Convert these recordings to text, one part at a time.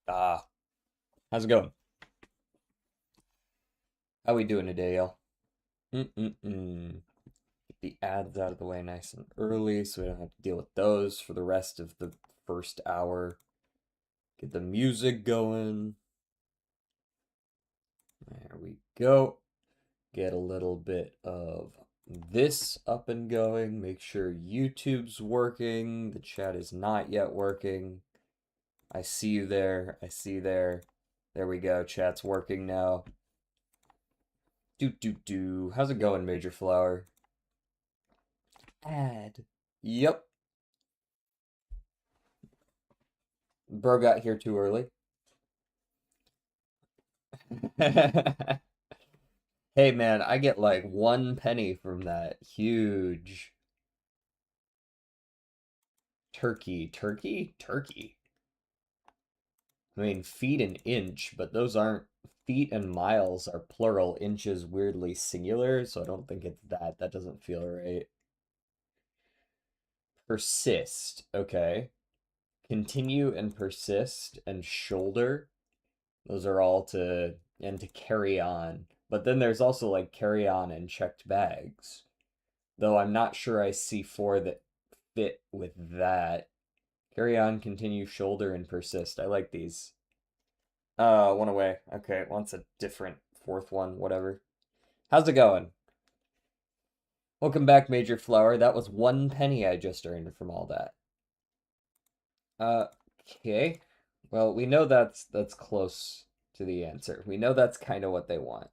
Ah, how's it going? How we doing today, y'all? Mm-mm-mm. Get the ads out of the way nice and early so we don't have to deal with those for the rest of the first hour. Get the music going. There we go. Get a little bit of this up and going. Make sure YouTube's working. The chat is not yet working. I see you there. I see there. There we go. Chat's working now. Do. How's it going, Major Flower? Ad. Yep. Bro got here too early. Hey man, I get like 1 penny from that. Huge. Turkey. Turkey? Turkey. I mean, feet and inch, but those aren't. Feet and miles are plural, inches weirdly singular, so I don't think it's that. That doesn't feel right. Persist. Okay. Continue and persist and shoulder. Those are all to carry on. But then there's also like carry on and checked bags. Though I'm not sure I see four that fit with that. Carry on, continue, shoulder, and persist. I like these. One away. Okay, wants a different fourth one, whatever. How's it going? Welcome back, Major Flower. That was 1 penny I just earned from all that. Okay. Well, we know that's close to the answer. We know that's kind of what they want.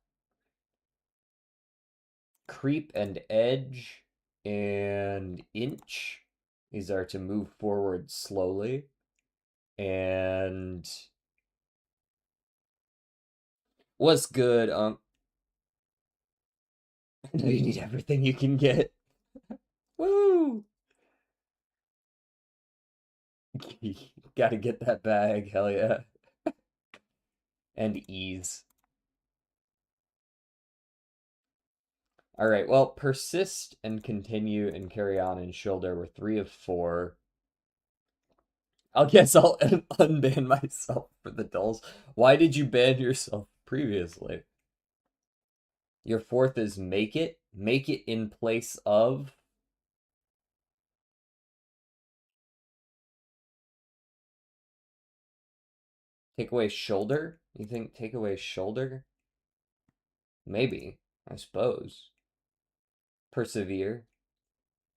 Creep and edge and inch. These are to move forward slowly. And what's good, I know you need everything you can get. Woo! Gotta get that bag, hell yeah. And ease. Alright, well, persist and continue and carry on and shoulder were 3 of 4. I'll guess I'll unban myself for the dolls. Why did you ban yourself previously? Your fourth is make it. Make it in place of. Take away shoulder? You think take away shoulder? Maybe, I suppose. Persevere.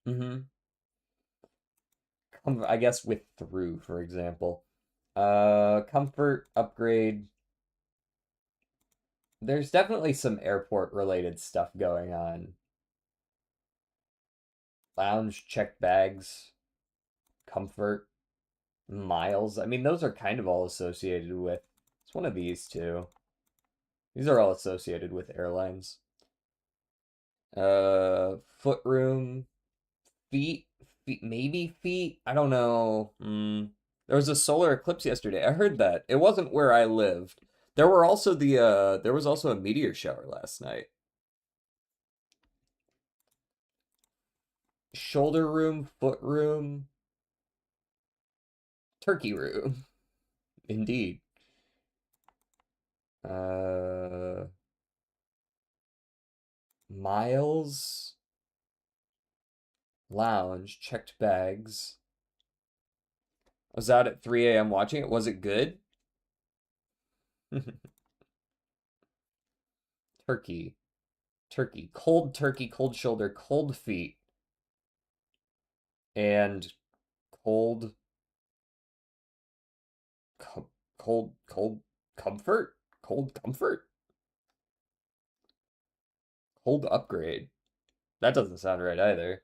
Mm-hmm. I guess with through, for example. Comfort, upgrade. There's definitely some airport related stuff going on. Lounge, checked bags, comfort, miles. I mean, those are kind of all associated with. It's one of these two. These are all associated with airlines. Foot room, feet, maybe feet. I don't know. There was a solar eclipse yesterday. I heard that. It wasn't where I lived. There was also a meteor shower last night. Shoulder room, foot room, turkey room. Indeed. Uh, Miles, lounge, checked bags. I was out at 3 a.m. watching it. Was it good? Turkey, turkey, cold shoulder, cold feet, and cold, cold comfort, cold comfort, cold upgrade. That doesn't sound right either.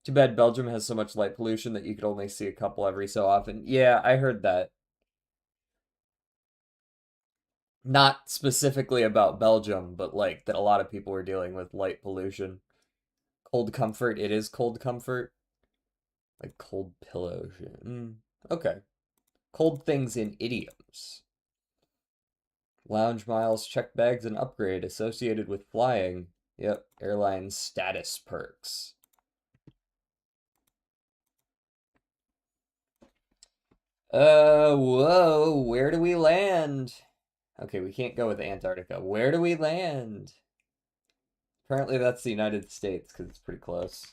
Too bad Belgium has so much light pollution that you could only see a couple every so often. Yeah, I heard that. Not specifically about Belgium, but like that a lot of people were dealing with light pollution. Cold comfort, it is cold comfort. Like cold pillow. Okay. Cold things in idioms. Lounge miles, check bags, and upgrade associated with flying. Yep, airline status perks. Whoa, where do we land? Okay, we can't go with Antarctica. Where do we land? Apparently that's the United States, because it's pretty close.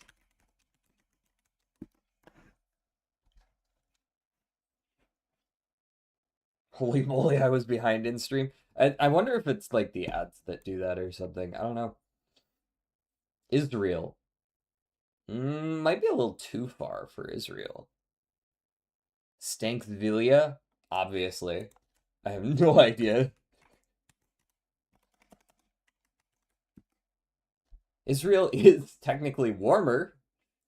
Holy moly, I was behind in stream. I wonder if it's like the ads that do that or something. I don't know. Israel. Might be a little too far for Israel. Stankvilia? Obviously. I have no idea. Israel is technically warmer,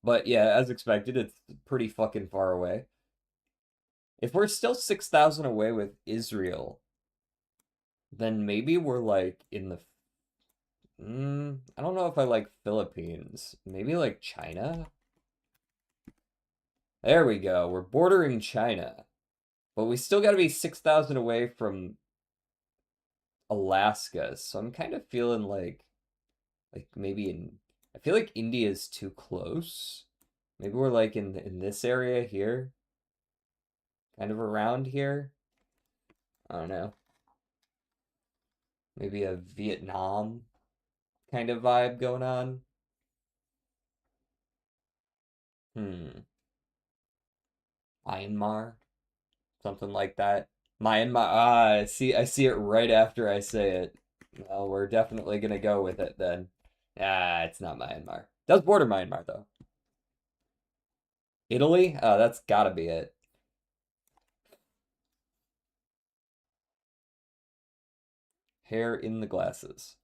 but yeah, as expected, it's pretty fucking far away. If we're still 6,000 away with Israel, then maybe we're like in the. I don't know if I like Philippines. Maybe like China? There we go. We're bordering China. But we still got to be 6,000 away from Alaska. So I'm kind of feeling like maybe I feel like India is too close. Maybe we're like in this area here, kind of around here. I don't know. Maybe a Vietnam kind of vibe going on. Myanmar, something like that. Myanmar. Ah, I see it right after I say it. Well, we're definitely gonna go with it then. Ah, it's not Myanmar. It does border Myanmar though. Italy? Oh, that's gotta be it. Hair in the glasses.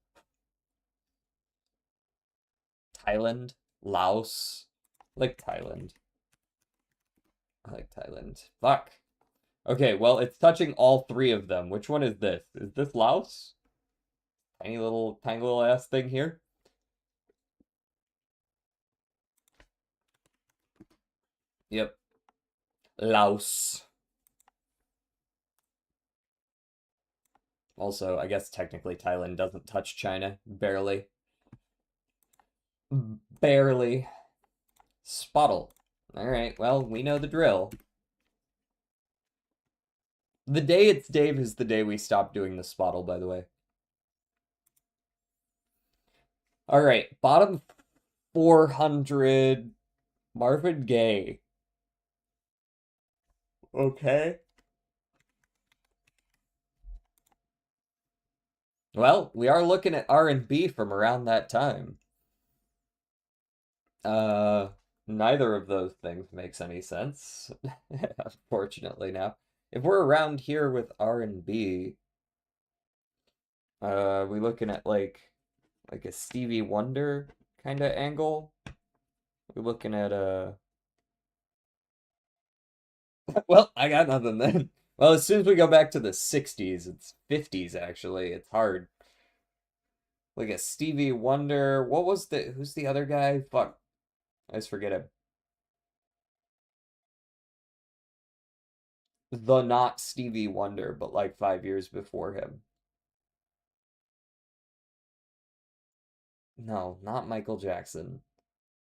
Thailand, Laos. I like Thailand. I like Thailand. Fuck. Okay, well, it's touching all three of them. Which one is this? Is this Laos? Tiny little ass thing here. Yep. Laos. Also, I guess technically Thailand doesn't touch China. Barely. Barely. Spottle. Alright, well, we know the drill. The day it's Dave is the day we stop doing the spottle, by the way. Alright, bottom 400, Marvin Gaye. Okay. Well, we are looking at R&B from around that time. Neither of those things makes any sense, unfortunately now. If we're around here with R&B, we looking at like a Stevie Wonder kind of angle. We're looking at well, I got nothing then. Well, as soon as we go back to the 60s, it's 50s actually. It's hard. Like a Stevie Wonder. Who's the other guy? Fuck. I just forget him. The not Stevie Wonder, but like 5 years before him. No, not Michael Jackson.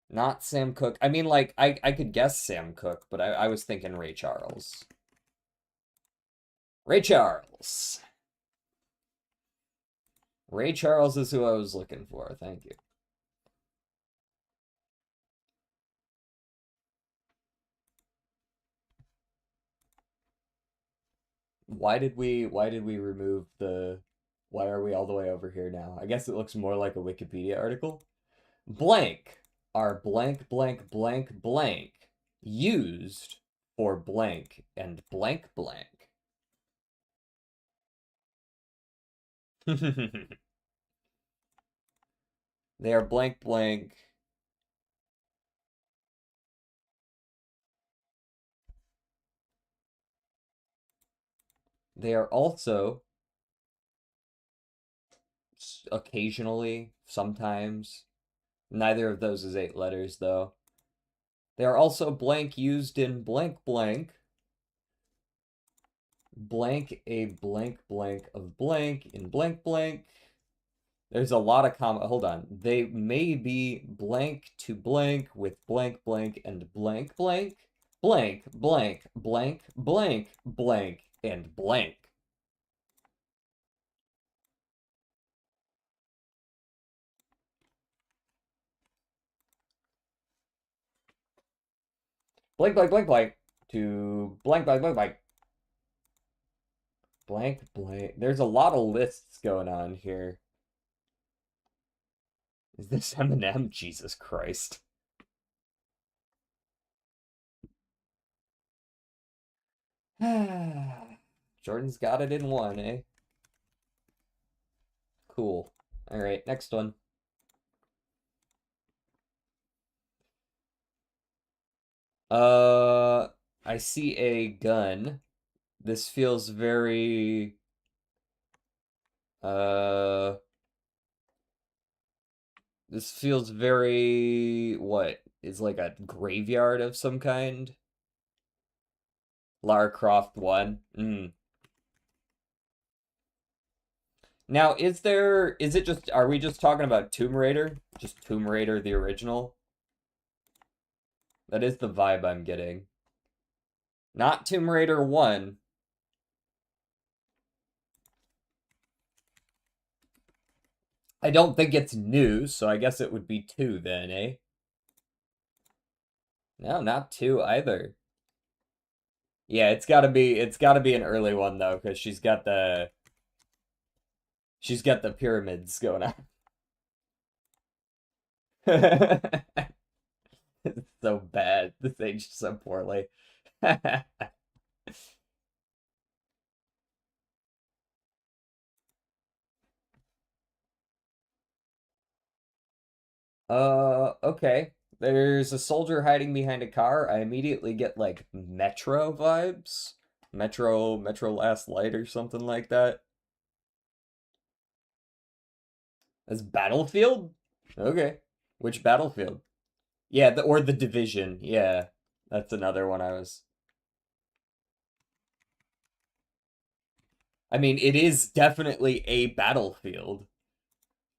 Not Sam Cooke. I mean, like, I could guess Sam Cooke, but I was thinking Ray Charles. Ray Charles. Ray Charles is who I was looking for. Thank you. Why did we remove the why are we all the way over here now? I guess it looks more like a Wikipedia article. Blank are blank blank blank blank used for blank and blank blank. They are blank blank. They are also occasionally, sometimes. Neither of those is 8 letters, though. They are also blank used in blank blank. Blank a blank blank of blank in blank blank. There's a lot of hold on. They may be blank to blank with blank blank and blank blank. Blank, blank, blank, blank, blank, and blank. Blank, blank, blank, blank. To blank, blank, blank, blank. Blank, blank. There's a lot of lists going on here. Is this Eminem? Jesus Christ. Jordan's got it in one, eh? Cool. All right, next one. I see a gun. This feels very uh this feels very what? Is like a graveyard of some kind. Lara Croft 1. Now, is it just, are we just talking about Tomb Raider? Just Tomb Raider, the original? That is the vibe I'm getting. Not Tomb Raider 1. I don't think it's new, so I guess it would be 2 then, eh? No, not 2 either. Yeah, it's gotta be an early one though, because she's got the pyramids going on. It's so bad. This aged so poorly. Okay. There's a soldier hiding behind a car. I immediately get like Metro vibes. Metro Last Light or something like that. That's Battlefield? Okay. Which Battlefield? Yeah, or the Division. Yeah. That's another one I was. I mean, it is definitely a Battlefield.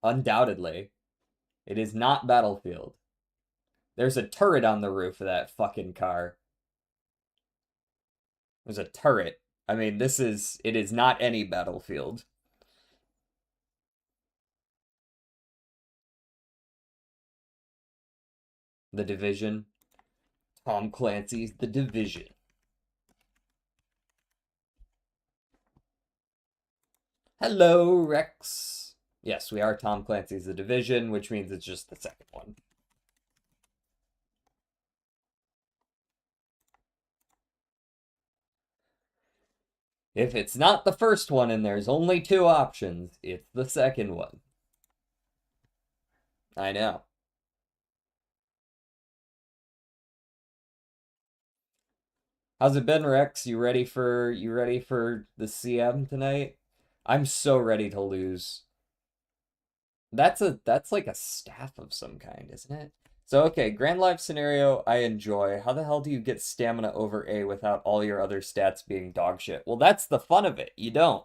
Undoubtedly. It is not Battlefield. There's a turret on the roof of that fucking car. There's a turret. I mean, it is not any Battlefield. The Division. Tom Clancy's The Division. Hello, Rex. Yes, we are Tom Clancy's The Division, which means it's just the second one. If it's not the first one and there's only 2 options, it's the second one. I know. How's it been, Rex? You ready for the CM tonight? I'm so ready to lose. That's like a staff of some kind, isn't it? So okay, Grand Life scenario I enjoy. How the hell do you get stamina over A without all your other stats being dog shit? Well, that's the fun of it. You don't.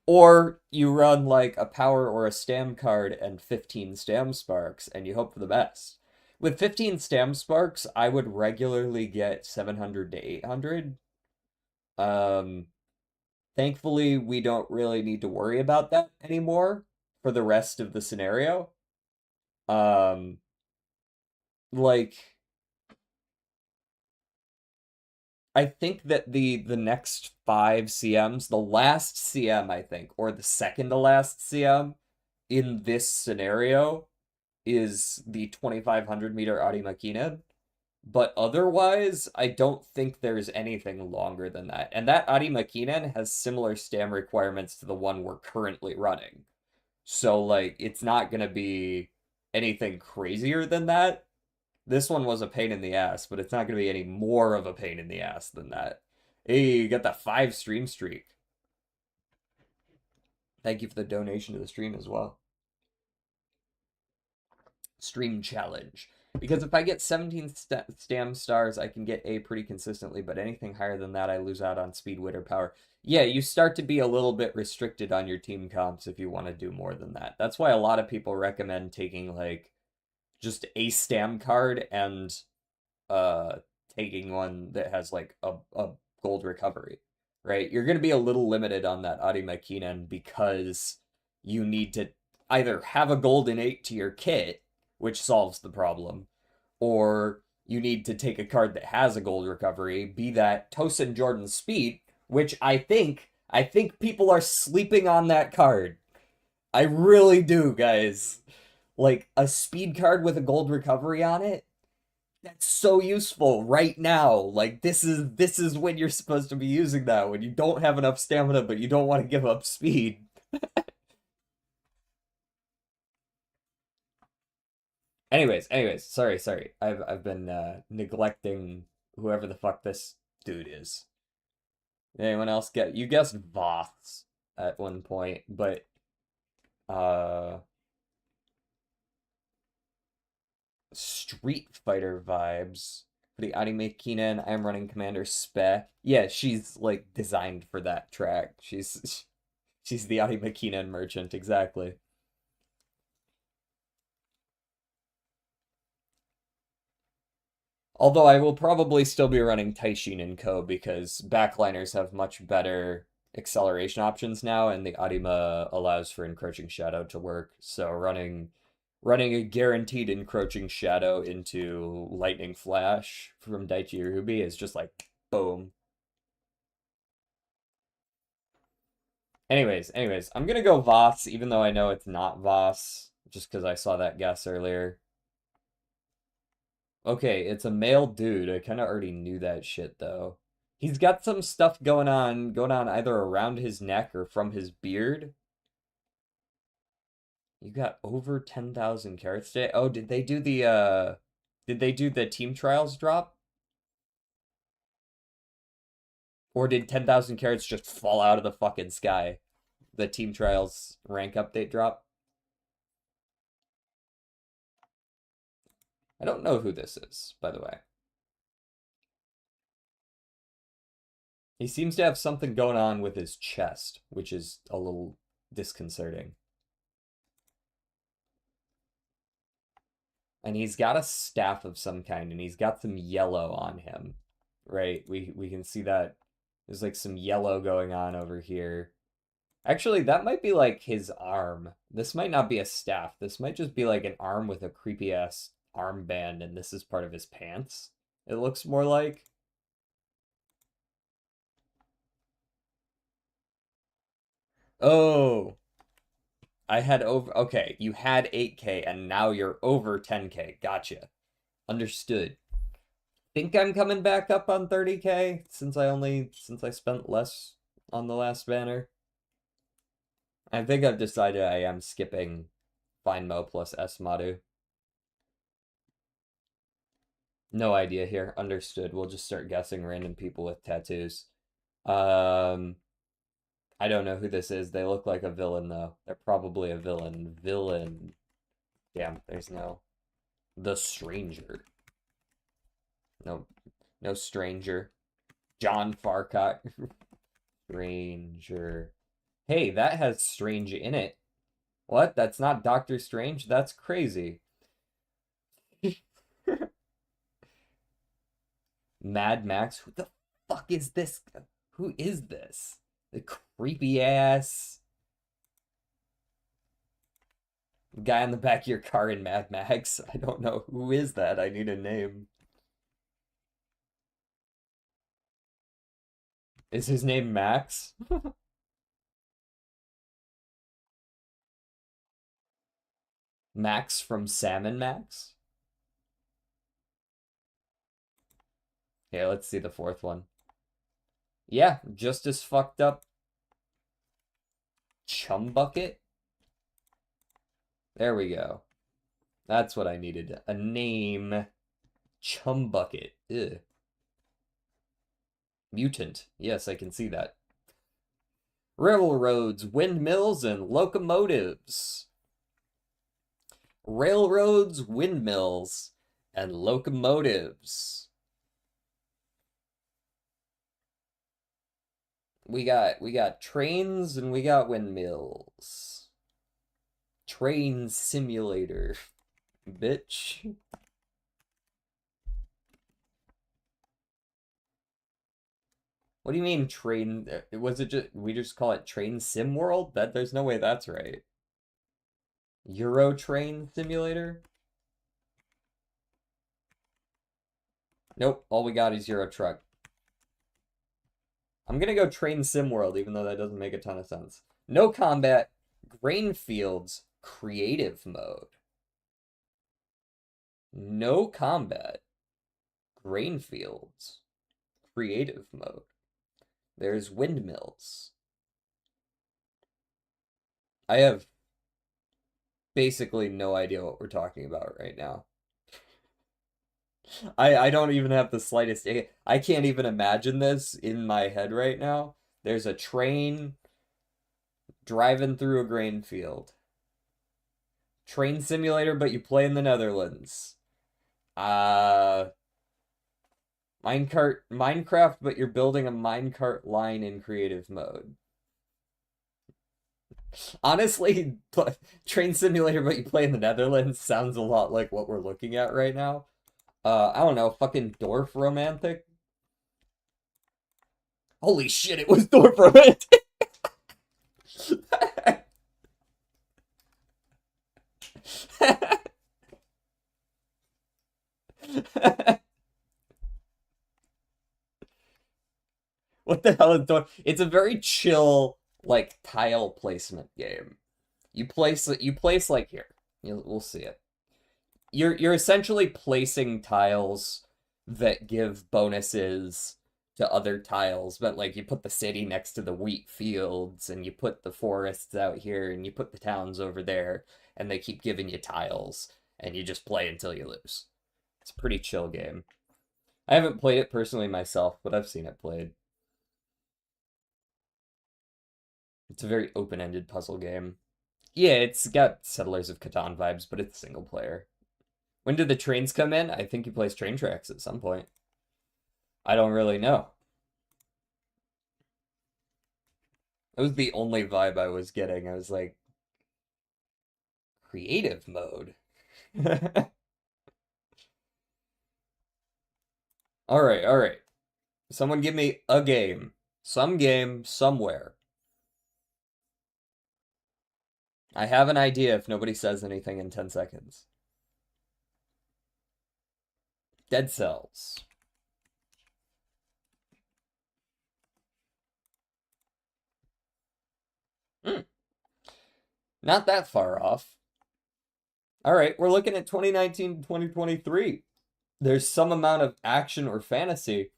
Or you run like a power or a stam card and 15 stam sparks and you hope for the best. With 15 stam sparks, I would regularly get 700 to 800. Um, Thankfully, we don't really need to worry about that anymore for the rest of the scenario. Um, like I think that the next 5 CMs, the last CM, I think, or the second to last CM in this scenario is the 2500-meter Adi Makinen. But otherwise, I don't think there's anything longer than that. And that Adi Makinen has similar stam requirements to the one we're currently running. So, like, it's not going to be anything crazier than that. This one was a pain in the ass, but it's not going to be any more of a pain in the ass than that. Hey, you got that 5 stream streak. Thank you for the donation to the stream as well. Stream challenge. Because if I get 17 stam stars, I can get A pretty consistently, but anything higher than that, I lose out on speed, wit, or power. Yeah, you start to be a little bit restricted on your team comps if you want to do more than that. That's why a lot of people recommend taking, like, just a stam card and taking one that has like a gold recovery, right? You're going to be a little limited on that Arima Kinen because you need to either have a gold innate to your kit, which solves the problem, or you need to take a card that has a gold recovery, be that Tosin Jordan Speed, which I think people are sleeping on that card. I really do, guys. Like a speed card with a gold recovery on it, that's so useful right now. Like this is when you're supposed to be using that, when you don't have enough stamina but you don't want to give up speed. Anyways, sorry. I've been neglecting whoever the fuck this dude is. Anyone else get you guessed Voths at one point, but uh Street Fighter vibes for the Anime Kinen. I'm running Commander Spe. Yeah, she's like designed for that track. She's the Anime Kinen merchant, exactly. Although I will probably still be running Taishin and Co because backliners have much better acceleration options now, and the Arima allows for encroaching shadow to work. So running a guaranteed encroaching shadow into lightning flash from Daichi Ruby is just like boom. Anyways, I'm gonna go Voss, even though I know it's not Voss, just because I saw that guess earlier. Okay, it's a male dude. I kind of already knew that shit though. He's got some stuff going on either around his neck or from his beard. You got over 10,000 carats today. Oh, did they do the team trials drop? Or did 10,000 carats just fall out of the fucking sky? The team trials rank update drop? I don't know who this is, by the way. He seems to have something going on with his chest, which is a little disconcerting. And he's got a staff of some kind, and he's got some yellow on him, right? We can see that there's like some yellow going on over here. Actually, that might be like his arm. This might not be a staff. This might just be like an arm with a creepy ass armband, and this is part of his pants. It looks more like. Oh, I had over. Okay, you had 8K, and now you're over 10K. Gotcha. Understood. Think I'm coming back up on 30K since I spent less on the last banner. I think I've decided I am skipping Find Mo plus S Madu. No idea here. Understood. We'll just start guessing random people with tattoos. Um, I don't know who this is. They look like a villain though. They're probably a villain. Villain. Damn, there's no. The Stranger. No, no stranger. John Farcock. Stranger. Hey, that has strange in it. What? That's not Doctor Strange? That's crazy. Mad Max? Who the fuck is this? Who is this? The creepy ass guy on the back of your car in Mad Max. I don't know. Who is that? I need a name. Is his name Max? Max from Salmon Max? Okay, let's see the fourth one. Yeah, just as fucked up. Chum Bucket? There we go. That's what I needed. A name. Chum Bucket. Ugh. Mutant. Yes, I can see that. Railroads, windmills, and locomotives. Railroads, windmills, and locomotives. We got trains and we got windmills. Train simulator, bitch. What do you mean train? Was it just we just call it Train Sim World? That there's no way that's right. Euro Train Simulator? Nope, all we got is Euro Truck. I'm gonna go Train Sim World, even though that doesn't make a ton of sense. No combat, grain fields, creative mode. No combat, grain fields, creative mode. There's windmills. I have basically no idea what we're talking about right now. I don't even have the slightest. I can't even imagine this in my head right now. There's a train driving through a grain field. Train simulator, but you play in the Netherlands. Uh, Minecraft, but you're building a minecart line in creative mode. Honestly, train simulator, but you play in the Netherlands sounds a lot like what we're looking at right now. I don't know, fucking Dorfromantik? Holy shit, it was Dorfromantik! What the hell is Dorf? It's a very chill, like, tile placement game. You place like here. We'll see it. You're essentially placing tiles that give bonuses to other tiles, but like you put the city next to the wheat fields and you put the forests out here and you put the towns over there and they keep giving you tiles and you just play until you lose. It's a pretty chill game. I haven't played it personally myself, but I've seen it played. It's a very open-ended puzzle game. Yeah, it's got Settlers of Catan vibes, but it's single player. When did the trains come in? I think he plays Train Tracks at some point. I don't really know. That was the only vibe I was getting. I was like, creative mode. All right, all right. Someone give me a game. Some game, somewhere. I have an idea if nobody says anything in 10 seconds. Dead Cells. Not that far off. All right, we're looking at 2019 to 2023. There's some amount of action or fantasy.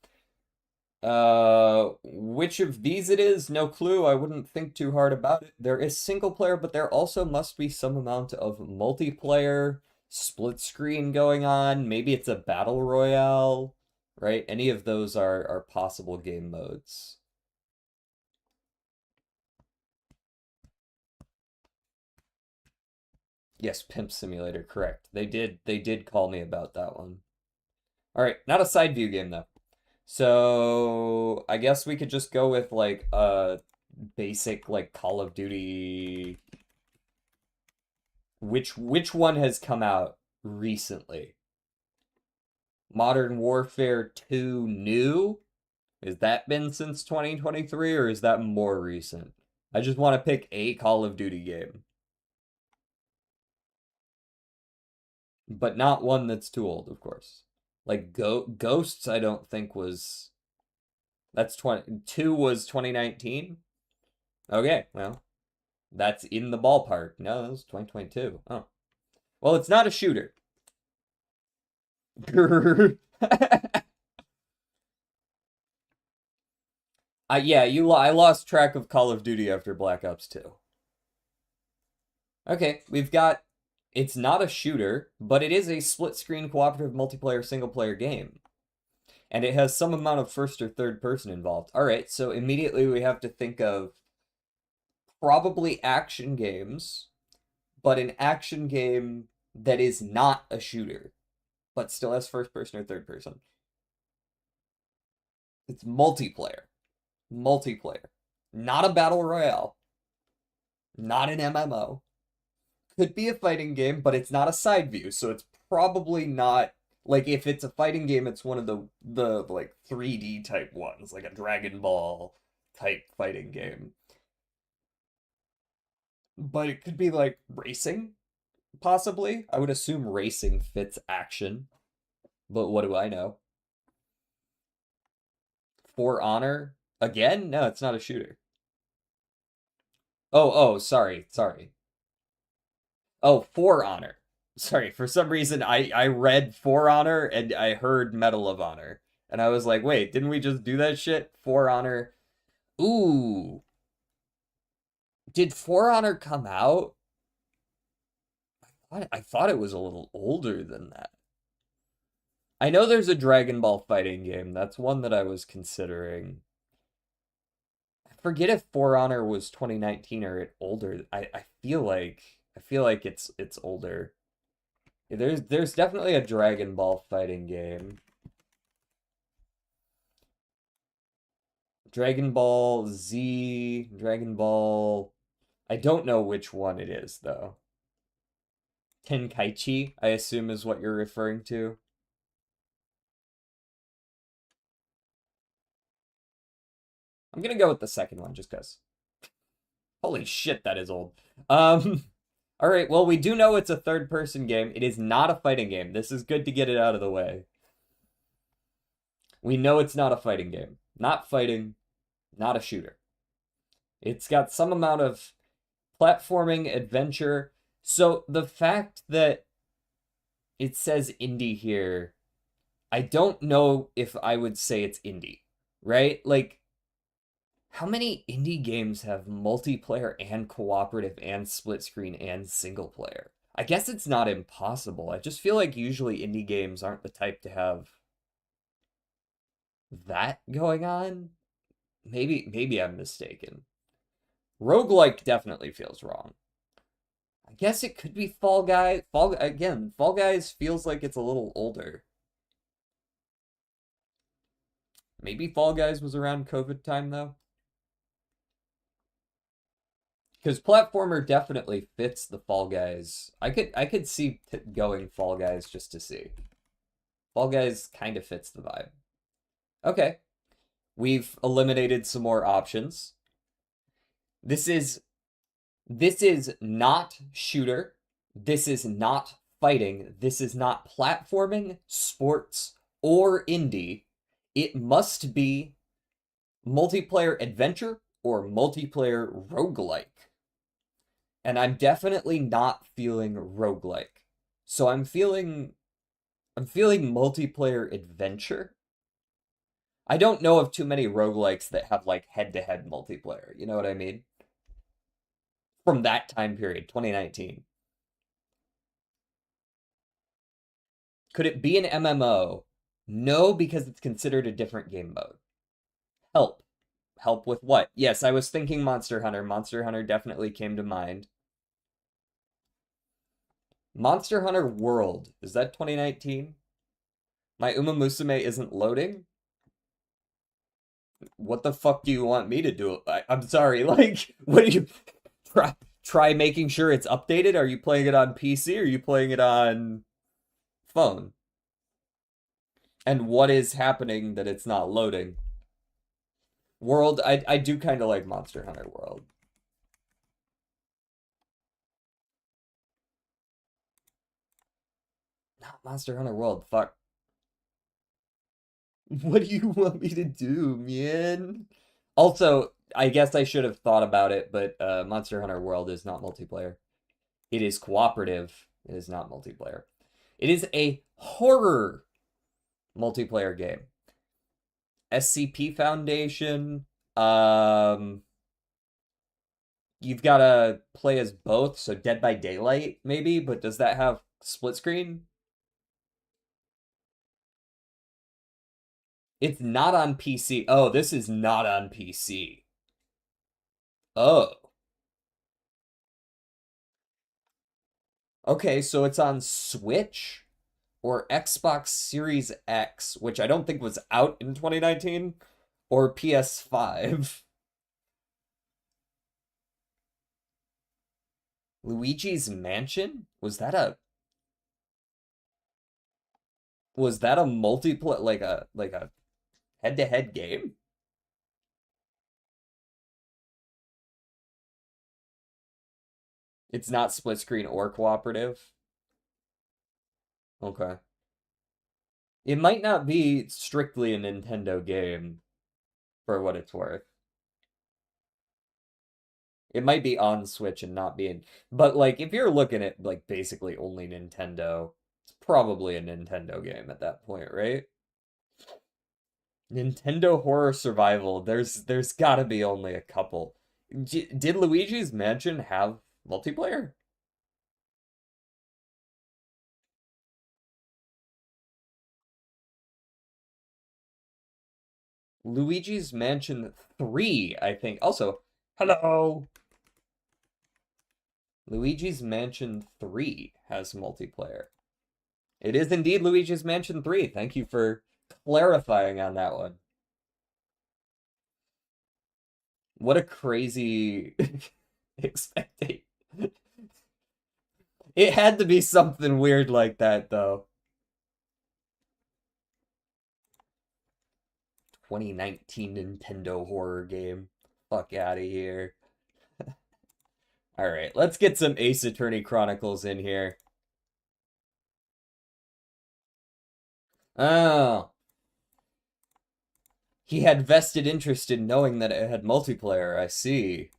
Which of these it is, no clue. I wouldn't think too hard about it. There is single player, but there also must be some amount of multiplayer, split screen going on. Maybe it's a battle royale, right? Any of those are possible game modes. Yes, Pimp Simulator, correct. They did call me about that one. All right, not a side view game though. So I guess we could just go with like a basic like Call of Duty. Which one has come out recently? Modern Warfare 2 New? Has that been since 2023 or is that more recent? I just want to pick a Call of Duty game, but not one that's too old, of course. Like Ghosts, I don't think was that's 2 was 2019. Okay, well, that's in the ballpark. No, that was 2022. Oh. Well, it's not a shooter. Yeah, I lost track of Call of Duty after Black Ops 2. Okay, we've got it's not a shooter, but it is a split screen cooperative multiplayer single player game. And it has some amount of first or third person involved. All right, so immediately we have to think of probably action games, but an action game that is not a shooter, but still has first person or third person. It's multiplayer. Multiplayer. Not a battle royale. Not an MMO. Could be a fighting game, but it's not a side view, so it's probably not Like if it's a fighting game, it's one of the like 3D type ones, like a Dragon Ball type fighting game. But it could be like racing, possibly. I would assume racing fits action, but what do I know? For Honor again? No, it's not a shooter. Oh, sorry. Oh, For Honor. Sorry, for some reason I read For Honor and I heard Medal of Honor. And I was like, wait, didn't we just do that shit? For Honor. Ooh. Did For Honor come out? I thought it was a little older than that. I know there's a Dragon Ball fighting game. That's one that I was considering. I forget if For Honor was 2019 or it older. I feel like it's older. There's definitely a Dragon Ball fighting game. Dragon Ball Z, Dragon Ball. I don't know which one it is though. Tenkaichi, I assume is what you're referring to. I'm gonna go with the second one just because. Holy shit, that is old. All right, well, we do know it's a third person game. It is not a fighting game. This is good to get it out of the way. We know it's not a fighting game. Not fighting, not a shooter. It's got some amount of platforming, adventure. So the fact that it says indie here, I don't know if I would say it's indie, right? Like, how many indie games have multiplayer and cooperative and split screen and single player? I guess it's not impossible. I just feel like usually indie games aren't the type to have that going on. Maybe I'm mistaken. Roguelike definitely feels wrong. I guess it could be Fall Guy. Fall Guys feels like it's a little older. Maybe Fall Guys was around COVID time though. Because platformer definitely fits the Fall Guys. I could see going Fall Guys just to see. Fall Guys kind of fits the vibe. Okay, we've eliminated some more options. This is not shooter. This is not fighting. This is not platforming, sports, or indie. It must be multiplayer adventure or multiplayer roguelike. And I'm definitely not feeling roguelike. So I'm feeling multiplayer adventure. I don't know of too many roguelikes that have like head-to-head multiplayer. You know what I mean? From that time period, 2019. Could it be an MMO? No, because it's considered a different game mode. Help. Help with what? Yes, I was thinking Monster Hunter. Monster Hunter definitely came to mind. Monster Hunter World. Is that 2019? My Uma Musume isn't loading? What the fuck do you want me to do? I'm sorry, like, what do you try making sure it's updated? Are you playing it on PC or are you playing it on phone? And what is happening that it's not loading? World, I do kind of like Monster Hunter World. Not Monster Hunter World, fuck. What do you want me to do, man? Also, I guess I should have thought about it, but Monster Hunter World is not multiplayer. It is cooperative. It is not multiplayer. It is a horror multiplayer game. SCP Foundation. You've got to play as both, so Dead by Daylight maybe, but does that have split screen? It's not on PC. Oh, this is not on PC. Oh. Okay, so it's on Switch or Xbox Series X, which I don't think was out in 2019, or PS5. Luigi's Mansion? Was that a Was that a multiplayer, like a head-to-head game? It's not split screen or cooperative? Okay. It might not be strictly a Nintendo game, for what it's worth. It might be on Switch and not being... But, like, if you're looking at, like, basically only Nintendo, it's probably a Nintendo game at that point, right? Nintendo Horror Survival, there's gotta be only a couple. Did Luigi's Mansion have multiplayer? Luigi's Mansion 3, I think. Also, hello! Luigi's Mansion 3 has multiplayer. It is indeed Luigi's Mansion 3. Thank you for clarifying on that one. What a crazy expectation. It had to be something weird like that, though. 2019 Nintendo horror game. Fuck out of here. Alright, let's get some Ace Attorney Chronicles in here. Oh. He had vested interest in knowing that it had multiplayer, I see.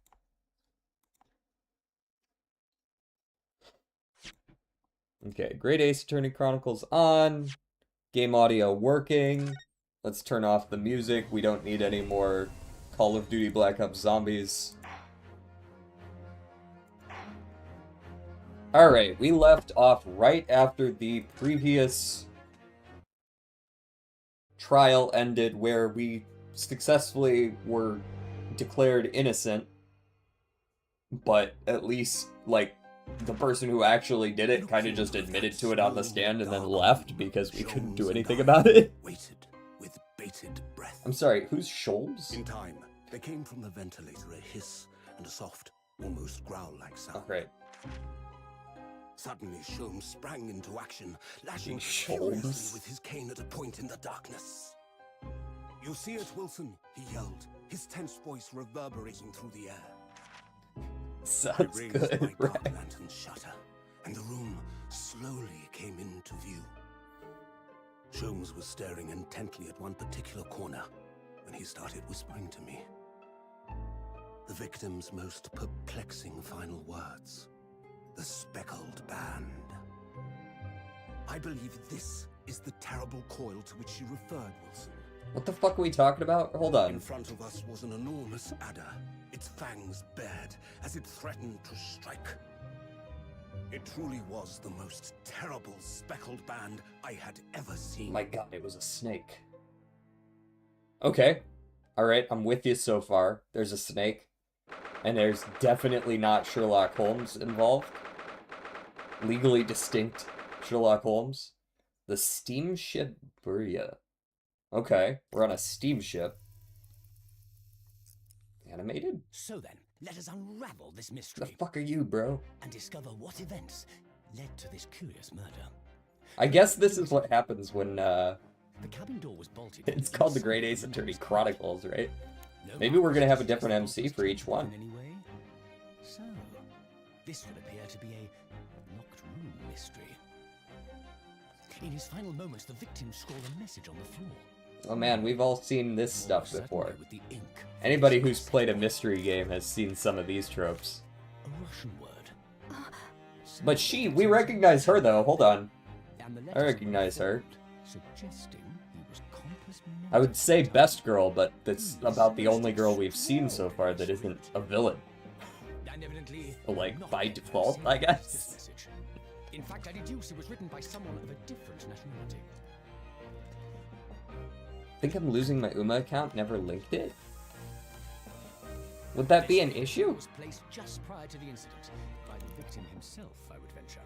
Okay, Great Ace Attorney Chronicles on. Game audio working. Let's turn off the music. We don't need any more Call of Duty Black Ops Zombies. Alright, we left off right after the previous trial ended, where we successfully were declared innocent, but at least, like, the person who actually did it kind of just admitted to it on the stand and then left because we couldn't do anything about it. Waited with bated breath. I'm sorry, who's Sholmes? In time, there came from the ventilator a hiss and a soft, almost growl-like sound. Oh, right. Suddenly, Sholmes sprang into action, lashing Sholmes. furiously with his cane at a point in the darkness. "You see it, Wilson?" he yelled, his tense voice reverberating through the air. Sounds I raised good, my dark right? lantern shutter, and the room slowly came into view. Sholmes was staring intently at one particular corner when he started whispering to me. The victim's most perplexing final words. The speckled band. I believe this is the terrible coil to which you referred, Wilson. What the fuck are we talking about? Hold on. In front of us was an enormous adder, its fangs bared as it threatened to strike. It truly was the most terrible speckled band I had ever seen. My god, it was a snake. Okay. Alright, I'm with you so far. There's a snake. And there's definitely not Sherlock Holmes involved. Legally distinct Sherlock Holmes. The steamship Buria. Okay, we're on a steamship. Animated? So then, let us unravel this The mystery fuck are you, bro? and discover what events led to this curious murder. I guess this is what happens when, The cabin door was bolted. it's called the Great Ace Attorney Chronicles, right? No Maybe we're gonna have a marks different suggest MC the for bolt each was one. broken in any way. So, this would appear to be a locked room mystery. In his final moments, the victim scrawled a message on the floor. Oh man, we've all seen this stuff Suddenly, before. with the ink Anybody who's played a mystery game has seen some of these tropes. a Russian word. But we recognize her though, hold on. And the I letters recognize her. suggesting he was complex I would say best girl, but that's about the only girl we've seen so far that isn't a villain. And evidently, Like, not by the default, person I who wrote guess. this message. In fact, I deduce it was written by someone of a different nationality. I think I'm losing my UMA account, never linked it? Would that be an This issue? was placed just prior to the incident by the victim himself, I would venture.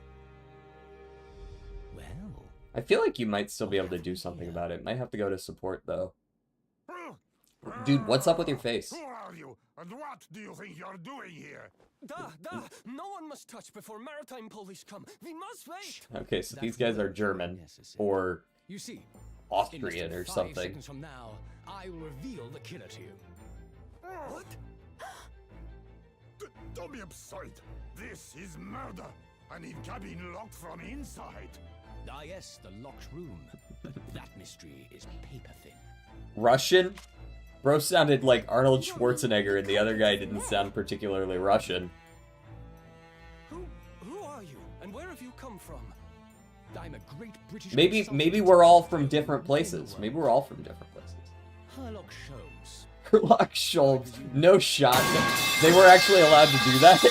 Well, I feel like you might still be able to do something about it. Might have to go to support though. Dude, what's up with your face? Who are you, and what do you think you're doing here? No one must touch before maritime police come. We must wait. Okay, so these guys are German, or You see, in Austrian or 5 something. seconds from now, I will reveal the killer to you. What? Don't be absurd. This is murder. I need cabin locked from inside. Ah yes, the locked room. But that mystery is paper thin. Russian? Bro sounded like Arnold Schwarzenegger, and the other guy didn't sound particularly Russian. Who are you? And where have you come from? I'm a great British Maybe we're all from different places. Maybe we're all from different places. Herlock Sholmes. Herlock Sholmes. No shot. They were actually allowed to do that?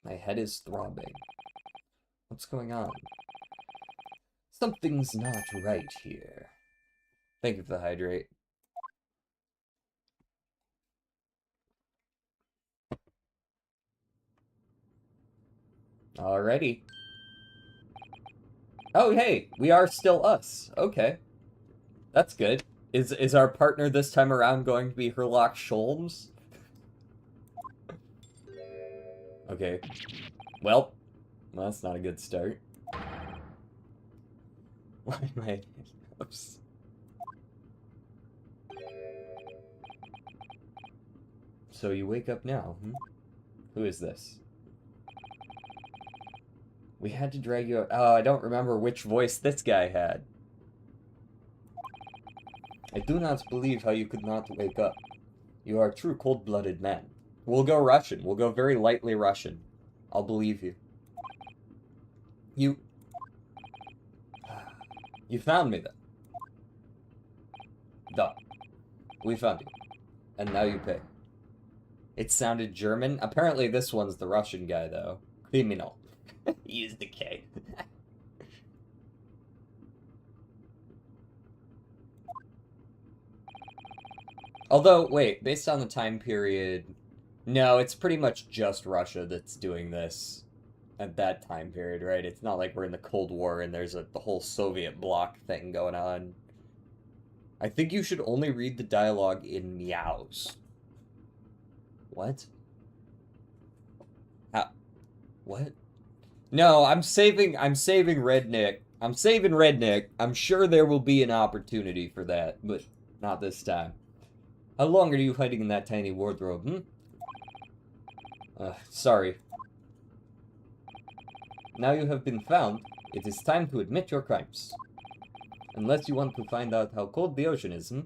My head is throbbing. What's going on? Something's not right here. Thank you for the hydrate. Alrighty. Oh, hey, we are still us. Okay. That's good. Is our partner this time around going to be Herlock Sholmes? Okay. Well, that's not a good start. Why am I... Oops. So you wake up now, hmm? Who is this? We had to drag you out. Oh, I don't remember which voice this guy had. I do not believe how you could not wake up. You are a true cold-blooded man. We'll go Russian. We'll go very lightly Russian. I'll believe you. You found me then. Duh. We found you. And now you pay. It sounded German. Apparently this one's the Russian guy, though. Criminal. Use the K. Although, wait, based on the time period... No, it's pretty much just Russia that's doing this at that time period, right? It's not like we're in the Cold War and there's the whole Soviet bloc thing going on. I think you should only read the dialogue in meows. What? How? What? No, I'm saving Redneck. I'm saving Redneck. I'm sure there will be an opportunity for that, but not this time. How long are you hiding in that tiny wardrobe, hmm? Sorry. Now you have been found, it is time to admit your crimes. Unless you want to find out how cold the ocean is, hmm?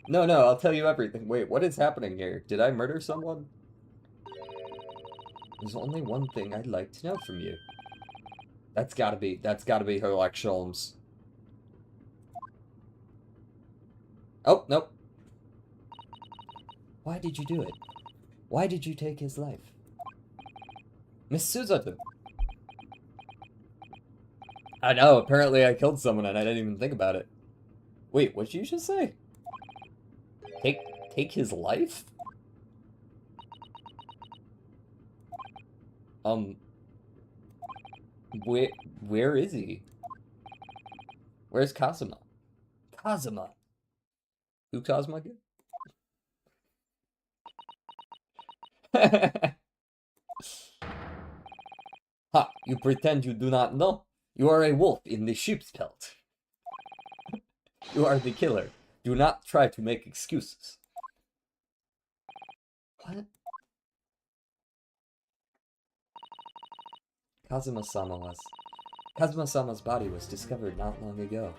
No, I'll tell you everything. Wait, what is happening here? Did I murder someone? There's only one thing I'd like to know from you. That's gotta be Herlock Sholmes. Oh, nope. Why did you do it? Why did you take his life? Miss Suzuto. I know, apparently I killed someone and I didn't even think about it. Wait, what did you just say? Take his life? Where is he? Where's Kazuma? Kazuma. Who Kazuma again? Ha! You pretend you do not know? You are a wolf in the sheep's pelt. You are the killer. Do not try to make excuses. What? Kazuma-sama's body was discovered not long ago.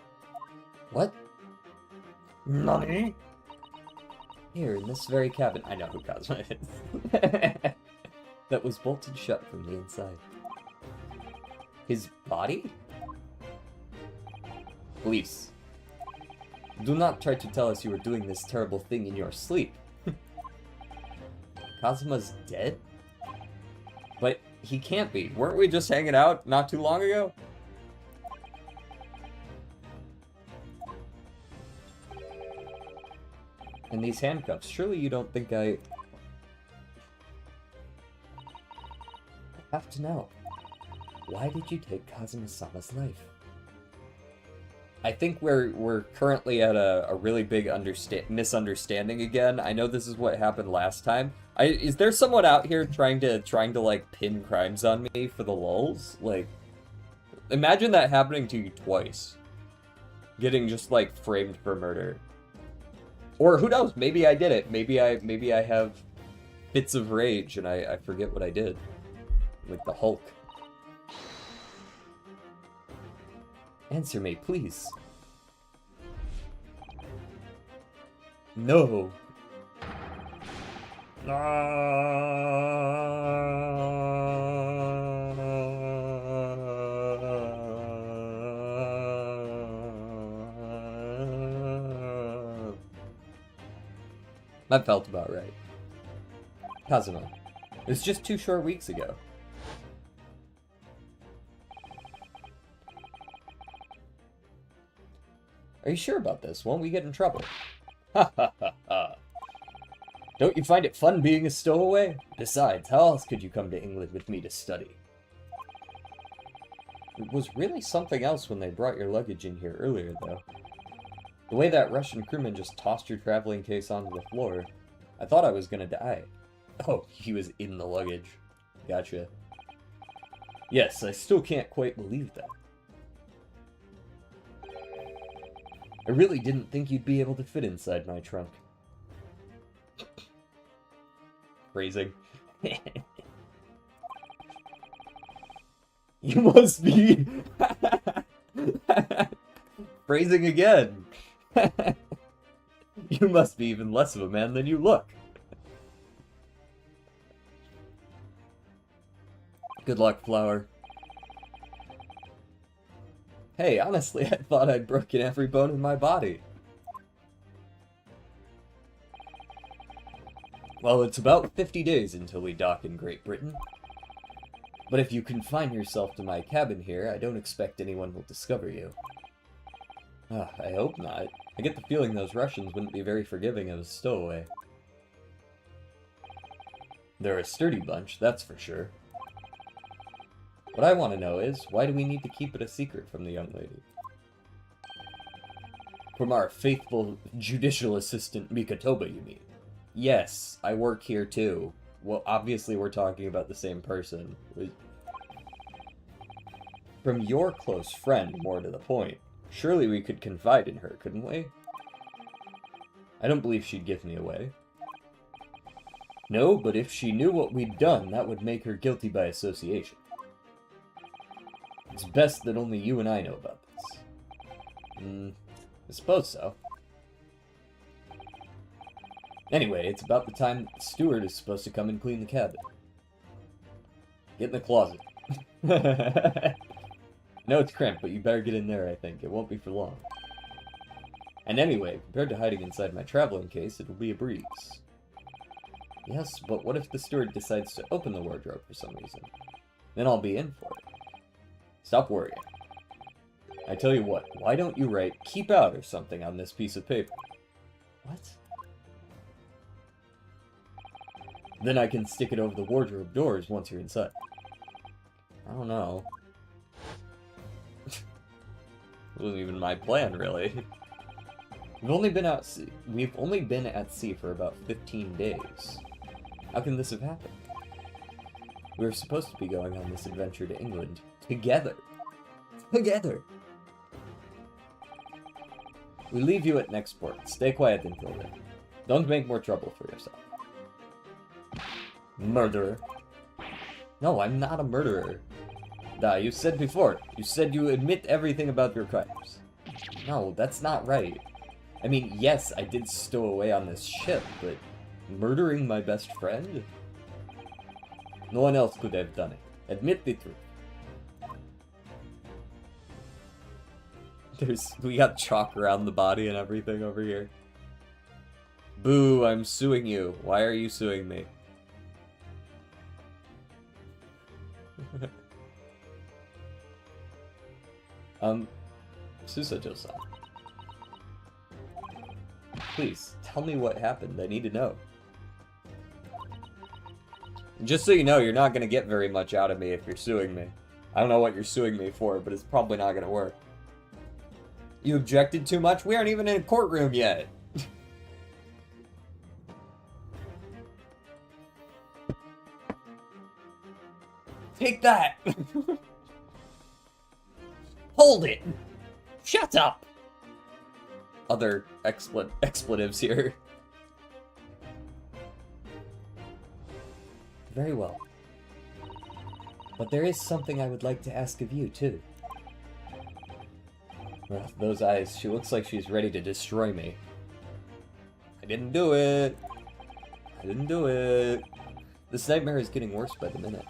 What? Nani? Here, in this very cabin. I know who Kazuma is. That was bolted shut from the inside. His body? Police. Do not try to tell us you were doing this terrible thing in your sleep. Kazuma's dead? But he can't be. Weren't we just hanging out not too long ago? And these handcuffs, surely you don't think I have to know. Why did you take Kazuma-sama's life? I think we're currently at a really big misunderstanding again. I know this is what happened last time. Is there someone out here trying to like pin crimes on me for the lulz? Like, imagine that happening to you twice. Getting just like framed for murder. Or who knows, maybe I did it. Maybe I have fits of rage and I forget what I did. Like the Hulk. Answer me, please. No. That felt about right. Kazuma. It was just 2 short weeks ago. Are you sure about this? Won't we get in trouble? Ha ha ha ha. Don't you find it fun being a stowaway? Besides, how else could you come to England with me to study? It was really something else when they brought your luggage in here earlier, though. The way that Russian crewman just tossed your traveling case onto the floor, I thought I was gonna die. Oh, he was in the luggage. Gotcha. Yes, I still can't quite believe that. I really didn't think you'd be able to fit inside my trunk. Phrasing. You must be... Phrasing again. You must be even less of a man than you look. Good luck, Flower. Hey, honestly, I thought I'd broken every bone in my body. Well, it's about 50 days until we dock in Great Britain. But if you confine yourself to my cabin here, I don't expect anyone will discover you. I hope not. I get the feeling those Russians wouldn't be very forgiving of a stowaway. They're a sturdy bunch, that's for sure. What I want to know is, why do we need to keep it a secret from the young lady? From our faithful judicial assistant Mikotoba, you mean? Yes, I work here too. Well, obviously we're talking about the same person. From your close friend, more to the point. Surely we could confide in her, couldn't we? I don't believe she'd give me away. No, but if she knew what we'd done, that would make her guilty by association. It's best that only you and I know about this. I suppose so. Anyway, it's about the time that the steward is supposed to come and clean the cabin. Get in the closet. No, it's cramped, but you better get in there, I think. It won't be for long. And anyway, compared to hiding inside my traveling case, it'll be a breeze. Yes, but what if the steward decides to open the wardrobe for some reason? Then I'll be in for it. Stop worrying. I tell you what, why don't you write "keep out" or something on this piece of paper? What? Then I can stick it over the wardrobe doors once you're inside. I don't know. It wasn't even my plan, really. We've only been at sea for about 15 days. How can this have happened? We were supposed to be going on this adventure to England. Together. Together. We leave you at next port. Stay quiet until then. Don't make more trouble for yourself. Murderer. No, I'm not a murderer. You said before. You said you admit everything about your crimes. No, that's not right. I mean, yes, I did stow away on this ship, but murdering my best friend? No one else could have done it. Admit the truth. We got chalk around the body and everything over here. Boo, I'm suing you. Why are you suing me? Susato-san. Please, tell me what happened. I need to know. Just so you know, you're not gonna get very much out of me if you're suing me. I don't know what you're suing me for, but it's probably not gonna work. You objected too much? We aren't even in a courtroom yet. Take that! Hold it! Shut up! Other expletives here. Very well. But there is something I would like to ask of you, too. Well, those eyes, she looks like she's ready to destroy me. I didn't do it. I didn't do it. This nightmare is getting worse by the minute.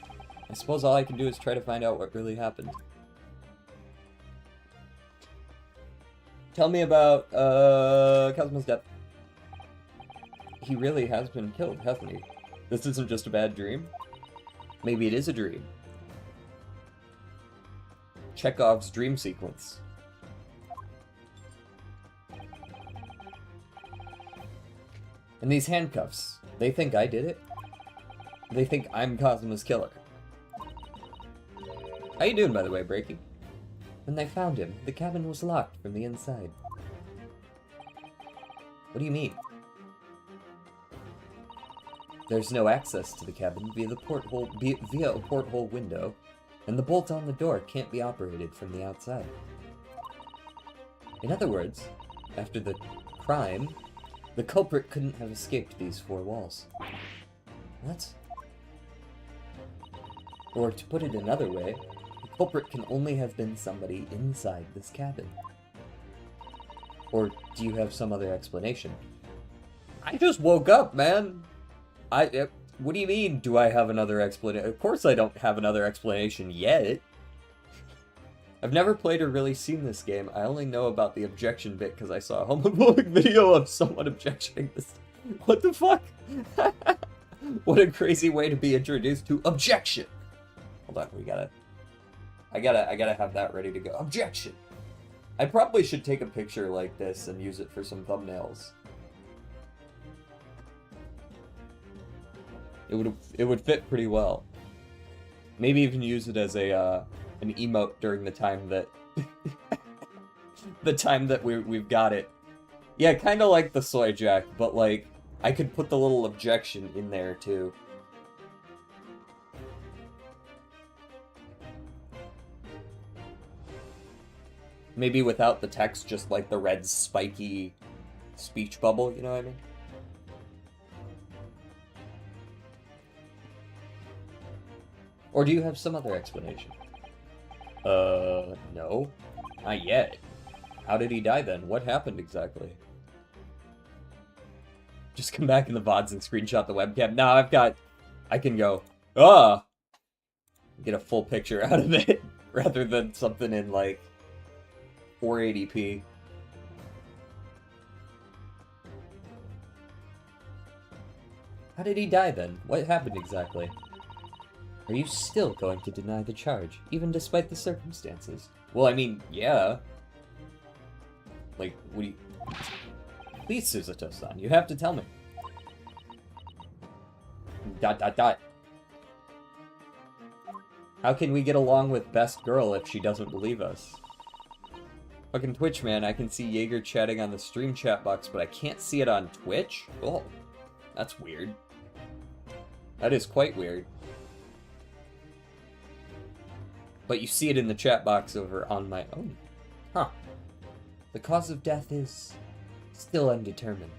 I suppose all I can do is try to find out what really happened. Tell me about, Cosmo's death. He really has been killed, hasn't he? This isn't just a bad dream? Maybe it is a dream. Chekhov's dream sequence. And these handcuffs, they think I did it? They think I'm Cosmo's killer. How you doing, by the way, Breaky? When they found him, the cabin was locked from the inside. What do you mean? There's no access to the cabin via the porthole via a porthole window, and the bolt on the door can't be operated from the outside. In other words, after the crime, the culprit couldn't have escaped these four walls. What? Or to put it another way, the culprit can only have been somebody inside this cabin. Or do you have some other explanation? I just woke up, man! What do you mean, do I have another explanation? Of course I don't have another explanation yet. I've never played or really seen this game. I only know about the objection bit because I saw a homophobic video of someone objectioning this. What the fuck? What a crazy way to be introduced to objection! Hold on, I gotta have that ready to go. Objection! I probably should take a picture like this and use it for some thumbnails. It would fit pretty well. Maybe even use it as a an emote during the time that we've got it. Yeah, kind of like the soy jack, but like I could put the little objection in there too. Maybe without the text, just like the red spiky speech bubble, you know what I mean? Or do you have some other explanation? No. Not yet. How did he die then? What happened exactly? Just come back in the VODs and screenshot the webcam. Now I can go, get a full picture out of it, rather than something in, like, 480p. How did he die then? What happened exactly? Are you still going to deny the charge, even despite the circumstances? Well, I mean, yeah. Like, what do you... Please, Susato-san, you have to tell me. ... How can we get along with Best Girl if she doesn't believe us? Fucking Twitch, man, I can see Jaeger chatting on the stream chat box, but I can't see it on Twitch? Oh, that's weird. That is quite weird. But you see it in the chat box over on my own. Huh. The cause of death is still undetermined.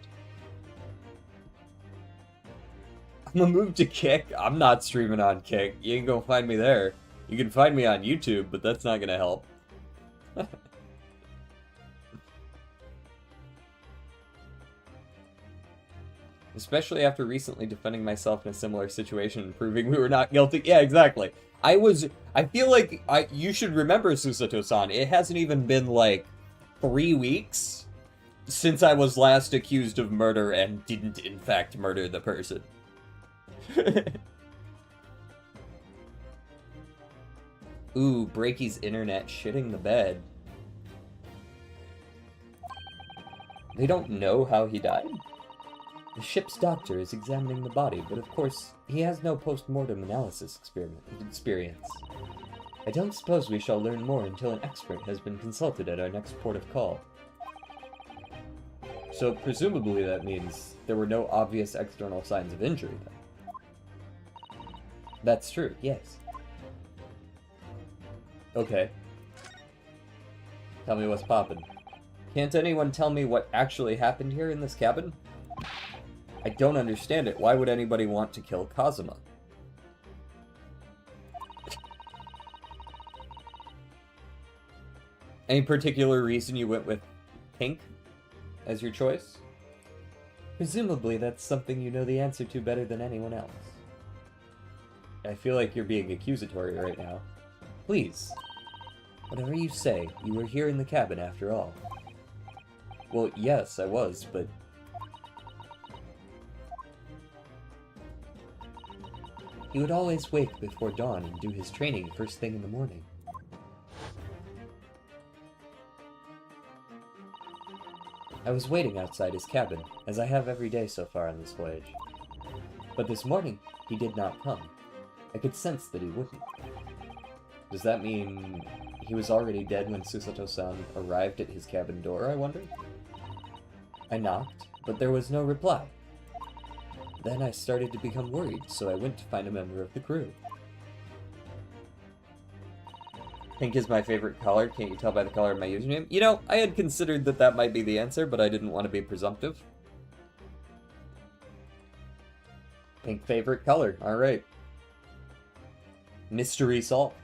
I'm gonna move to Kick. I'm not streaming on Kick. You ain't gonna find me there. You can find me on YouTube, but that's not gonna help. Especially after recently defending myself in a similar situation and proving we were not guilty. Yeah, exactly. I feel like you should remember, Susato-san, it hasn't even been like 3 weeks since I was last accused of murder and didn't in fact murder the person. Ooh, Breaky's internet shitting the bed. They don't know how he died? The ship's doctor is examining the body, but of course, he has no post-mortem analysis experience. I don't suppose we shall learn more until an expert has been consulted at our next port of call. So presumably that means there were no obvious external signs of injury then. That's true, yes. Okay. Tell me what's poppin'. Can't anyone tell me what actually happened here in this cabin? I don't understand it. Why would anybody want to kill Kazuma? Any particular reason you went with pink as your choice? Presumably that's something you know the answer to better than anyone else. I feel like you're being accusatory right now. Please. Whatever you say, you were here in the cabin after all. Well, yes, I was, but... He would always wake before dawn and do his training first thing in the morning. I was waiting outside his cabin, as I have every day so far on this voyage. But this morning, he did not come. I could sense that he wouldn't. Does that mean he was already dead when Susato-san arrived at his cabin door, I wonder? I knocked, but there was no reply. Then I started to become worried, so I went to find a member of the crew. Pink is my favorite color. Can't you tell by the color of my username? You know, I had considered that that might be the answer, but I didn't want to be presumptive. Pink favorite color. Alright. Mystery solved.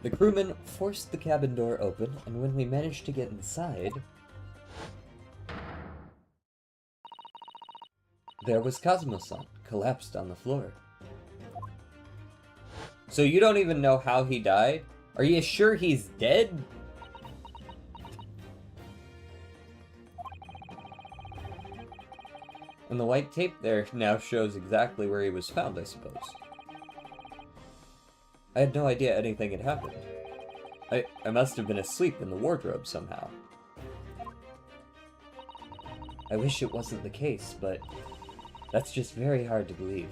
The crewman forced the cabin door open, and when we managed to get inside, there was Kazuma-san, collapsed on the floor. So you don't even know how he died? Are you sure he's dead? And the white tape there now shows exactly where he was found, I suppose. I had no idea anything had happened. I must have been asleep in the wardrobe somehow. I wish it wasn't the case, but that's just very hard to believe.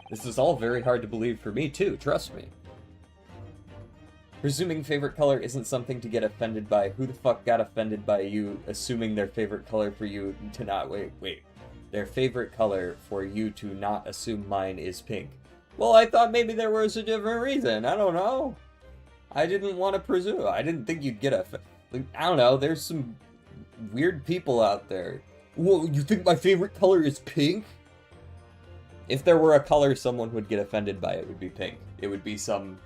This is all very hard to believe for me too, trust me. Presuming favorite color isn't something to get offended by, who the fuck got offended by you assuming their favorite color for you to not- wait. Their favorite color for you to not assume mine is pink. Well, I thought maybe there was a different reason. I don't know. I didn't want to presume. I didn't think you'd get like, I don't know. There's some weird people out there. Well, you think my favorite color is pink? If there were a color someone would get offended by, it would be pink. It would be some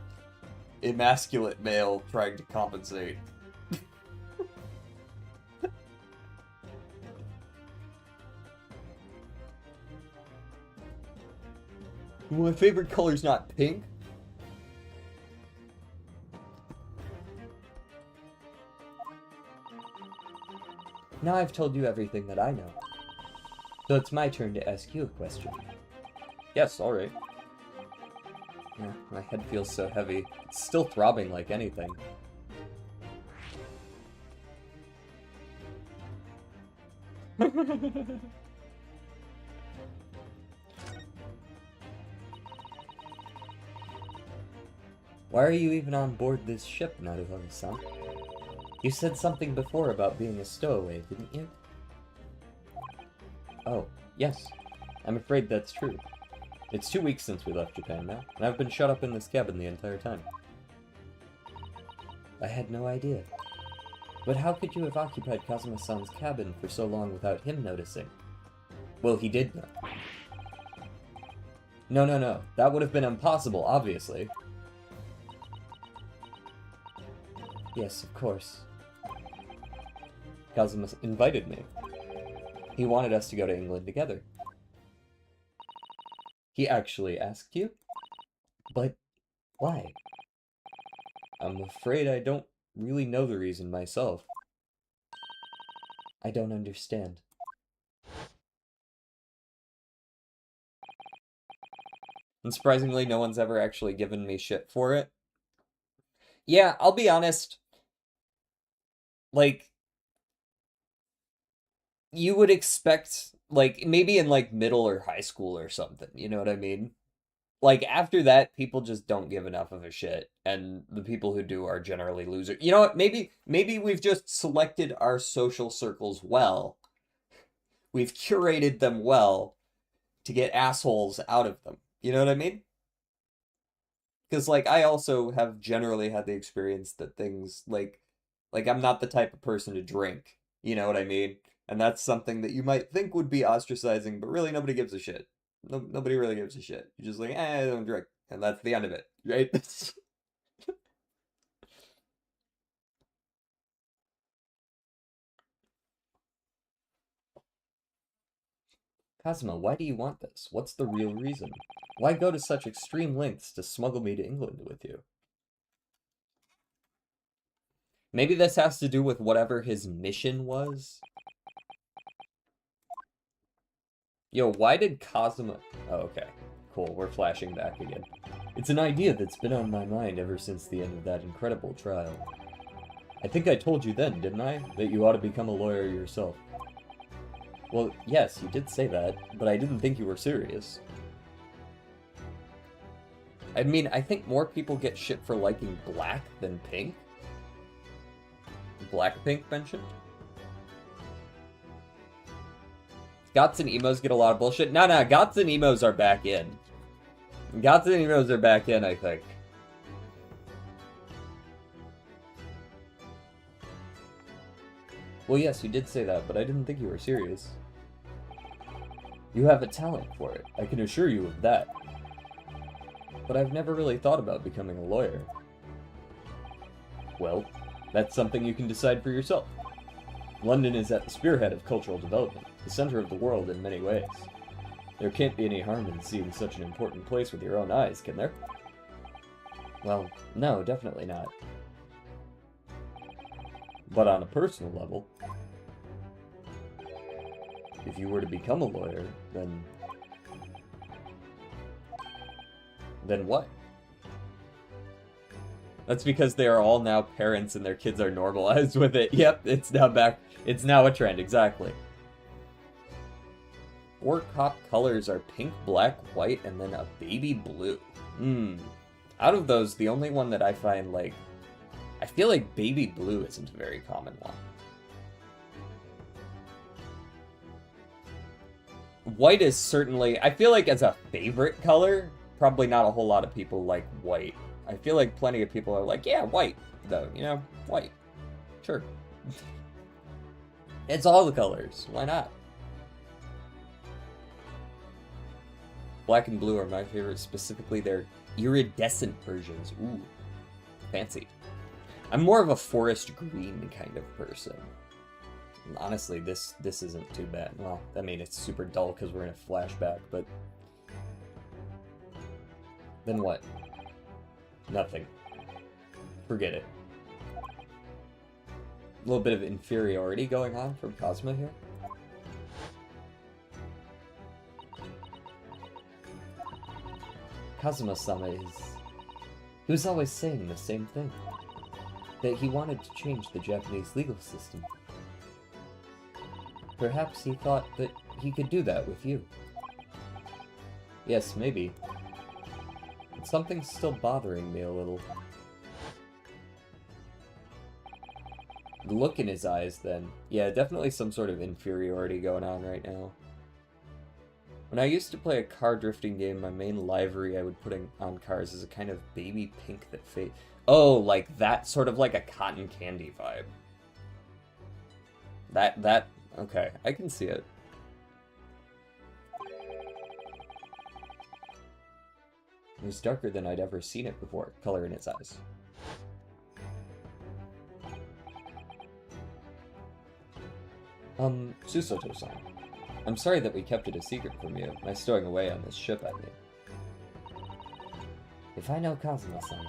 emasculate male trying to compensate. My favorite color's not pink. Now I've told you everything that I know. So it's my turn to ask you a question. Yes, alright. Yeah, my head feels so heavy. It's still throbbing like anything. Why are you even on board this ship, Naruhodo-san? You said something before about being a stowaway, didn't you? Oh, yes. I'm afraid that's true. It's 2 weeks since we left Japan now, and I've been shut up in this cabin the entire time. I had no idea. But how could you have occupied Kazuma-san's cabin for so long without him noticing? Well, he did know. No. That would have been impossible, obviously. Yes, of course. Kazuma invited me. He wanted us to go to England together. He actually asked you? But why? I'm afraid I don't really know the reason myself. I don't understand. And surprisingly, no one's ever actually given me shit for it. Yeah, I'll be honest. Like, you would expect like, maybe in, like, middle or high school or something, you know what I mean? Like, after that, people just don't give enough of a shit, and the people who do are generally losers. You know what? Maybe we've just selected our social circles well. We've curated them well to get assholes out of them. You know what I mean? Because, like, I also have generally had the experience that things, like, I'm not the type of person to drink. You know what I mean? And that's something that you might think would be ostracizing, but really nobody gives a shit. No, nobody really gives a shit. You're just like, I don't drink. And that's the end of it, right? Kazuma, why do you want this? What's the real reason? Why go to such extreme lengths to smuggle me to England with you? Maybe this has to do with whatever his mission was? Yo, why did Kazuma... Oh, okay. Cool, we're flashing back again. It's an idea that's been on my mind ever since the end of that incredible trial. I think I told you then, didn't I? That you ought to become a lawyer yourself. Well, yes, you did say that, but I didn't think you were serious. I mean, I think more people get shit for liking black than pink. Blackpink mentioned. Gots and emos get a lot of bullshit. No, Gots and emos are back in. Gots and emos are back in, I think. Well, yes, you did say that, but I didn't think you were serious. You have a talent for it, I can assure you of that. But I've never really thought about becoming a lawyer. Well, that's something you can decide for yourself. London is at the spearhead of cultural development, the center of the world in many ways. There can't be any harm in seeing such an important place with your own eyes, can there? Well, no, definitely not. But on a personal level, if you were to become a lawyer, then what? That's because they are all now parents and their kids are normalized with it. Yep, it's now back. It's now a trend, exactly. 4 cop colors are pink, black, white, and then a baby blue. Out of those, the only one that I find, like... I feel like baby blue isn't a very common one. White is certainly... I feel like as a favorite color, probably not a whole lot of people like white. I feel like plenty of people are like, yeah, white, though, you know? White. Sure. It's all the colors. Why not? Black and blue are my favorite, specifically their iridescent versions. Ooh, fancy. I'm more of a forest green kind of person. And honestly, this isn't too bad. Well, I mean, it's super dull because we're in a flashback, but... Then what? Nothing. Forget it. A little bit of inferiority going on from Kazuma here. Kazuma-sama is... He was always saying the same thing. That he wanted to change the Japanese legal system. Perhaps he thought that he could do that with you. Yes, maybe. But something's still bothering me a little. The look in his eyes, then. Yeah, definitely some sort of inferiority going on right now. When I used to play a car drifting game, my main livery I would put on cars is a kind of baby pink that fades. Oh, like that, sort of like a cotton candy vibe. That, okay, I can see it. It was darker than I'd ever seen it before, color in its eyes. Susoto-san. I'm sorry that we kept it a secret from you, my stowing away on this ship, I mean. If I know Kazuma-san,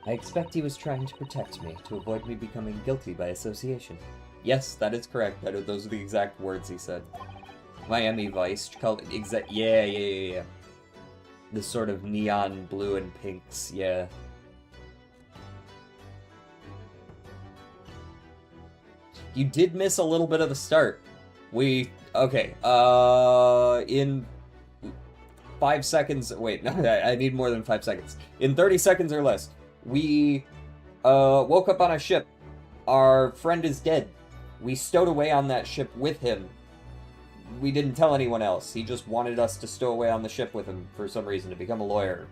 I expect he was trying to protect me, to avoid me becoming guilty by association. Yes, that is correct. Those are the exact words he said. Miami Vice called it yeah. This sort of neon blue and pinks, yeah. You did miss a little bit of the start. Okay, in 5 seconds, wait, no, I need more than 5 seconds. In 30 seconds or less, we, woke up on a ship. Our friend is dead. We stowed away on that ship with him. We didn't tell anyone else. He just wanted us to stow away on the ship with him for some reason, to become a lawyer.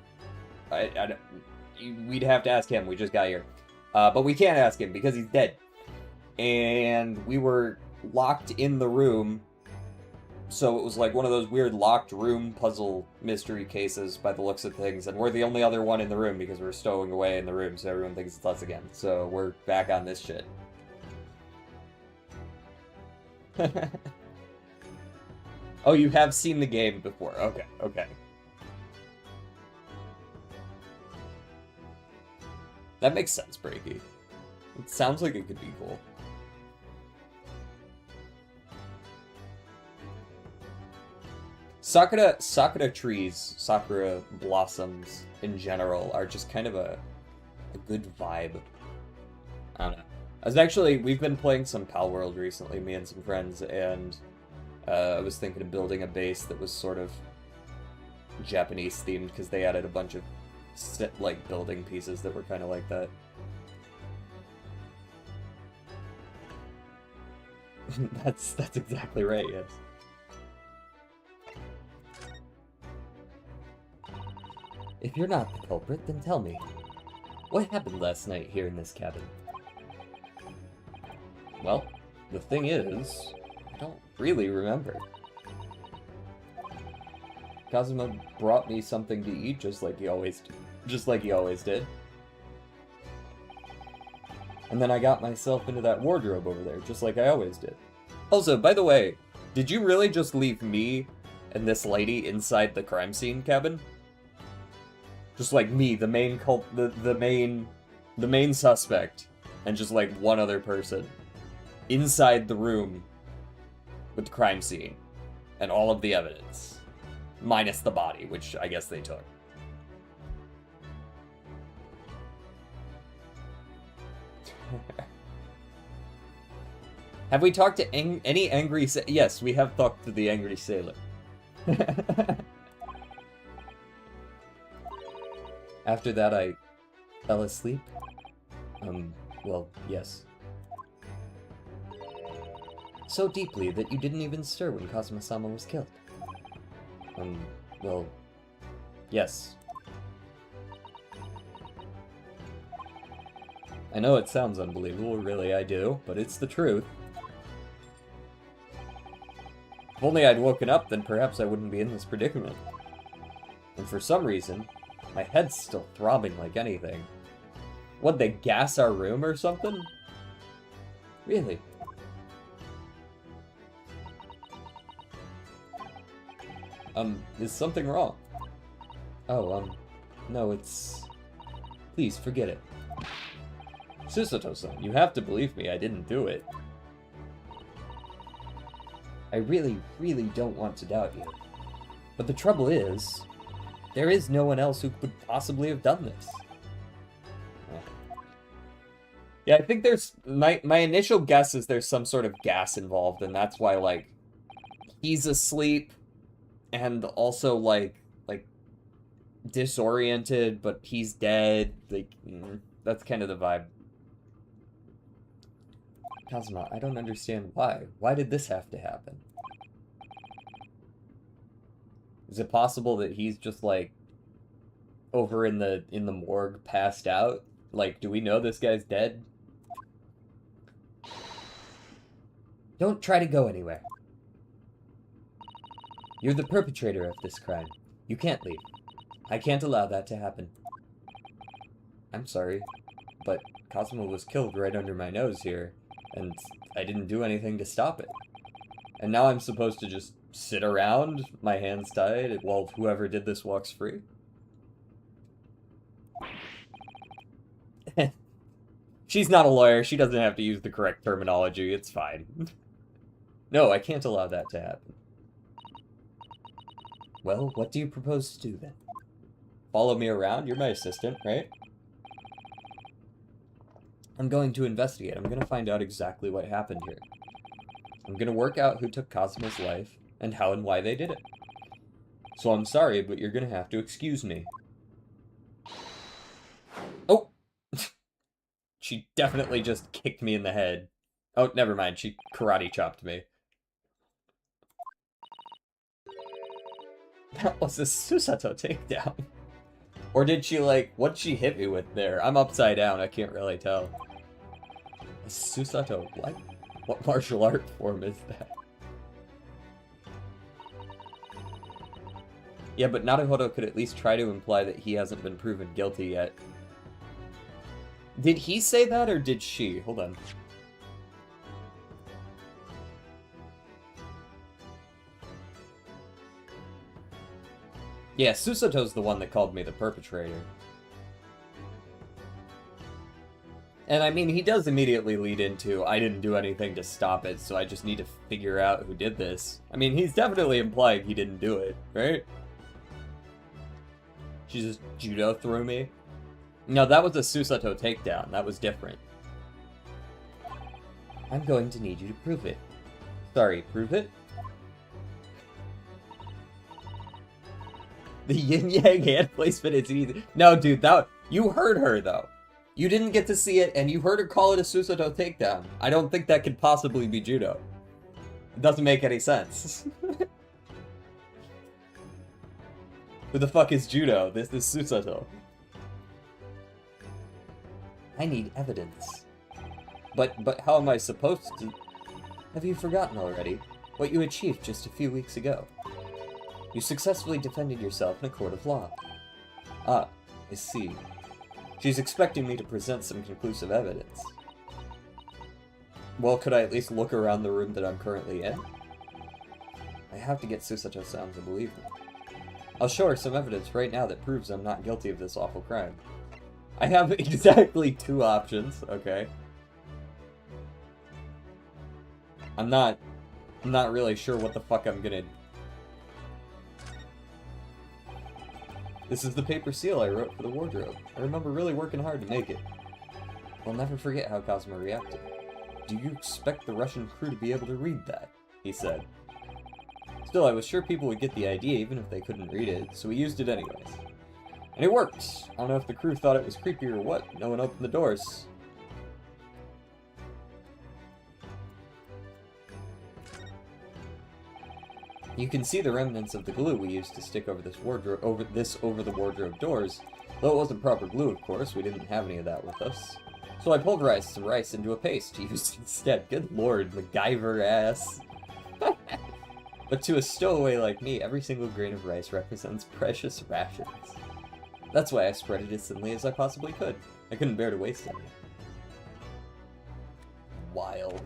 We'd have to ask him, we just got here. But we can't ask him because he's dead. And we were locked in the room, so it was like one of those weird locked room puzzle mystery cases by the looks of things, and we're the only other one in the room because we're stowing away in the room, so everyone thinks it's us again. So we're back on this shit. Oh, you have seen the game before. Okay, okay. That makes sense, Breaky. It sounds like it could be cool. Sakura trees, sakura blossoms in general are just kind of a good vibe. I don't know. We've been playing some Pal World recently, me and some friends, and I was thinking of building a base that was sort of Japanese themed because they added a bunch of like building pieces that were kind of like that. That's exactly right, yes. If you're not the culprit, then tell me. What happened last night here in this cabin? Well, the thing is, I don't really remember. Kazuma brought me something to eat just like he always did. And then I got myself into that wardrobe over there, just like I always did. Also, by the way, did you really just leave me and this lady inside the crime scene cabin? Just like me, the main the main suspect, and just like one other person inside the room with the crime scene and all of the evidence, minus the body, which I guess they took. Have we talked to any angry yes, we have talked to the angry sailor. After that, I fell asleep. Well, yes. So deeply that you didn't even stir when Kazuma-sama was killed. Well, yes. I know it sounds unbelievable, really I do, but it's the truth. If only I'd woken up, then perhaps I wouldn't be in this predicament. And for some reason, my head's still throbbing like anything. What'd they gas our room or something? Really? Is something wrong? Oh, no, it's... Please, forget it. Susato-san, you have to believe me, I didn't do it. I really, really don't want to doubt you. But the trouble is, there is no one else who could possibly have done this. Yeah, I think there's... My initial guess is there's some sort of gas involved, and that's why, like, he's asleep, and also, like, disoriented, but he's dead. Like, that's kind of the vibe. Kazuma, I don't understand why. Why did this have to happen? Is it possible that he's just, like, over in the morgue, passed out? Like, do we know this guy's dead? Don't try to go anywhere. You're the perpetrator of this crime. You can't leave. I can't allow that to happen. I'm sorry, but Kazuma was killed right under my nose here, and I didn't do anything to stop it. And now I'm supposed to just sit around, my hands tied, while whoever did this walks free? She's not a lawyer, she doesn't have to use the correct terminology, it's fine. No, I can't allow that to happen. Well, what do you propose to do then? Follow me around? You're my assistant, right? I'm going to investigate. I'm going to find out exactly what happened here. I'm gonna work out who took Kazuma's life and how and why they did it. So I'm sorry, but you're gonna have to excuse me. Oh! She definitely just kicked me in the head. Oh, never mind. She karate chopped me. That was a Susato takedown. Or did she, like, what'd she hit me with there? I'm upside down, I can't really tell. A Susato, what? What martial art form is that? Yeah, but Naruhodo could at least try to imply that he hasn't been proven guilty yet. Did he say that, or did she? Hold on. Yeah, Susato's the one that called me the perpetrator. And I mean, he does immediately lead into, I didn't do anything to stop it, so I just need to figure out who did this. I mean, he's definitely implying he didn't do it, right? She just judo threw me. No, that was a Susato takedown. That was different. I'm going to need you to prove it. Sorry, prove it? The yin-yang hand placement is easy. No, dude, you heard her, though. You didn't get to see it, and you heard her call it a Susato takedown. I don't think that could possibly be judo. It doesn't make any sense. Who the fuck is judo? This is Susato. I need evidence. But how am I supposed to... Have you forgotten already what you achieved just a few weeks ago? You successfully defended yourself in a court of law. Ah, I see. She's expecting me to present some conclusive evidence. Well, could I at least look around the room that I'm currently in? I have to get Susato-san to believe me. I'll show her some evidence right now that proves I'm not guilty of this awful crime. I have exactly 2 options, okay? I'm not really sure what the fuck I'm gonna... This is the paper seal I wrote for the wardrobe. I remember really working hard to make it. I'll never forget how Kazuma reacted. Do you expect the Russian crew to be able to read that? He said. Still, I was sure people would get the idea even if they couldn't read it, so we used it anyways. And it worked! I don't know if the crew thought it was creepy or what. No one opened the doors. You can see the remnants of the glue we used to stick over this wardrobe, over the wardrobe doors. Though it wasn't proper glue, of course, we didn't have any of that with us. So I pulverized some rice into a paste to use instead. Good lord, MacGyver ass. But to a stowaway like me, every single grain of rice represents precious rations. That's why I spread it as thinly as I possibly could. I couldn't bear to waste any. Wild.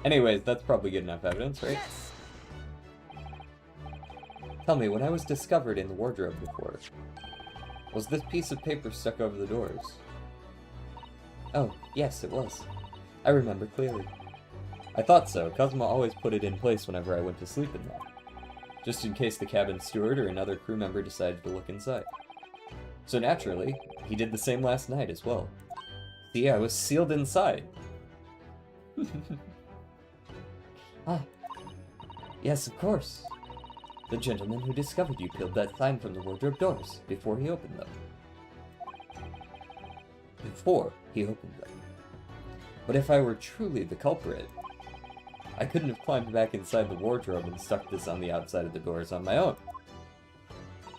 Anyways, that's probably good enough evidence, right? Yes! Tell me, when I was discovered in the wardrobe before, was this piece of paper stuck over the doors? Oh, yes, it was. I remember clearly. I thought so. Kazuma always put it in place whenever I went to sleep in there. Just in case the cabin steward or another crew member decided to look inside. So naturally, he did the same last night as well. See, I was sealed inside. Ah. Yes, of course. The gentleman who discovered you peeled that sign from the wardrobe doors before he opened them. But if I were truly the culprit, I couldn't have climbed back inside the wardrobe and stuck this on the outside of the doors on my own.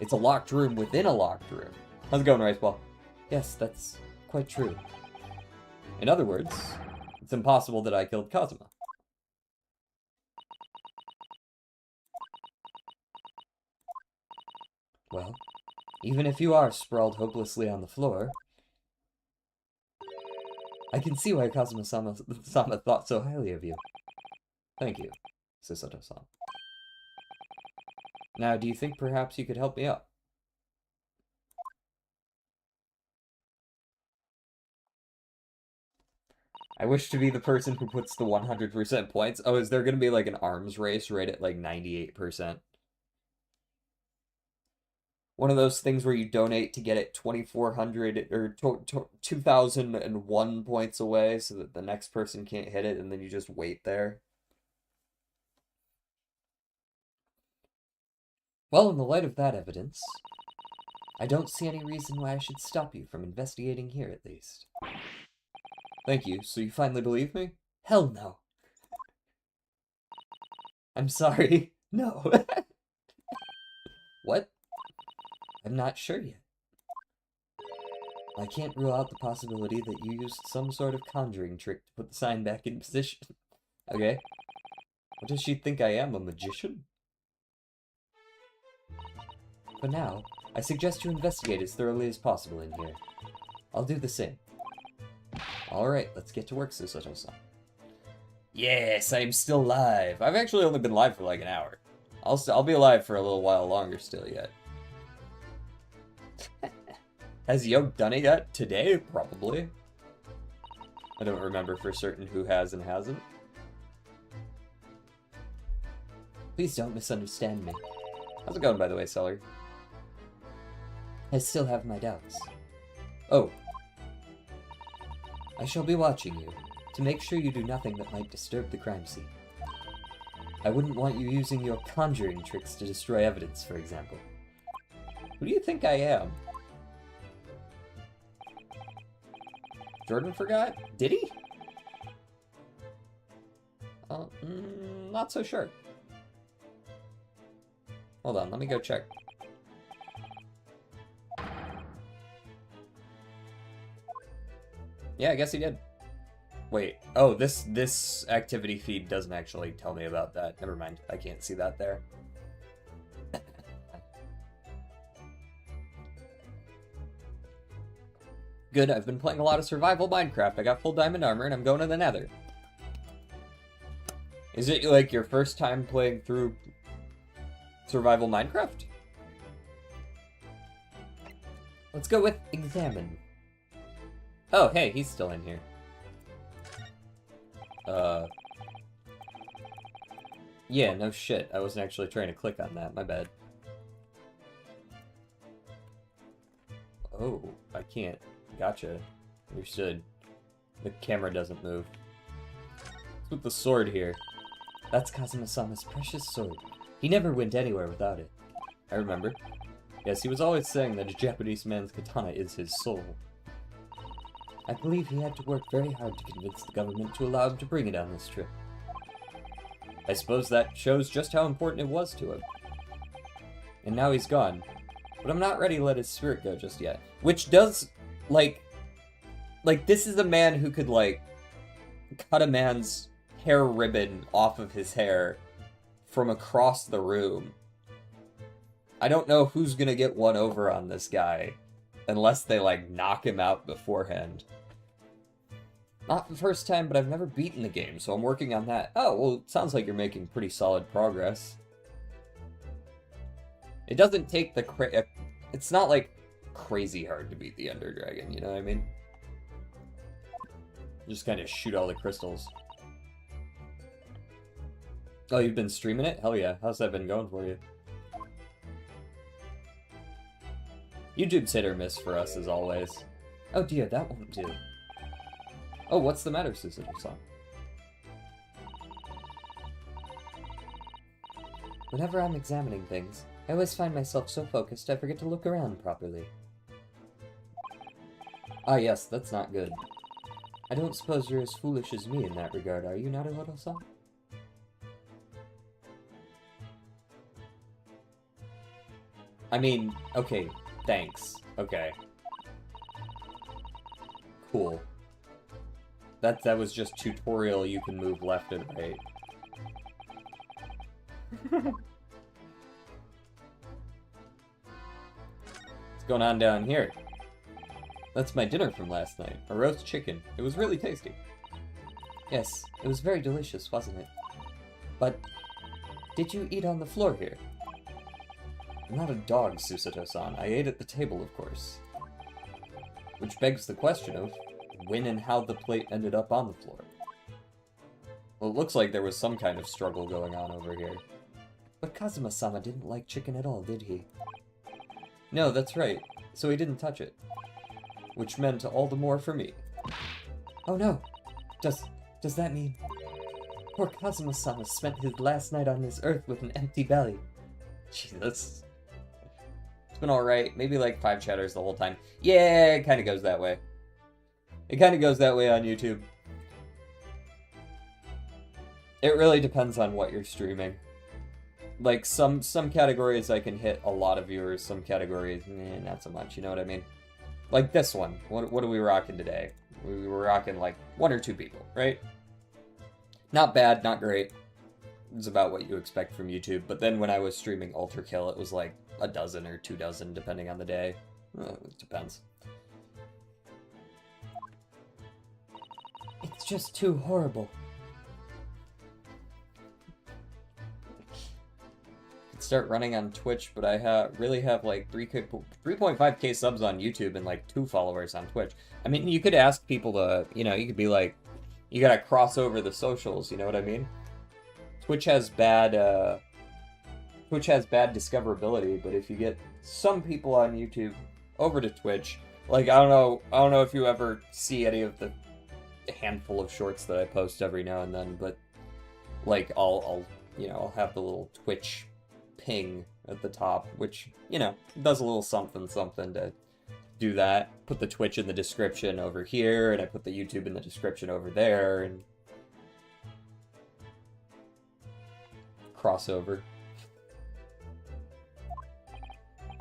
It's a locked room within a locked room. How's it going, Riceball? Yes, that's quite true. In other words, it's impossible that I killed Kazuma. Well, even if you are sprawled hopelessly on the floor, I can see why Kazuma-sama thought so highly of you. Thank you, Susato-san. Now, do you think perhaps you could help me out? I wish to be the person who puts the 100% points. Oh, is there going to be like an arms race right at like 98%? One of those things where you donate to get it 2,400 or 2,001 points away so that the next person can't hit it and then you just wait there. Well, in the light of that evidence, I don't see any reason why I should stop you from investigating here, at least. Thank you. So you finally believe me? Hell no. I'm sorry. No. What? I'm not sure yet. I can't rule out the possibility that you used some sort of conjuring trick to put the sign back in position. Okay. What does she think I am, a magician? For now, I suggest you investigate as thoroughly as possible in here. I'll do the same. Alright, let's get to work, Susato-san. Yes, I'm still live. I've actually only been live for like an hour. I'll be alive for a little while longer still yet. Has Yo done it yet? Today? Probably. I don't remember for certain who has and hasn't. Please don't misunderstand me. How's it going, by the way, Seller? I still have my doubts. Oh. I shall be watching you, to make sure you do nothing that might disturb the crime scene. I wouldn't want you using your conjuring tricks to destroy evidence, for example. Who do you think I am? Jordan forgot? Did he? Not so sure. Hold on, let me go check. Yeah, I guess he did. Wait, oh, this activity feed doesn't actually tell me about that. Never mind, I can't see that there. Good, I've been playing a lot of survival Minecraft. I got full diamond armor and I'm going to the nether. Is it like your first time playing through survival Minecraft? Let's go with examine. Oh, hey, he's still in here. Yeah, no shit. I wasn't actually trying to click on that. My bad. Oh, I can't. Gotcha. Understood. The camera doesn't move. What's with the sword here? That's Kazuma-sama's precious sword. He never went anywhere without it. I remember. Yes, he was always saying that a Japanese man's katana is his soul. I believe he had to work very hard to convince the government to allow him to bring it on this trip. I suppose that shows just how important it was to him. And now he's gone. But I'm not ready to let his spirit go just yet. Which does, like, this is a man who could, like, cut a man's hair ribbon off of his hair from across the room. I don't know who's gonna get one over on this guy. Unless they, like, knock him out beforehand. Not the first time, but I've never beaten the game, so I'm working on that. Oh, well, it sounds like you're making pretty solid progress. It doesn't take the it's not, like, crazy hard to beat the Ender Dragon, you know what I mean? Just kind of shoot all the crystals. Oh, you've been streaming it? Hell yeah. How's that been going for you? YouTube's hit or miss for us, as always. Oh dear, that won't do. Oh, what's the matter, Susato-san? Whenever I'm examining things, I always find myself so focused I forget to look around properly. Ah yes, that's not good. I don't suppose you're as foolish as me in that regard, are you, Naruhodo-san? I mean, okay, thanks. Okay. Cool. That was just tutorial, you can move left and right. What's going on down here? That's my dinner from last night. A roast chicken. It was really tasty. Yes, it was very delicious, wasn't it? But, did you eat on the floor here? I'm not a dog, Susato-san. I ate at the table, of course. Which begs the question of when and how the plate ended up on the floor. Well, it looks like there was some kind of struggle going on over here. But Kazuma-sama didn't like chicken at all, did he? No, that's right. So he didn't touch it. Which meant all the more for me. Oh no! Does that mean... Poor Kazuma-sama spent his last night on this earth with an empty belly. Jesus. It's been alright. Maybe like 5 chatters the whole time. Yeah, it kind of goes that way. It kind of goes that way on YouTube. It really depends on what you're streaming. Like, some categories I can hit a lot of viewers, some categories, not so much, you know what I mean? Like this one. What are we rocking today? We were rocking like 1 or 2 people, right? Not bad, not great. It's about what you expect from YouTube. But then when I was streaming Ultra Kill, it was like a dozen or 2 dozen, depending on the day. It depends. It's just too horrible. Start running on Twitch, but I really have like 3.5k subs on YouTube and like 2 followers on Twitch. I mean, you could ask people to, you know, you could be like, you gotta cross over the socials, you know what I mean? Twitch has bad discoverability, but if you get some people on YouTube over to Twitch, like I don't know if you ever see any of the handful of shorts that I post every now and then, but like I'll have the little Twitch ping at the top, which, you know, does a little something to do that. Put the Twitch in the description over here, and I put the YouTube in the description over there, and crossover.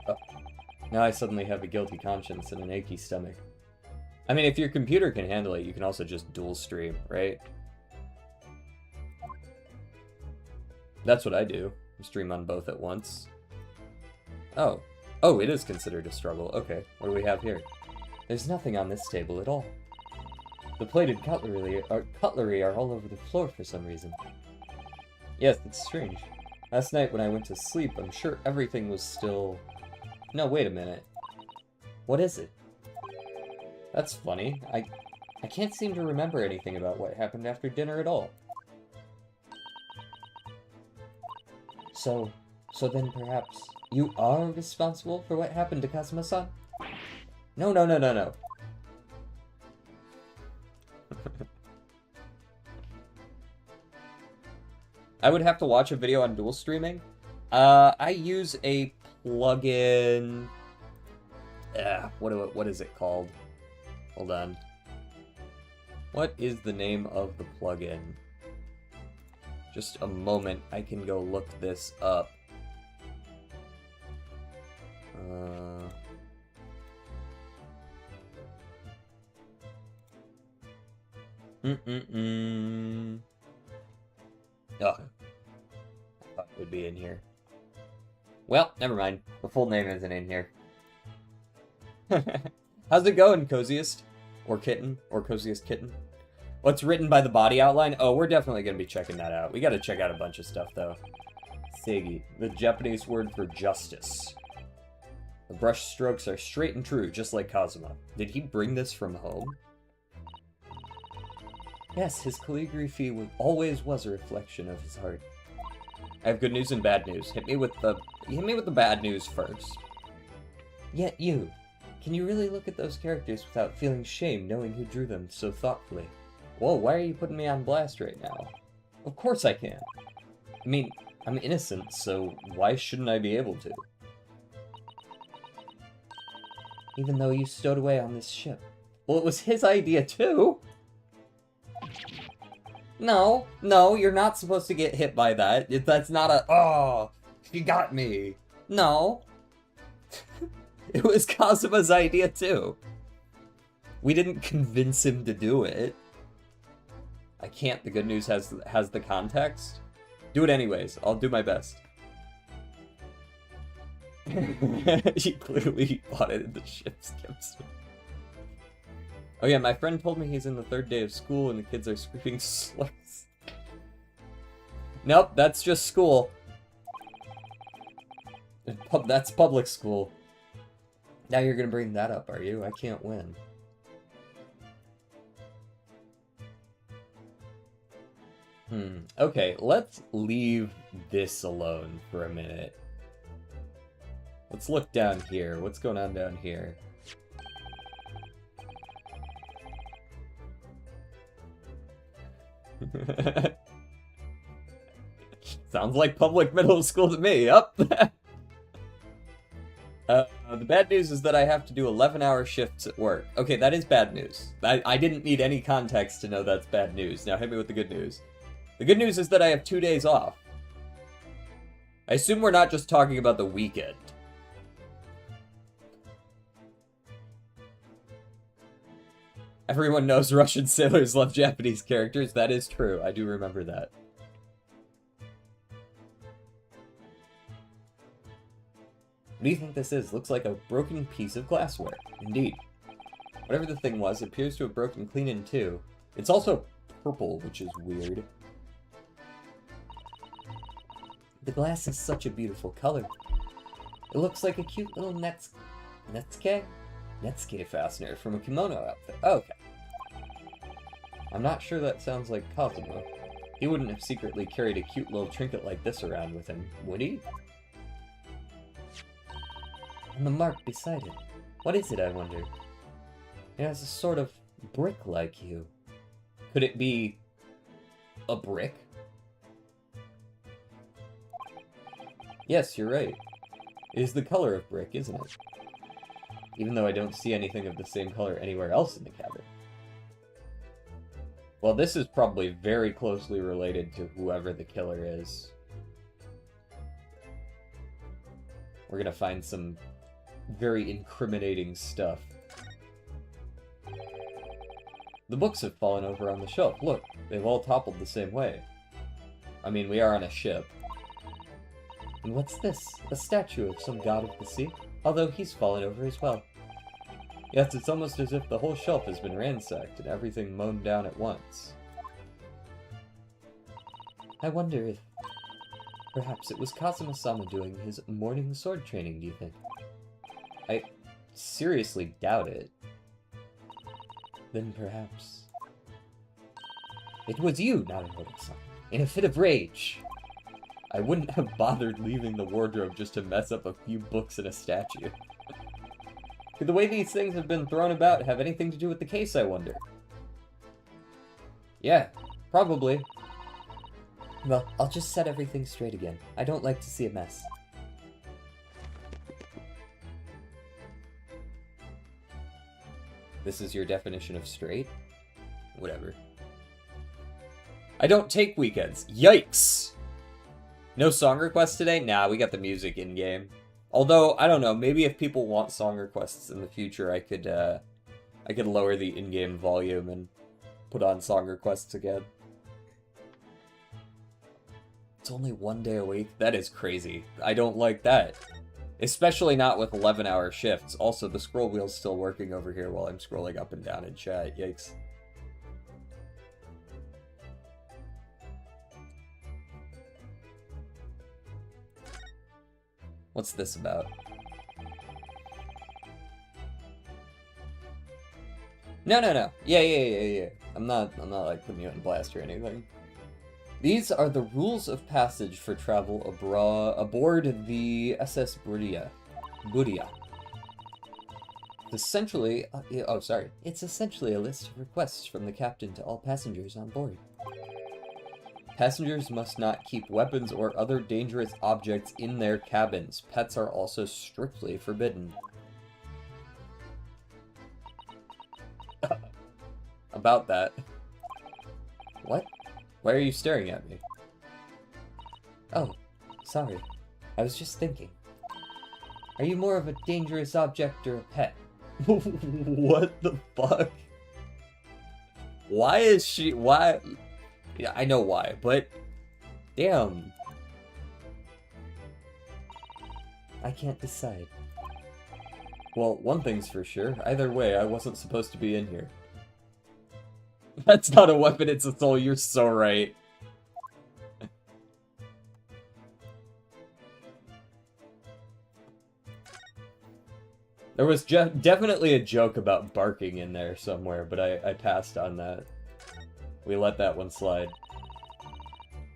Oh. Now I suddenly have a guilty conscience and an achy stomach. I mean, if your computer can handle it, you can also just dual stream, right? That's what I do. Stream on both at once. Oh, it is considered a struggle. Okay, what do we have here? There's nothing on this table at all. The plated cutlery are all over the floor for some reason. Yes, it's strange. Last night when I went to sleep, I'm sure everything was still... No, wait a minute. What is it? That's funny. I can't seem to remember anything about what happened after dinner at all. So then perhaps you are responsible for what happened to Kazuma-san? No. I would have to watch a video on dual streaming. I use a plugin. What is it called? Hold on. What is the name of the plugin? Just a moment, I can go look this up. Oh, I thought it would be in here. Well, never mind. The full name isn't in here. How's it going, Coziest? Or Kitten? Or Coziest Kitten? What's written by the body outline? Oh, we're definitely going to be checking that out. We got to check out a bunch of stuff, though. Seigi, the Japanese word for justice. The brush strokes are straight and true, just like Kazuma. Did he bring this from home? Yes, his calligraphy always was a reflection of his heart. I have good news and bad news. Hit me with the bad news first. Yet you. Can you really look at those characters without feeling shame knowing who drew them so thoughtfully? Whoa, why are you putting me on blast right now? Of course I can. I mean, I'm innocent, so why shouldn't I be able to? Even though you stowed away on this ship. Well, it was his idea too! No, you're not supposed to get hit by that. That's not a, oh, you got me. No. It was Kazuma's idea too. We didn't convince him to do it. I can't. The good news has the context. Do it anyways. I'll do my best. He clearly bought it in the ship's chemistry. Oh yeah, my friend told me he's in the 3rd day of school and the kids are screaming slurs. Nope, that's just school. That's public school. Now you're gonna bring that up, are you? I can't win. Okay, let's leave this alone for a minute. Let's look down here. What's going on down here? Sounds like public middle school to me. Up. the bad news is that I have to do 11-hour shifts at work. Okay, that is bad news. I didn't need any context to know that's bad news. Now hit me with the good news. The good news is that I have 2 days off. I assume we're not just talking about the weekend. Everyone knows Russian sailors love Japanese characters. That is true. I do remember that. What do you think this is? Looks like a broken piece of glassware. Indeed. Whatever the thing was, it appears to have broken clean in two. It's also purple, which is weird. The glass is such a beautiful color. It looks like a cute little Netsuke fastener from a kimono outfit. Oh, okay. I'm not sure that sounds like Kazuma. He wouldn't have secretly carried a cute little trinket like this around with him, would he? And the mark beside it. What is it, I wonder? It has a sort of brick-like hue. Could it be a brick? Yes, you're right. It is the color of brick, isn't it? Even though I don't see anything of the same color anywhere else in the cabin. Well, this is probably very closely related to whoever the killer is. We're gonna find some very incriminating stuff. The books have fallen over on the shelf. Look, they've all toppled the same way. I mean, we are on a ship. And what's this? A statue of some god of the sea? Although he's fallen over as well. Yes, it's almost as if the whole shelf has been ransacked and everything mown down at once. I wonder if perhaps it was Kazuma-sama doing his morning sword training, do you think? I seriously doubt it. Then perhaps... It was you, Naruhodo-san, in a fit of rage. I wouldn't have bothered leaving the wardrobe just to mess up a few books and a statue. Could the way these things have been thrown about have anything to do with the case, I wonder? Yeah, probably. Well, I'll just set everything straight again. I don't like to see a mess. This is your definition of straight? Whatever. I don't take weekends. Yikes! No song requests today? Nah, we got the music in-game. Although, I don't know, maybe if people want song requests in the future, I could lower the in-game volume and put on song requests again. It's only 1 day a week? That is crazy. I don't like that. Especially not with 11-hour shifts. Also, the scroll wheel's still working over here while I'm scrolling up and down in chat. Yikes. What's this about? No. Yeah. I'm not like putting you in blast or anything. These are the rules of passage for travel aboard the SS Buria. It's essentially a list of requests from the captain to all passengers on board. Passengers must not keep weapons or other dangerous objects in their cabins. Pets are also strictly forbidden. About that. What? Why are you staring at me? Oh, sorry. I was just thinking. Are you more of a dangerous object or a pet? What the fuck? Why? Yeah, I know why, but... Damn. I can't decide. Well, one thing's for sure. Either way, I wasn't supposed to be in here. That's not a weapon, it's a soul. You're so right. There was definitely a joke about barking in there somewhere, but I passed on that. We let that one slide.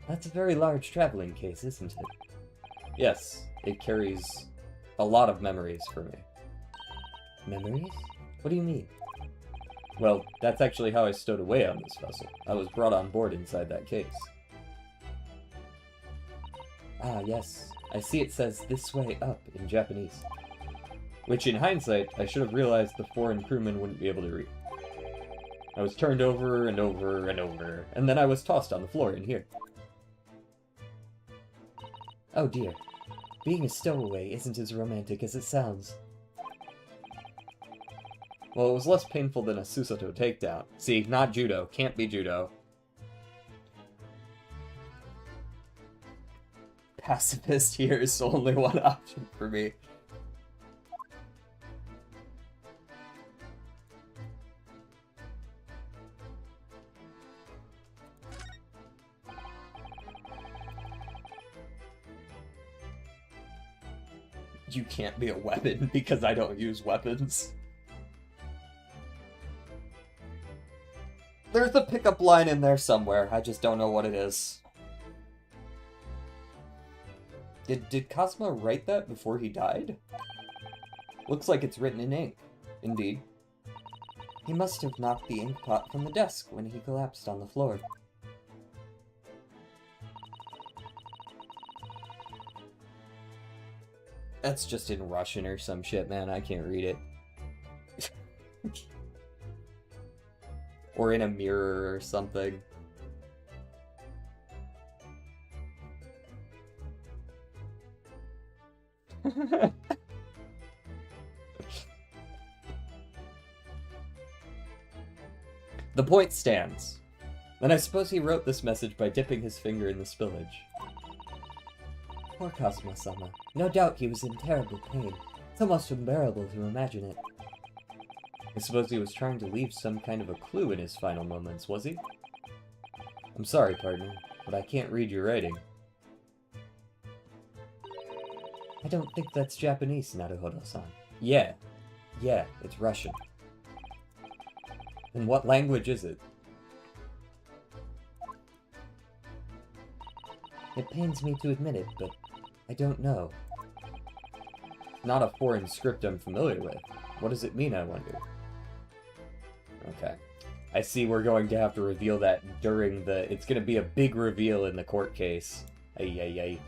That's a very large traveling case, isn't it? Yes, it carries a lot of memories for me. Memories? What do you mean? Well, that's actually how I stowed away on this vessel. I was brought on board inside that case. Ah, yes. I see it says "this way up" in Japanese. Which, in hindsight, I should have realized the foreign crewmen wouldn't be able to read. I was turned over and over and over, and then I was tossed on the floor in here. Oh dear. Being a stowaway isn't as romantic as it sounds. Well, it was less painful than a Susato takedown. See, not judo. Can't be judo. Pacifist here is only one option for me. You can't be a weapon because I don't use weapons. There's a pickup line in there somewhere. I just don't know what it is. Did Cosmo write that before he died? Looks like it's written in ink. Indeed. He must have knocked the ink pot from the desk when he collapsed on the floor. That's just in Russian or some shit, man. I can't read it. Or in a mirror or something. The point stands. Then I suppose he wrote this message by dipping his finger in the spillage. Poor Kazuma-sama. No doubt he was in terrible pain. It's almost unbearable to imagine it. I suppose he was trying to leave some kind of a clue in his final moments, was he? I'm sorry, partner, but I can't read your writing. I don't think that's Japanese, Naruhodo-san. Yeah, it's Russian. And what language is it? It pains me to admit it, but I don't know. Not a foreign script I'm familiar with. What does it mean, I wonder? Okay. I see we're going to have to reveal that during the... It's going to be a big reveal in the court case. Ay.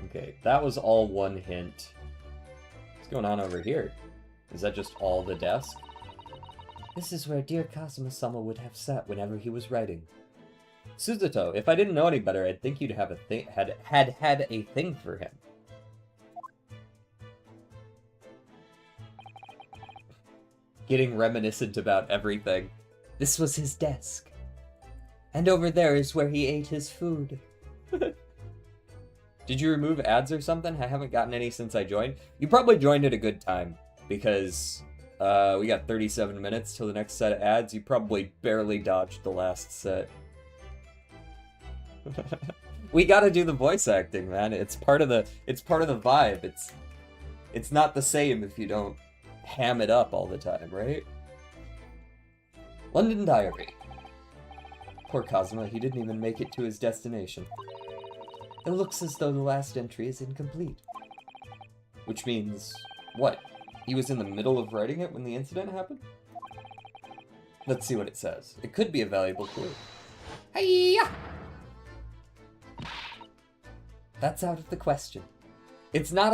Okay, that was all one hint. What's going on over here? Is that just all the desk? This is where dear Kazuma-sama would have sat whenever he was writing. Susato, if I didn't know any better, I'd think you'd have had a thing for him. Getting reminiscent about everything. This was his desk. And over there is where he ate his food. Did you remove ads or something? I haven't gotten any since I joined. You probably joined at a good time, because we got 37 minutes till the next set of ads. You probably barely dodged the last set. We gotta do the voice acting, man. It's part of the vibe. It's not the same if you don't ham it up all the time, right? London Diary. Poor Kazuma, he didn't even make it to his destination. It looks as though the last entry is incomplete. Which means, what? He was in the middle of writing it when the incident happened? Let's see what it says. It could be a valuable clue. Hiya! That's out of the question. It's not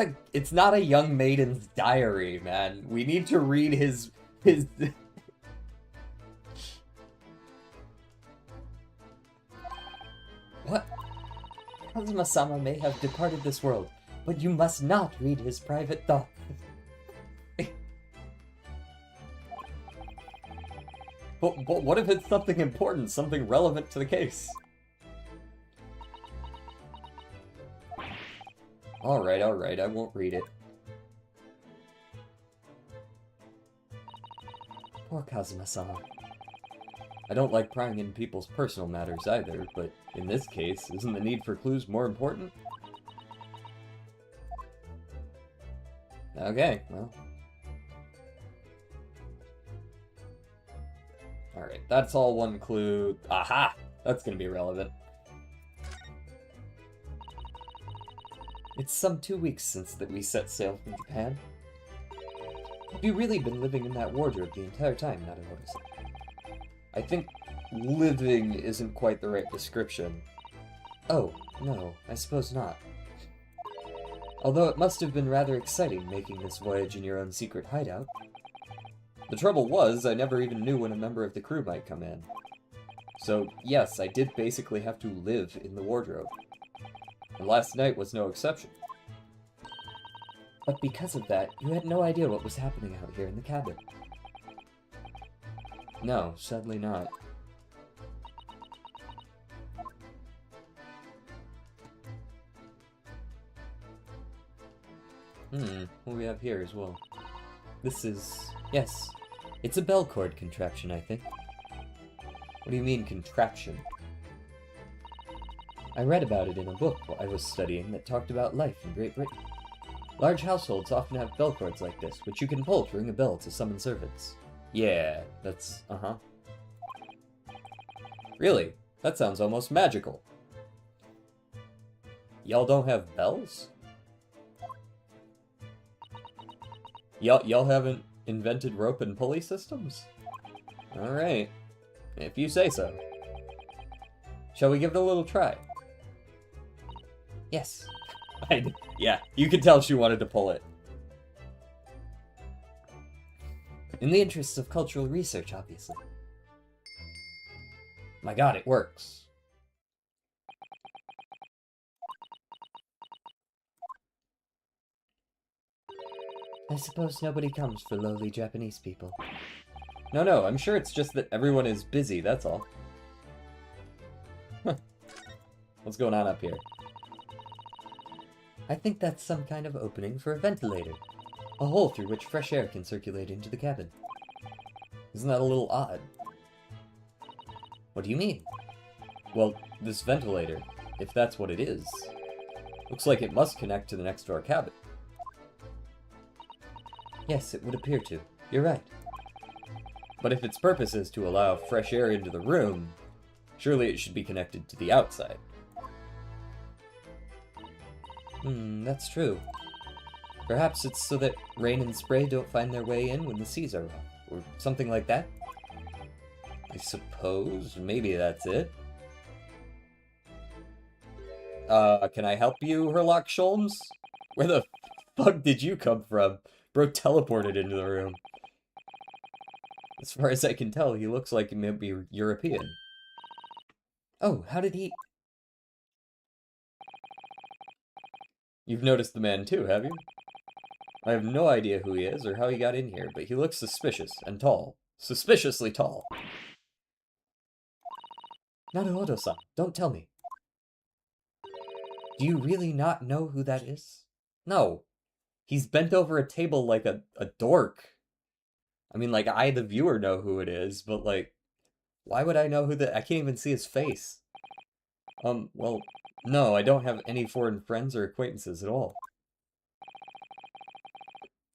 a young maiden's diary, man. We need to read his What? Kazuma-sama may have departed this world, but you must not read his private thoughts. But what if it's something important, something relevant to the case? Alright, I won't read it. Poor Kazuma-sama. I don't like prying in people's personal matters either, but in this case, isn't the need for clues more important? Okay, well. Alright, that's all one clue. Aha! That's gonna be relevant. It's some 2 weeks since that we set sail from Japan. Have you really been living in that wardrobe the entire time, Naruhodo-san? I think living isn't quite the right description. Oh, no, I suppose not. Although it must have been rather exciting making this voyage in your own secret hideout. The trouble was, I never even knew when a member of the crew might come in. So, yes, I did basically have to live in the wardrobe. And last night was no exception. But because of that, you had no idea what was happening out here in the cabin. No, sadly not. What do we have here as well? This is... yes. It's a bell cord contraption, I think. What do you mean, contraption? I read about it in a book I was studying that talked about life in Great Britain. Large households often have bell cords like this, which you can pull to ring a bell to summon servants. Yeah, that's... Really? That sounds almost magical. Y'all don't have bells? Y'all haven't invented rope and pulley systems? Alright. If you say so. Shall we give it a little try? Yes. Yeah, you could tell she wanted to pull it. In the interests of cultural research, obviously. My god, it works. I suppose nobody comes for lowly Japanese people. No, I'm sure it's just that everyone is busy, that's all. What's going on up here? I think that's some kind of opening for a ventilator. A hole through which fresh air can circulate into the cabin. Isn't that a little odd? What do you mean? Well, this ventilator, if that's what it is, looks like it must connect to the next door cabin. Yes, it would appear to. You're right. But if its purpose is to allow fresh air into the room, surely it should be connected to the outside. That's true. Perhaps it's so that rain and spray don't find their way in when the seas are rough, or something like that? I suppose maybe that's it. Can I help you, Herlock Sholmes? Where the fuck did you come from? Bro teleported into the room. As far as I can tell, he looks like he might be European. Oh, how did he... You've noticed the man too, have you? I have no idea who he is or how he got in here, but he looks suspicious and tall. Suspiciously tall. Naruhodo-san, don't tell me. Do you really not know who that is? No. He's bent over a table like a dork. I mean, like, I, the viewer, know who it is, but, like, why would I know who I can't even see his face. Well, no, I don't have any foreign friends or acquaintances at all.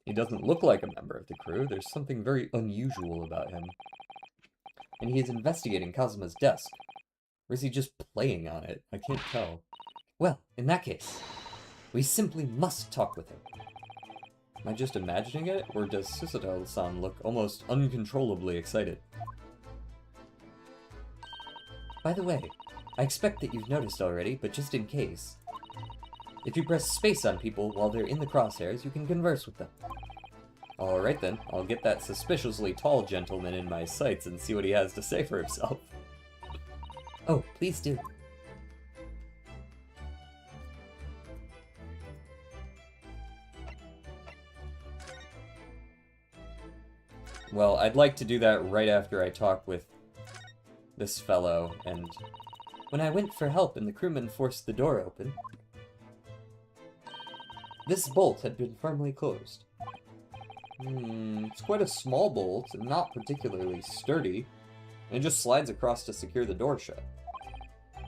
He doesn't look like a member of the crew. There's something very unusual about him. And he is investigating Kazuma's desk. Or is he just playing on it? I can't tell. Well, in that case, we simply must talk with him. Am I just imagining it, or does Susato-san look almost uncontrollably excited? By the way, I expect that you've noticed already, but just in case, if you press space on people while they're in the crosshairs, you can converse with them. Alright then, I'll get that suspiciously tall gentleman in my sights and see what he has to say for himself. Oh, please do. Well, I'd like to do that right after I talk with this fellow, and when I went for help and the crewman forced the door open, this bolt had been firmly closed. It's quite a small bolt, and not particularly sturdy, and it just slides across to secure the door shut.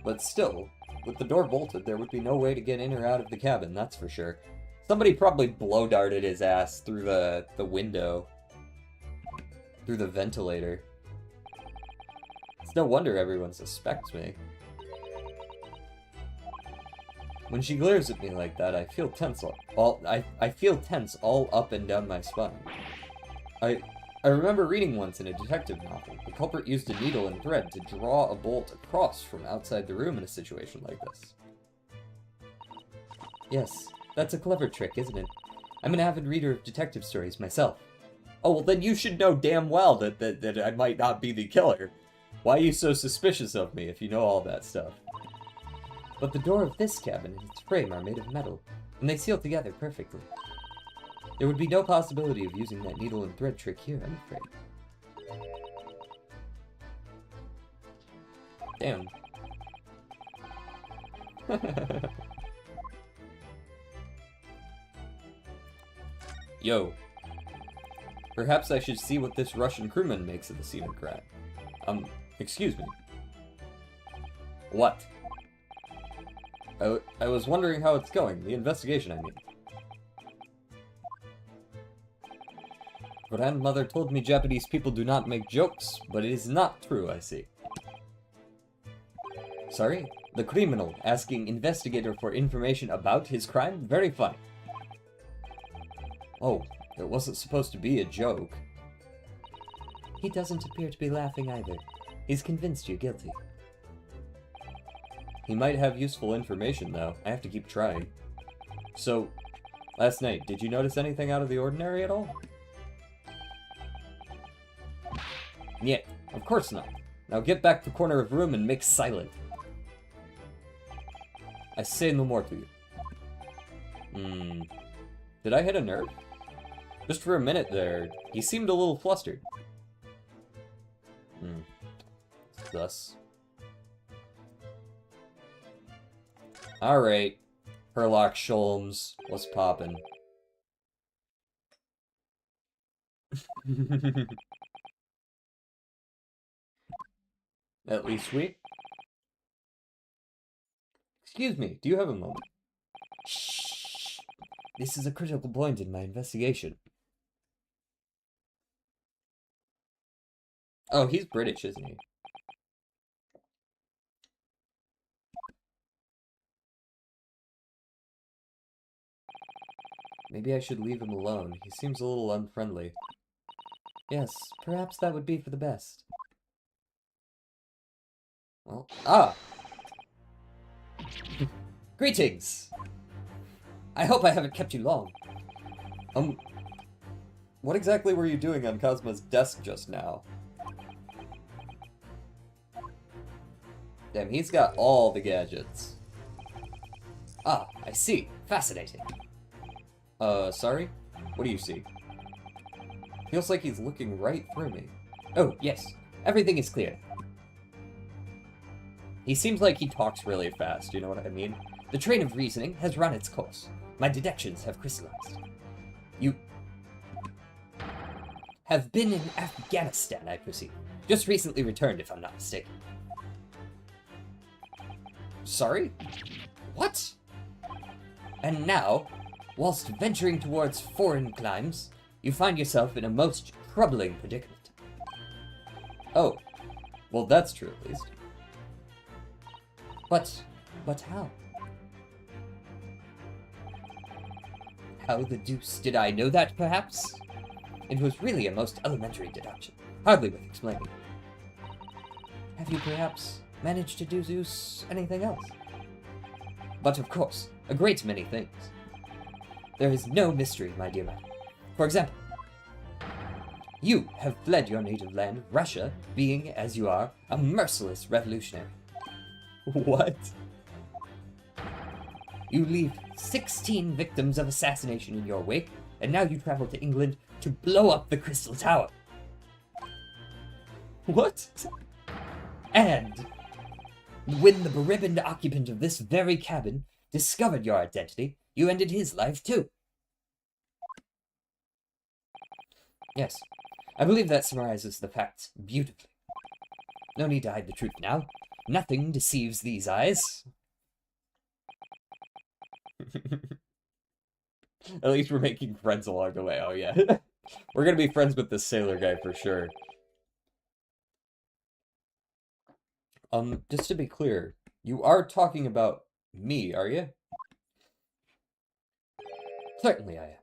But still, with the door bolted, there would be no way to get in or out of the cabin, that's for sure. Somebody probably blow-darted his ass through the window. Through the ventilator. It's no wonder everyone suspects me. When she glares at me like that, I feel tense I feel tense all up and down my spine. I remember reading once in a detective novel, the culprit used a needle and thread to draw a bolt across from outside the room in a situation like this. Yes, That's a clever trick, isn't it? I'm an avid reader of detective stories myself. Oh, well then you should know damn well that I might not be the killer. Why are you so suspicious of me if you know all that stuff? But the door of this cabin and its frame are made of metal, and they seal together perfectly. There would be no possibility of using that needle and thread trick here, I'm afraid. Damn. Yo. Perhaps I should see what this Russian crewman makes of the scene of crime. Excuse me. What? I was wondering how it's going, the investigation, I mean. Grandmother told me Japanese people do not make jokes, but it is not true, I see. Sorry? The criminal asking investigator for information about his crime? Very funny. Oh, it wasn't supposed to be a joke. He doesn't appear to be laughing either. He's convinced you're guilty. He might have useful information, though. I have to keep trying. So, last night, did you notice anything out of the ordinary at all? Yeah, of course not. Now get back to the corner of the room and make silent. I say no more to you. Did I hit a nerve? Just for a minute there, he seemed a little flustered. Thus. Alright. Herlock Sholmes, what's poppin'? At least we... Excuse me, do you have a moment? Shh. This is a critical point in my investigation. Oh, he's British, isn't he? Maybe I should leave him alone. He seems a little unfriendly. Yes, perhaps that would be for the best. Well, Greetings! I hope I haven't kept you long. What exactly were you doing on Cosmo's desk just now? Damn, he's got all the gadgets. Ah, I see. Fascinating. Sorry? What do you see? Feels like he's looking right through me. Oh, yes. Everything is clear. He seems like he talks really fast, you know what I mean? The train of reasoning has run its course. My deductions have crystallized. You have been in Afghanistan, I perceive. Just recently returned, if I'm not mistaken. Sorry? What? And now, whilst venturing towards foreign climes, you find yourself in a most troubling predicament. Oh. Well, that's true, at least. But how? How the deuce did I know that, perhaps? It was really a most elementary deduction, hardly worth explaining. Have you perhaps managed to deduce anything else? But of course, a great many things. There is no mystery, my dear man. For example, you have fled your native land, Russia, being, as you are, a merciless revolutionary. What? You leave 16 victims of assassination in your wake, and now you travel to England to blow up the Crystal Tower. What? And when the beribboned occupant of this very cabin discovered your identity, you ended his life too. Yes, I believe that summarizes the facts beautifully. No need to hide the truth now. Nothing deceives these eyes. At least we're making friends along the way. Oh, yeah. We're gonna be friends with this sailor guy for sure. Just to be clear, you are talking about me, are you? Certainly I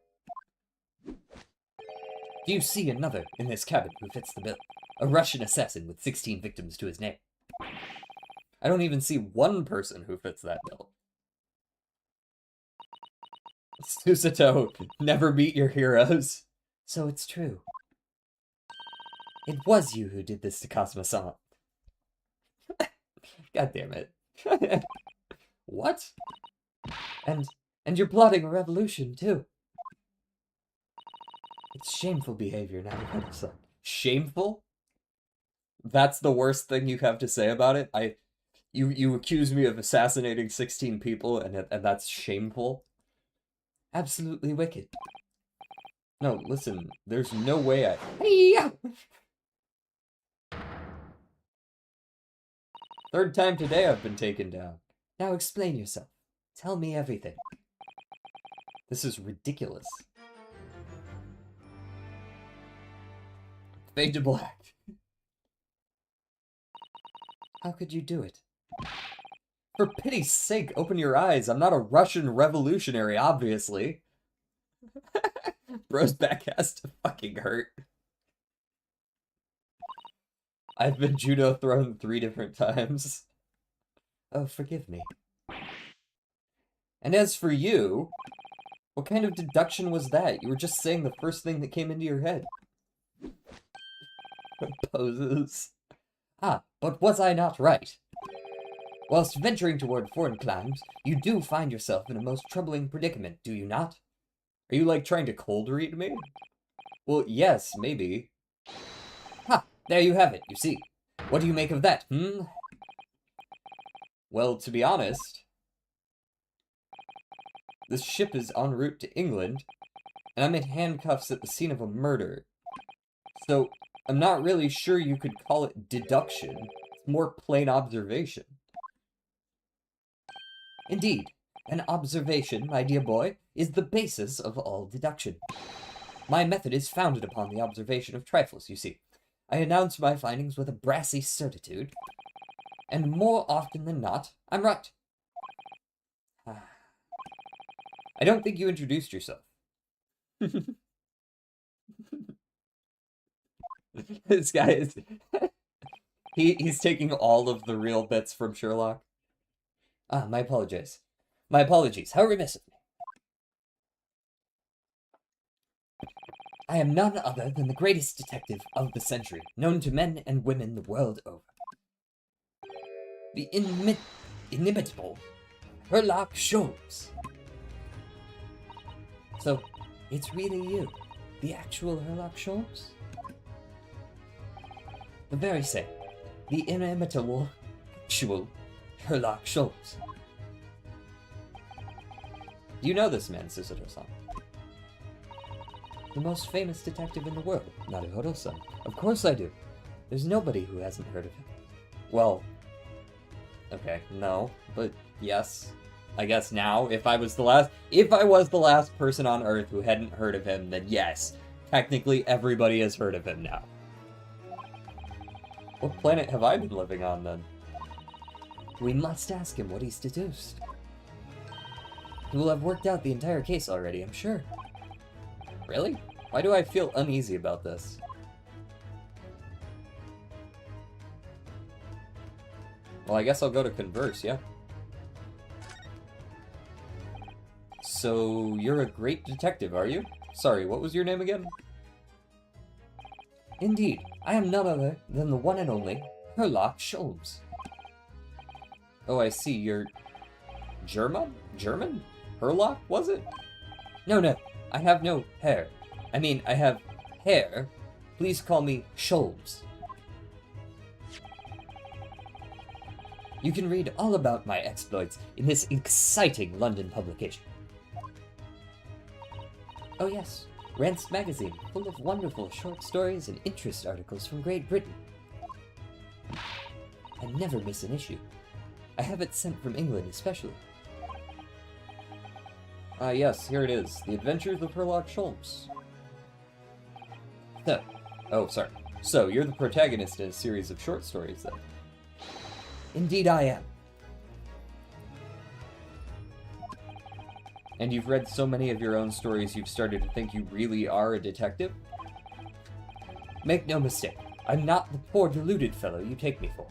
am. Do you see another in this cabin who fits the bill? A Russian assassin with 16 victims to his name. I don't even see one person who fits that bill. Susato, never meet your heroes. So it's true. It was you who did this to Kazuma-san. God damn it. What? And you're plotting a revolution, too. It's shameful behavior, Naruto-san. Shameful? That's the worst thing you have to say about it? You accuse me of assassinating 16 people, and that's shameful? Absolutely wicked. No, listen, there's no way I... Hey-ya! Third time today I've been taken down. Now explain yourself. Tell me everything. This is ridiculous. Fade to black. How could you do it? For pity's sake, open your eyes. I'm not a Russian revolutionary, obviously. Bro's back has to fucking hurt. I've been judo thrown 3 different times. Oh, forgive me. And as for you, what kind of deduction was that? You were just saying the first thing that came into your head. Poses. Ah, but was I not right? Whilst venturing toward foreign climes, you do find yourself in a most troubling predicament, do you not? Are you, like, trying to cold read me? Well, yes, maybe. Ha! There you have it, you see. What do you make of that, Well, to be honest, this ship is en route to England, and I'm in handcuffs at the scene of a murder. So, I'm not really sure you could call it deduction. It's more plain observation. Indeed, an observation, my dear boy, is the basis of all deduction. My method is founded upon the observation of trifles, you see. I announce my findings with a brassy certitude, and more often than not, I'm right. I don't think you introduced yourself. This guy is... he's taking all of the real bits from Sherlock. Ah, my apologies. My apologies. How remiss of me. I am none other than the greatest detective of the century, known to men and women the world over. The inimitable Sherlock Sholmes. So, it's really you, the actual Sherlock Sholmes? The very same, the inimitable, actual Sherlock Sholmes. Do you know this man, Susato-san? The most famous detective in the world, Naruto-san. Of course I do. There's nobody who hasn't heard of him. Well, okay, no, but yes. I guess now, if I was the last person on Earth who hadn't heard of him, then yes, technically everybody has heard of him now. What planet have I been living on, then? We must ask him what he's deduced. He will have worked out the entire case already, I'm sure. Really? Why do I feel uneasy about this? Well, I guess I'll go to converse, yeah? So, you're a great detective, are you? Sorry, what was your name again? Indeed, I am none other than the one and only Sherlock Sholmes. Oh, I see, you're... German? German? Herlock, was it? No, I have no hair. I mean, I have hair. Please call me Sholmes. You can read all about my exploits in this exciting London publication. Oh yes, Rance magazine, full of wonderful short stories and interest articles from Great Britain. I never miss an issue. I have it sent from England especially. Ah yes, here it is. The Adventures of Sherlock Sholmes. So, you're the protagonist in a series of short stories then? Indeed I am. And you've read so many of your own stories you've started to think you really are a detective? Make no mistake, I'm not the poor deluded fellow you take me for.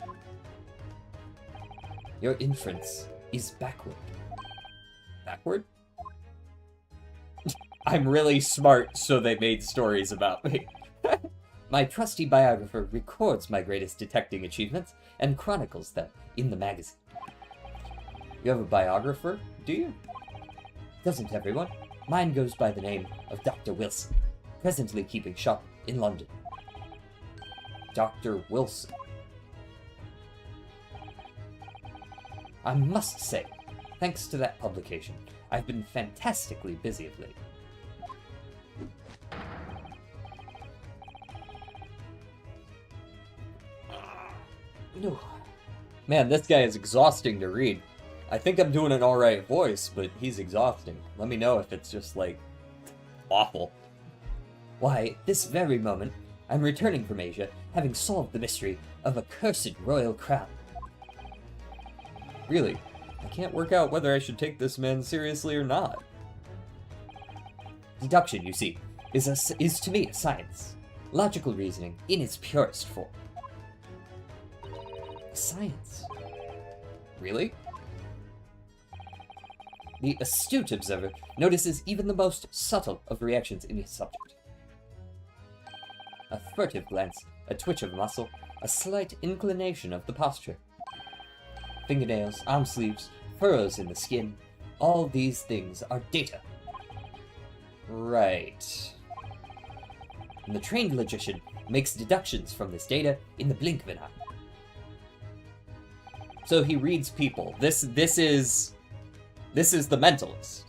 Your inference is backward. Backward? I'm really smart, so they made stories about me. My trusty biographer records my greatest detecting achievements and chronicles them in the magazine. You have a biographer, do you? Doesn't everyone? Mine goes by the name of Dr. Wilson, presently keeping shop in London. Dr. Wilson. I must say, thanks to that publication, I've been fantastically busy of late. No. Man, this guy is exhausting to read. I think I'm doing an alright voice, but he's exhausting. Let me know if it's just, like, awful. Why, this very moment, I'm returning from Asia, having solved the mystery of a cursed royal crown. Really, I can't work out whether I should take this man seriously or not. Deduction, you see, is to me a science. Logical reasoning in its purest form. Science? Really? The astute observer notices even the most subtle of reactions in his subject. A furtive glance, a twitch of muscle, a slight inclination of the posture. Fingernails, arm sleeves, furrows in the skin, all these things are data. Right. And the trained logician makes deductions from this data in the blink of an eye. So he reads people. This is the mentalist.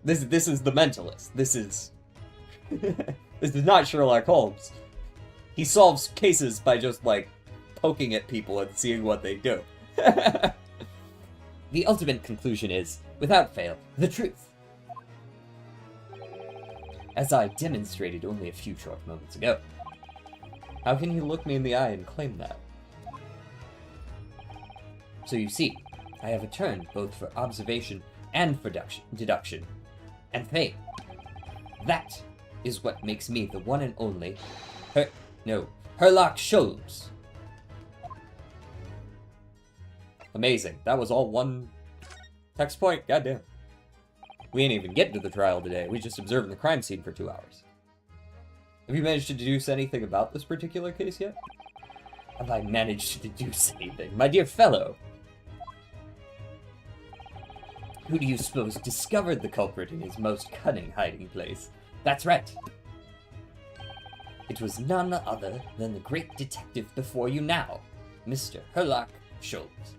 This is the mentalist. This is this is not Sherlock Holmes. He solves cases by just like poking at people and seeing what they do. The ultimate conclusion is, without fail, the truth. As I demonstrated only a few short moments ago. How can he look me in the eye and claim that? So you see, I have a turn both for observation and for deduction, and fame. That is what makes me the one and only Herlock Sholmes. Amazing. That was all one text point? Goddamn. We ain't even getting to the trial today. We just observed the crime scene for 2 hours. Have you managed to deduce anything about this particular case yet? Have I managed to deduce anything? My dear fellow! Who do you suppose discovered the culprit in his most cunning hiding place? That's right. It was none other than the great detective before you now, Mr. Herlock Sholmes.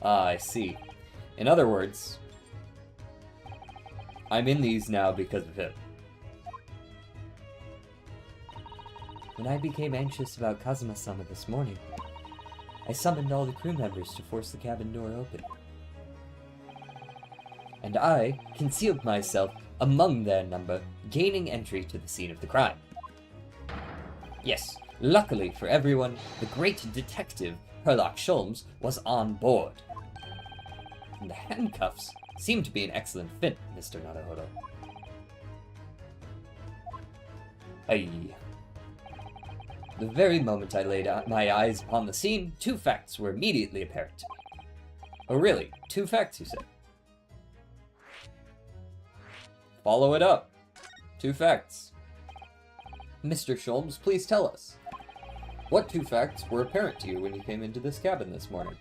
Ah, I see. In other words, I'm in these now because of him. When I became anxious about Kazuma-sama this morning, I summoned all the crew members to force the cabin door open. And I concealed myself among their number, gaining entry to the scene of the crime. Yes, luckily for everyone, the great detective Herlock Sholmes was on board. And the handcuffs seem to be an excellent fit, Mr. Naruhodo. Aye. The very moment I laid my eyes upon the scene, 2 facts were immediately apparent to me. Oh really? 2 facts, you say? Follow it up. 2 facts. Mr. Sholmes, please tell us. What 2 facts were apparent to you when you came into this cabin this morning?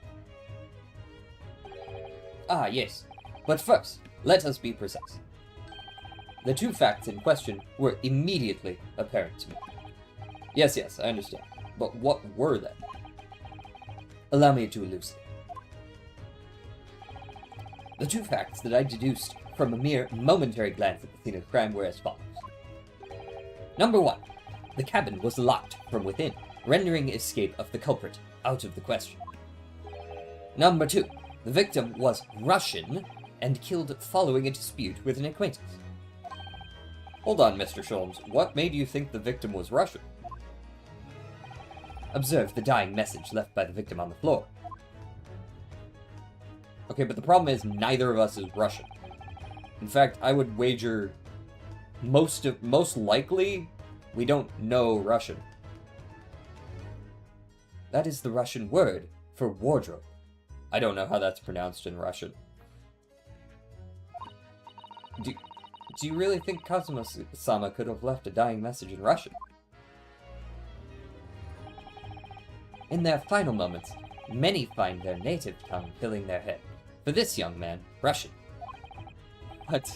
Ah, yes. But first, let us be precise. The 2 facts in question were immediately apparent to me. Yes, I understand. But what were they? Allow me to elucidate. The 2 facts that I deduced from a mere momentary glance at the scene of crime were as follows. Number 1. The cabin was locked from within, rendering escape of the culprit out of the question. Number 2. The victim was Russian and killed following a dispute with an acquaintance. Hold on, Mr. Sholmes. What made you think the victim was Russian? Observe the dying message left by the victim on the floor. Okay, but the problem is neither of us is Russian. In fact, I would wager most likely we don't know Russian. That is the Russian word for wardrobe. I don't know how that's pronounced in Russian. Do you really think Kazuma-sama could have left a dying message in Russian? In their final moments, many find their native tongue filling their head. For this young man, Russian. What?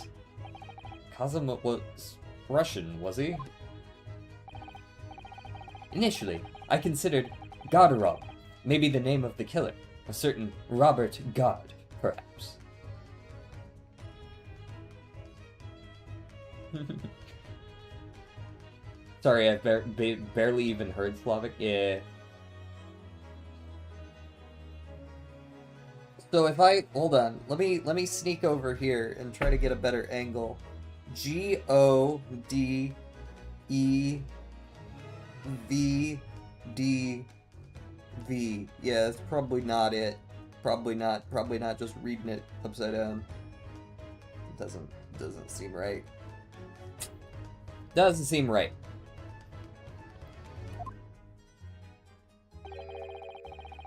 Kazuma was Russian, was he? Initially, I considered Godarov, maybe the name of the killer, a certain Robert God, perhaps. Sorry, I barely even heard Slavic. Yeah. So if I hold on, let me sneak over here and try to get a better angle. Godevd. Yeah, that's probably not it. Probably not just reading it upside down. Doesn't seem right. Doesn't seem right.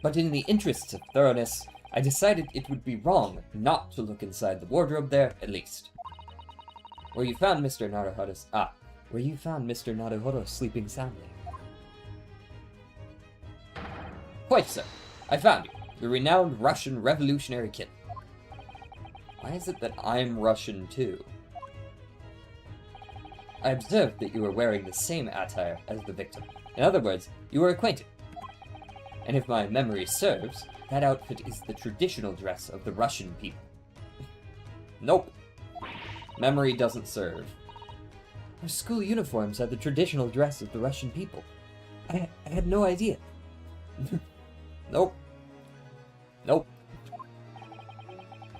But in the interests of thoroughness, I decided it would be wrong not to look inside the wardrobe there, at least. Where you found Mr. Naruhodo sleeping soundly. Quite so. I found you, the renowned Russian revolutionary killer. Why is it that I'm Russian too? I observed that you were wearing the same attire as the victim. In other words, you were acquainted. And if my memory serves, that outfit is the traditional dress of the Russian people. Nope. Memory doesn't serve. Our school uniforms are the traditional dress of the Russian people. I had no idea. Nope. Nope.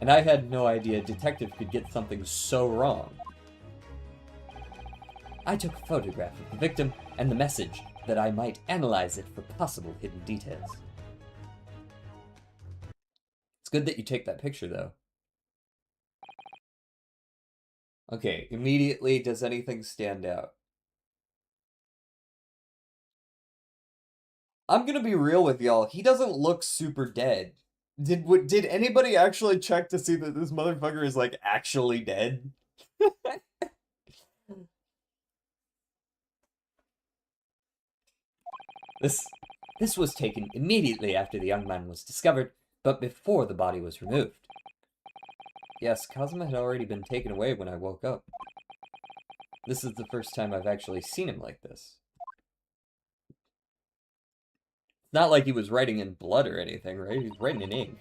And I had no idea a detective could get something so wrong. I took a photograph of the victim and the message that I might analyze it for possible hidden details. It's good that you take that picture, though. Okay, immediately, does anything stand out? I'm gonna be real with y'all, he doesn't look super dead. Did anybody actually check to see that this motherfucker is, like, actually dead? This was taken immediately after the young man was discovered, but before the body was removed. Yes, Kazuma had already been taken away when I woke up. This is the first time I've actually seen him like this. It's not like he was writing in blood or anything, right? He's writing in ink.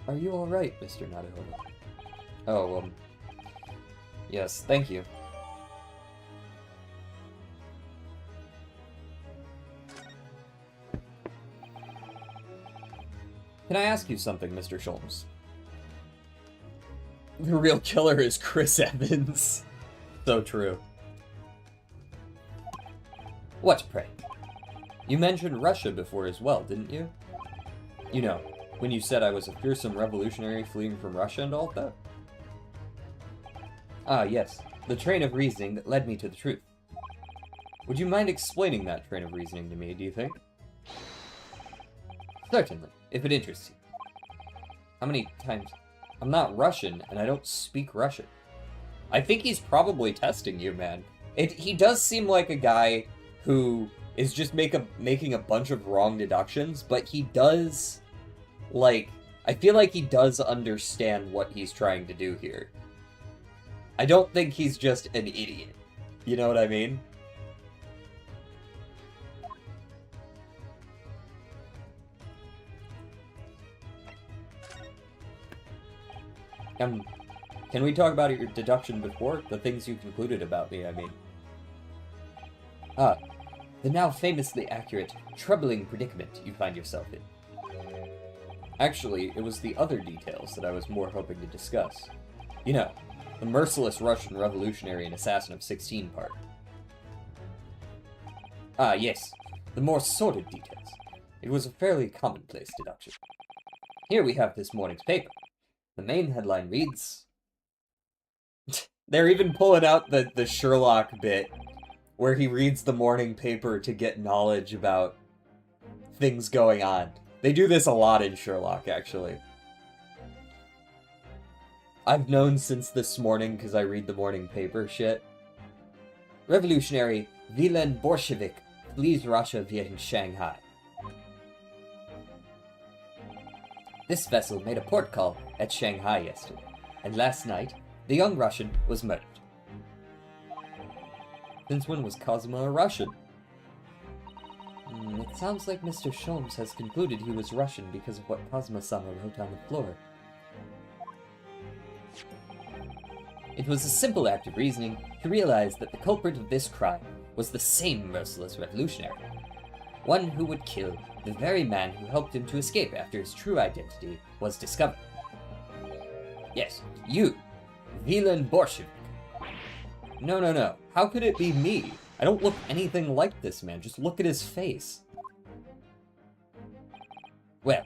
Are you alright, Mr. Naruhodo? Oh, yes, thank you. Can I ask you something, Mr. Sholmes? The real killer is Chris Evans. So true. What, pray? You mentioned Russia before as well, didn't you? You know, when you said I was a fearsome revolutionary fleeing from Russia and all that? Ah, yes. The train of reasoning that led me to the truth. Would you mind explaining that train of reasoning to me, do you think? Certainly, if it interests you. How many times? I'm not Russian, and I don't speak Russian. I think he's probably testing you, man. He does seem like a guy who is just making a bunch of wrong deductions, but he does, like, I feel like he does understand what he's trying to do here. I don't think he's just an idiot. You know what I mean? Can we talk about your deduction before? The things you concluded about me, I mean. Ah, the now famously accurate, troubling predicament you find yourself in. Actually, it was the other details that I was more hoping to discuss. You know, the merciless Russian revolutionary and assassin of 16 part. Ah, yes, the more sordid details. It was a fairly commonplace deduction. Here we have this morning's paper. The main headline reads... They're even pulling out the Sherlock bit, where he reads the morning paper to get knowledge about things going on. They do this a lot in Sherlock, actually. I've known since this morning because I read the morning paper shit. Revolutionary Vilen Bolshevik flees Russia via Shanghai. This vessel made a port call at Shanghai yesterday, and last night, the young Russian was murdered. Since when was Cosmo a Russian? It sounds like Mr. Sholmes has concluded he was Russian because of what Cosmo-sama wrote on the floor. It was a simple act of reasoning to realize that the culprit of this crime was the same merciless revolutionary. One who would kill the very man who helped him to escape after his true identity was discovered. Yes, you, Vilen Bolshevik. No. How could it be me? I don't look anything like this man. Just look at his face. Well,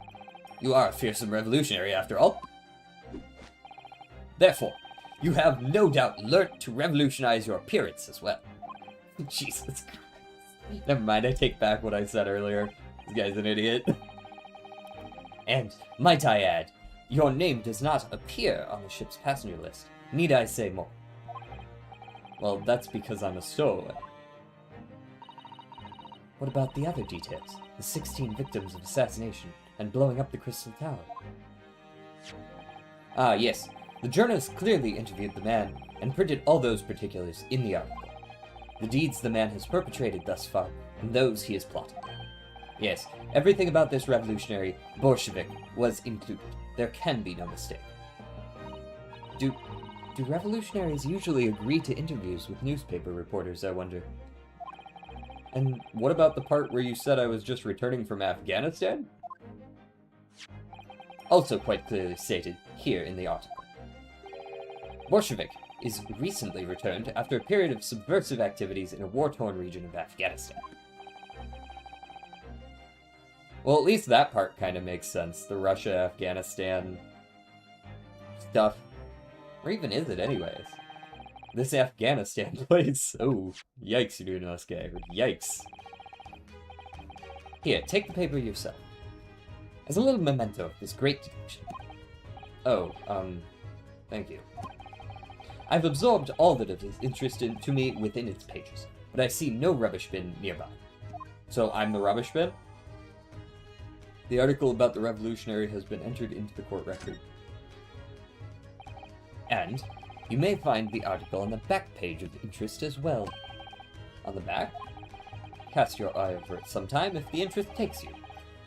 you are a fearsome revolutionary after all. Therefore, you have no doubt learnt to revolutionize your appearance as well. Jesus Christ. Never mind, I take back what I said earlier. This guy's an idiot. And, might I add, your name does not appear on the ship's passenger list. Need I say more? Well, that's because I'm a stowaway. What about the other details? The 16 victims of assassination and blowing up the Crystal Tower? Ah, yes. The journalist clearly interviewed the man and printed all those particulars in the article. The deeds the man has perpetrated thus far, and those he has plotted. Yes, everything about this revolutionary Bolshevik was included. There can be no mistake. Do revolutionaries usually agree to interviews with newspaper reporters, I wonder? And what about the part where you said I was just returning from Afghanistan? Also quite clearly stated here in the article. Bolshevik is recently returned after a period of subversive activities in a war-torn region of Afghanistan. Well, at least that part kind of makes sense. The Russia-Afghanistan stuff. Or even is it anyways? This Afghanistan place. Oh, yikes, you're doing us, guy. Yikes. Here, take the paper yourself. As a little memento of this great deduction. Oh, thank you. I've absorbed all that is interesting to me within its pages, but I see no rubbish bin nearby. So I'm the rubbish bin? The article about the revolutionary has been entered into the court record. And you may find the article on the back page of interest as well. On the back? Cast your eye over it sometime if the interest takes you,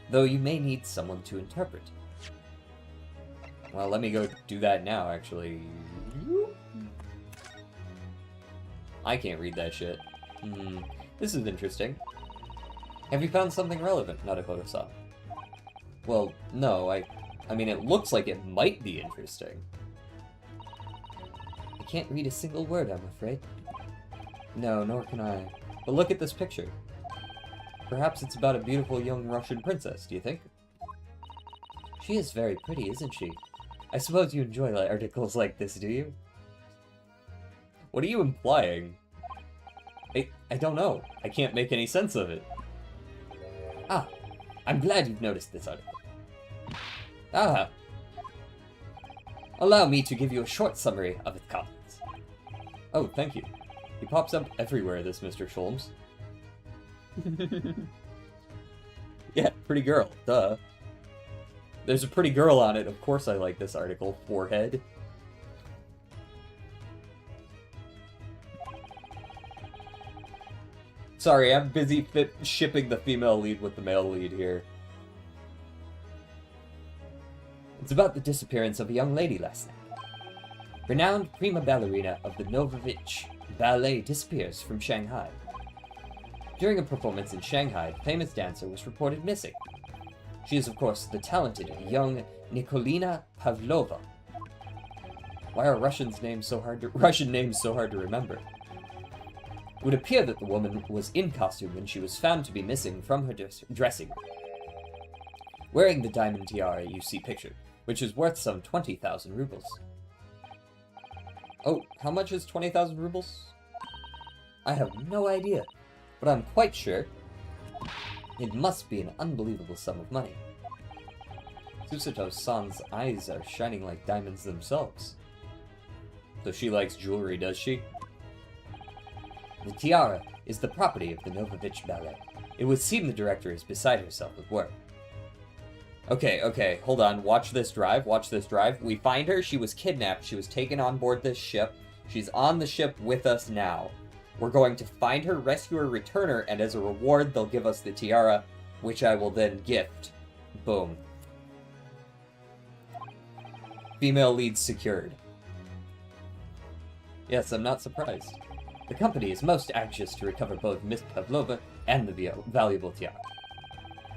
though you may need someone to interpret. Well, let me go do that now, actually. I can't read that shit. This is interesting. Have you found something relevant, Naruhodo-san? Well, no, I mean, it looks like it might be interesting. I can't read a single word, I'm afraid. No, nor can I. But look at this picture. Perhaps it's about a beautiful young Russian princess, do you think? She is very pretty, isn't she? I suppose you enjoy articles like this, do you? What are you implying? I don't know. I can't make any sense of it. Ah, I'm glad you've noticed this article. Ah. Allow me to give you a short summary of its contents. Oh, thank you. He pops up everywhere, this Mr. Sholmes. Yeah, pretty girl, duh. There's a pretty girl on it, of course I like this article. Forehead. Sorry, I'm busy shipping the female lead with the male lead here. It's about the disappearance of a young lady last night. Renowned prima ballerina of the Novovich Ballet disappears from Shanghai. During a performance in Shanghai, the famous dancer was reported missing. She is, of course, the talented young Nikolina Pavlova. Why are Russian names so hard to remember? It would appear that the woman was in costume when she was found to be missing from her dressing room, wearing the diamond tiara you see pictured, which is worth some 20,000 rubles. Oh, how much is 20,000 rubles? I have no idea, but I'm quite sure it must be an unbelievable sum of money. Susato-san's eyes are shining like diamonds themselves. So she likes jewelry, does she? The tiara is the property of the Novovich Ballet. It would seem the director is beside herself with work. Okay, hold on. Watch this drive. We find her. She was kidnapped. She was taken on board this ship. She's on the ship with us now. We're going to find her, rescue her, return her, and as a reward, they'll give us the tiara, which I will then gift. Boom. Female lead secured. Yes, I'm not surprised. The company is most anxious to recover both Miss Pavlova and the valuable tiara.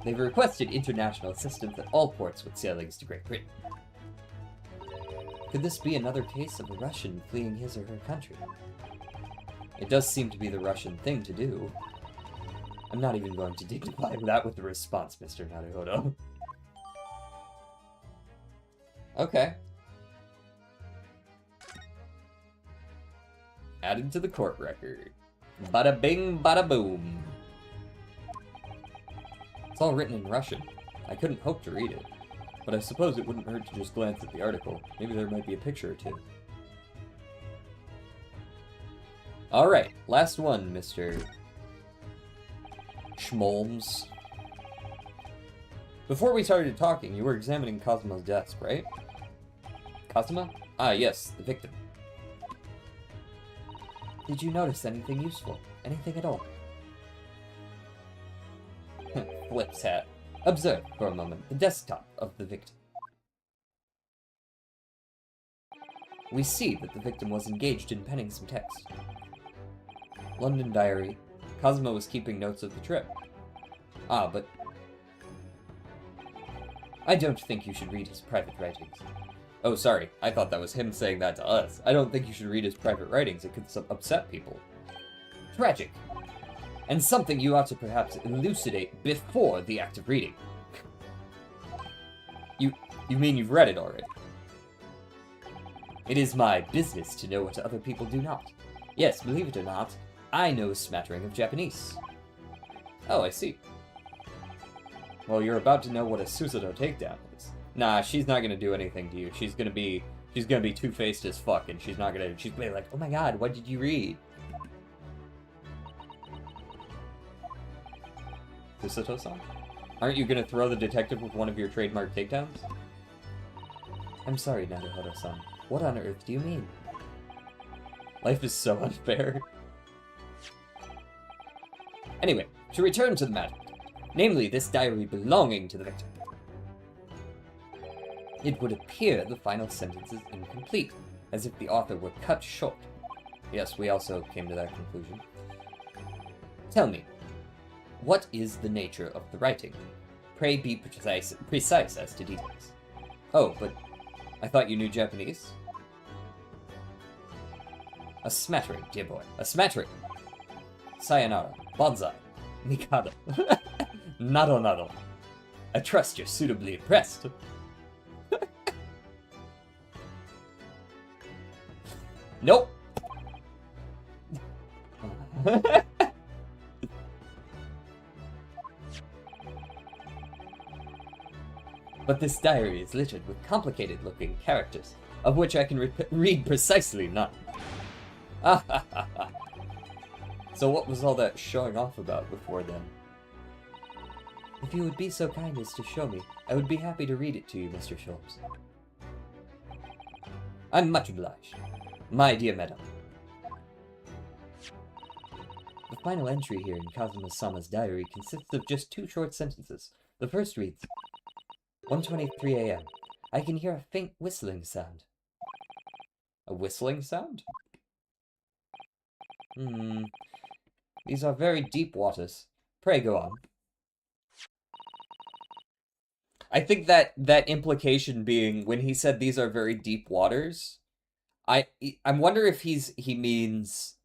They've requested international assistance at all ports with sailings to Great Britain. Could this be another case of a Russian fleeing his or her country? It does seem to be the Russian thing to do. I'm not even going to dignify that with a response, Mr. Naruhodo. Okay. Added to the court record. Bada bing, bada boom. It's all written in Russian. I couldn't hope to read it, but I suppose it wouldn't hurt to just glance at the article. Maybe there might be a picture or two. Alright, last one, Mr. Schmolms. Before we started talking, you were examining Cosmo's desk, right? Cosmo? Ah, yes, the victim. Did you notice anything useful? Anything at all? Flips hat. Observe, for a moment, the desktop of the victim. We see that the victim was engaged in penning some text. London diary. Cosmo was keeping notes of the trip. Ah, but... I don't think you should read his private writings. Oh, sorry. I thought that was him saying that to us. I don't think you should read his private writings. It could upset people. Tragic. And something you ought to perhaps elucidate before the act of reading. You mean you've read it already? It is my business to know what other people do not. Yes, believe it or not, I know a smattering of Japanese. Oh, I see. Well, you're about to know what a Susanoo takedown is. Nah, she's not gonna do anything to you. She's gonna be two-faced as fuck, and she's gonna be like, oh my god, what did you read? Susato-san? Aren't you gonna throw the detective with one of your trademark takedowns? I'm sorry, Naruhodo-san. What on earth do you mean? Life is so unfair. Anyway, to return to the matter. Namely, this diary belonging to the victim. It would appear the final sentence is incomplete, as if the author were cut short. Yes, we also came to that conclusion. Tell me, what is the nature of the writing? Pray be precise as to details. Oh, but I thought you knew Japanese? A smattering, dear boy. A smattering. Sayonara. Bonsai. Mikado. Nado. I trust you're suitably impressed. Nope. But this diary is littered with complicated-looking characters, of which I can read precisely none. So what was all that showing off about before then? If you would be so kind as to show me, I would be happy to read it to you, Mr. Sholmes. I'm much obliged. My dear madam. The final entry here in Kazuma-sama's diary consists of just 2 short sentences. The first reads, 1:23 a.m. I can hear a faint whistling sound. A whistling sound? These are very deep waters. Pray go on. I think that implication being when he said these are very deep waters, I wonder if he means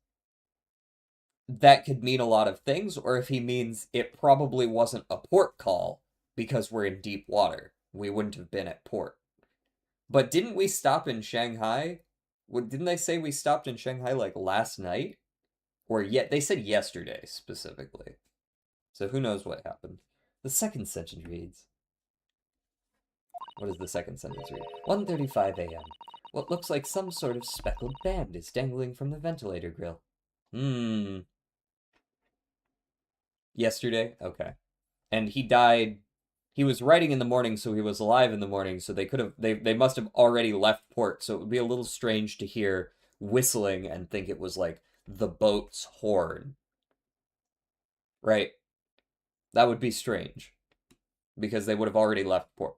that could mean a lot of things, or if he means it probably wasn't a port call because we're in deep water. We wouldn't have been at port. But didn't we stop in Shanghai? Didn't they say we stopped in Shanghai like last night? Or yet they said yesterday specifically. So who knows what happened. The second sentence reads. What does the second sentence read? 1:35 a.m. What looks like some sort of speckled band is dangling from the ventilator grill. Yesterday? Okay. And he died... He was writing in the morning, so he was alive in the morning, so they must have already left port, so it would be a little strange to hear whistling and think it was, like, the boat's horn. Right? That would be strange. Because they would have already left port.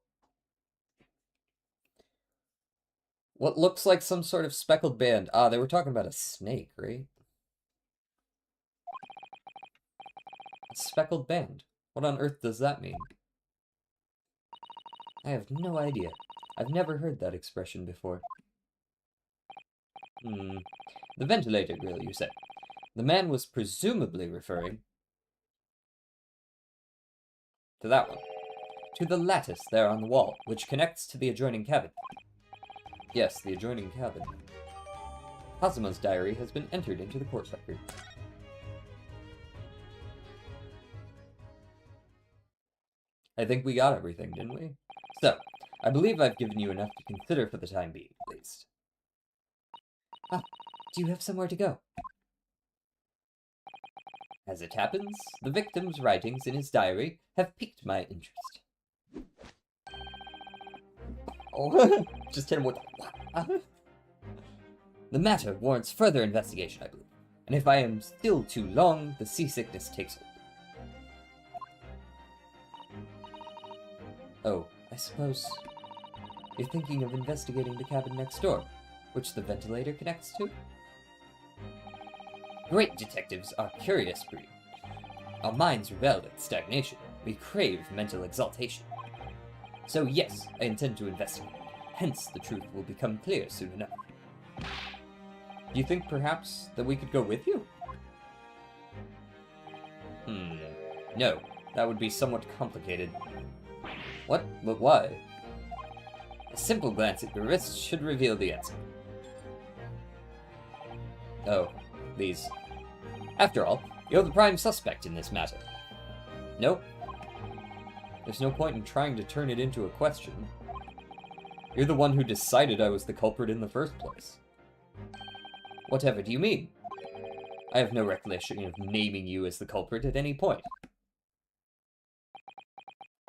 What looks like some sort of speckled band. Ah, they were talking about a snake, right? A speckled band. What on earth does that mean? I have no idea. I've never heard that expression before. The ventilator grill, you said. The man was presumably referring to that one. To the lattice there on the wall, which connects to the adjoining cabin. Yes, the adjoining cabin. Kazuma's diary has been entered into the court record. I think we got everything, didn't we? So, I believe I've given you enough to consider for the time being, at least. Ah, do you have somewhere to go? As it happens, the victim's writings in his diary have piqued my interest. Oh, just hit him with the matter warrants further investigation, I believe. And if I am still too long, the seasickness takes hold. Oh, I suppose you're thinking of investigating the cabin next door, which the ventilator connects to? Great detectives are curious breed. Our minds rebel at stagnation. We crave mental exaltation. So yes, I intend to investigate. Hence, the truth will become clear soon enough. Do you think, perhaps, that we could go with you? No. That would be somewhat complicated. What? But why? A simple glance at your wrist should reveal the answer. Oh, these. After all, you're the prime suspect in this matter. Nope. There's no point in trying to turn it into a question. You're the one who decided I was the culprit in the first place. Whatever do you mean? I have no recollection of naming you as the culprit at any point.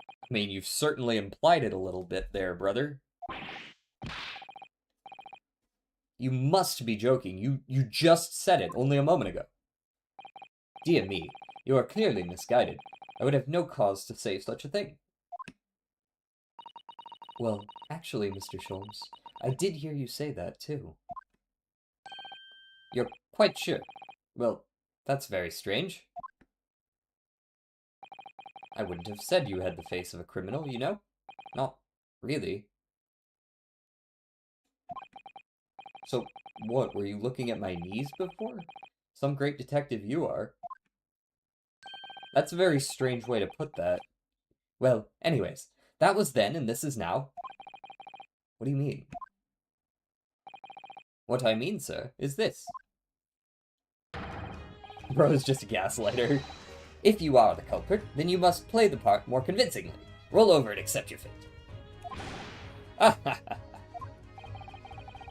I mean, you've certainly implied it a little bit there, brother. You must be joking. You just said it only a moment ago. Dear me, you are clearly misguided. I would have no cause to say such a thing. Well, actually, Mr. Sholmes, I did hear you say that, too. You're quite sure? Well, that's very strange. I wouldn't have said you had the face of a criminal, you know? Not really. So, what, were you looking at my knees before? Some great detective you are. That's a very strange way to put that. Well, anyways, that was then and this is now. What do you mean? What I mean, sir, is this. Bro's just a gaslighter. If you are the culprit, then you must play the part more convincingly. Roll over and accept your fate.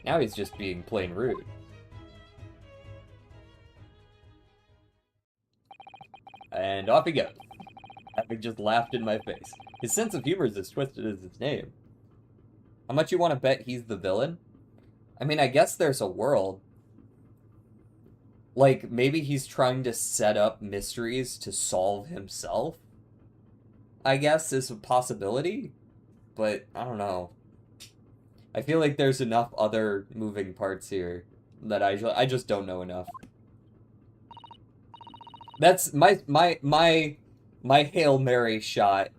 Now he's just being plain rude. And off he goes. Having just laughed in my face. His sense of humor is as twisted as his name. How much you want to bet he's the villain? I mean, I guess there's a world. Like, maybe he's trying to set up mysteries to solve himself, I guess, is a possibility. But, I don't know. I feel like there's enough other moving parts here that I just don't know enough. That's my Hail Mary shot.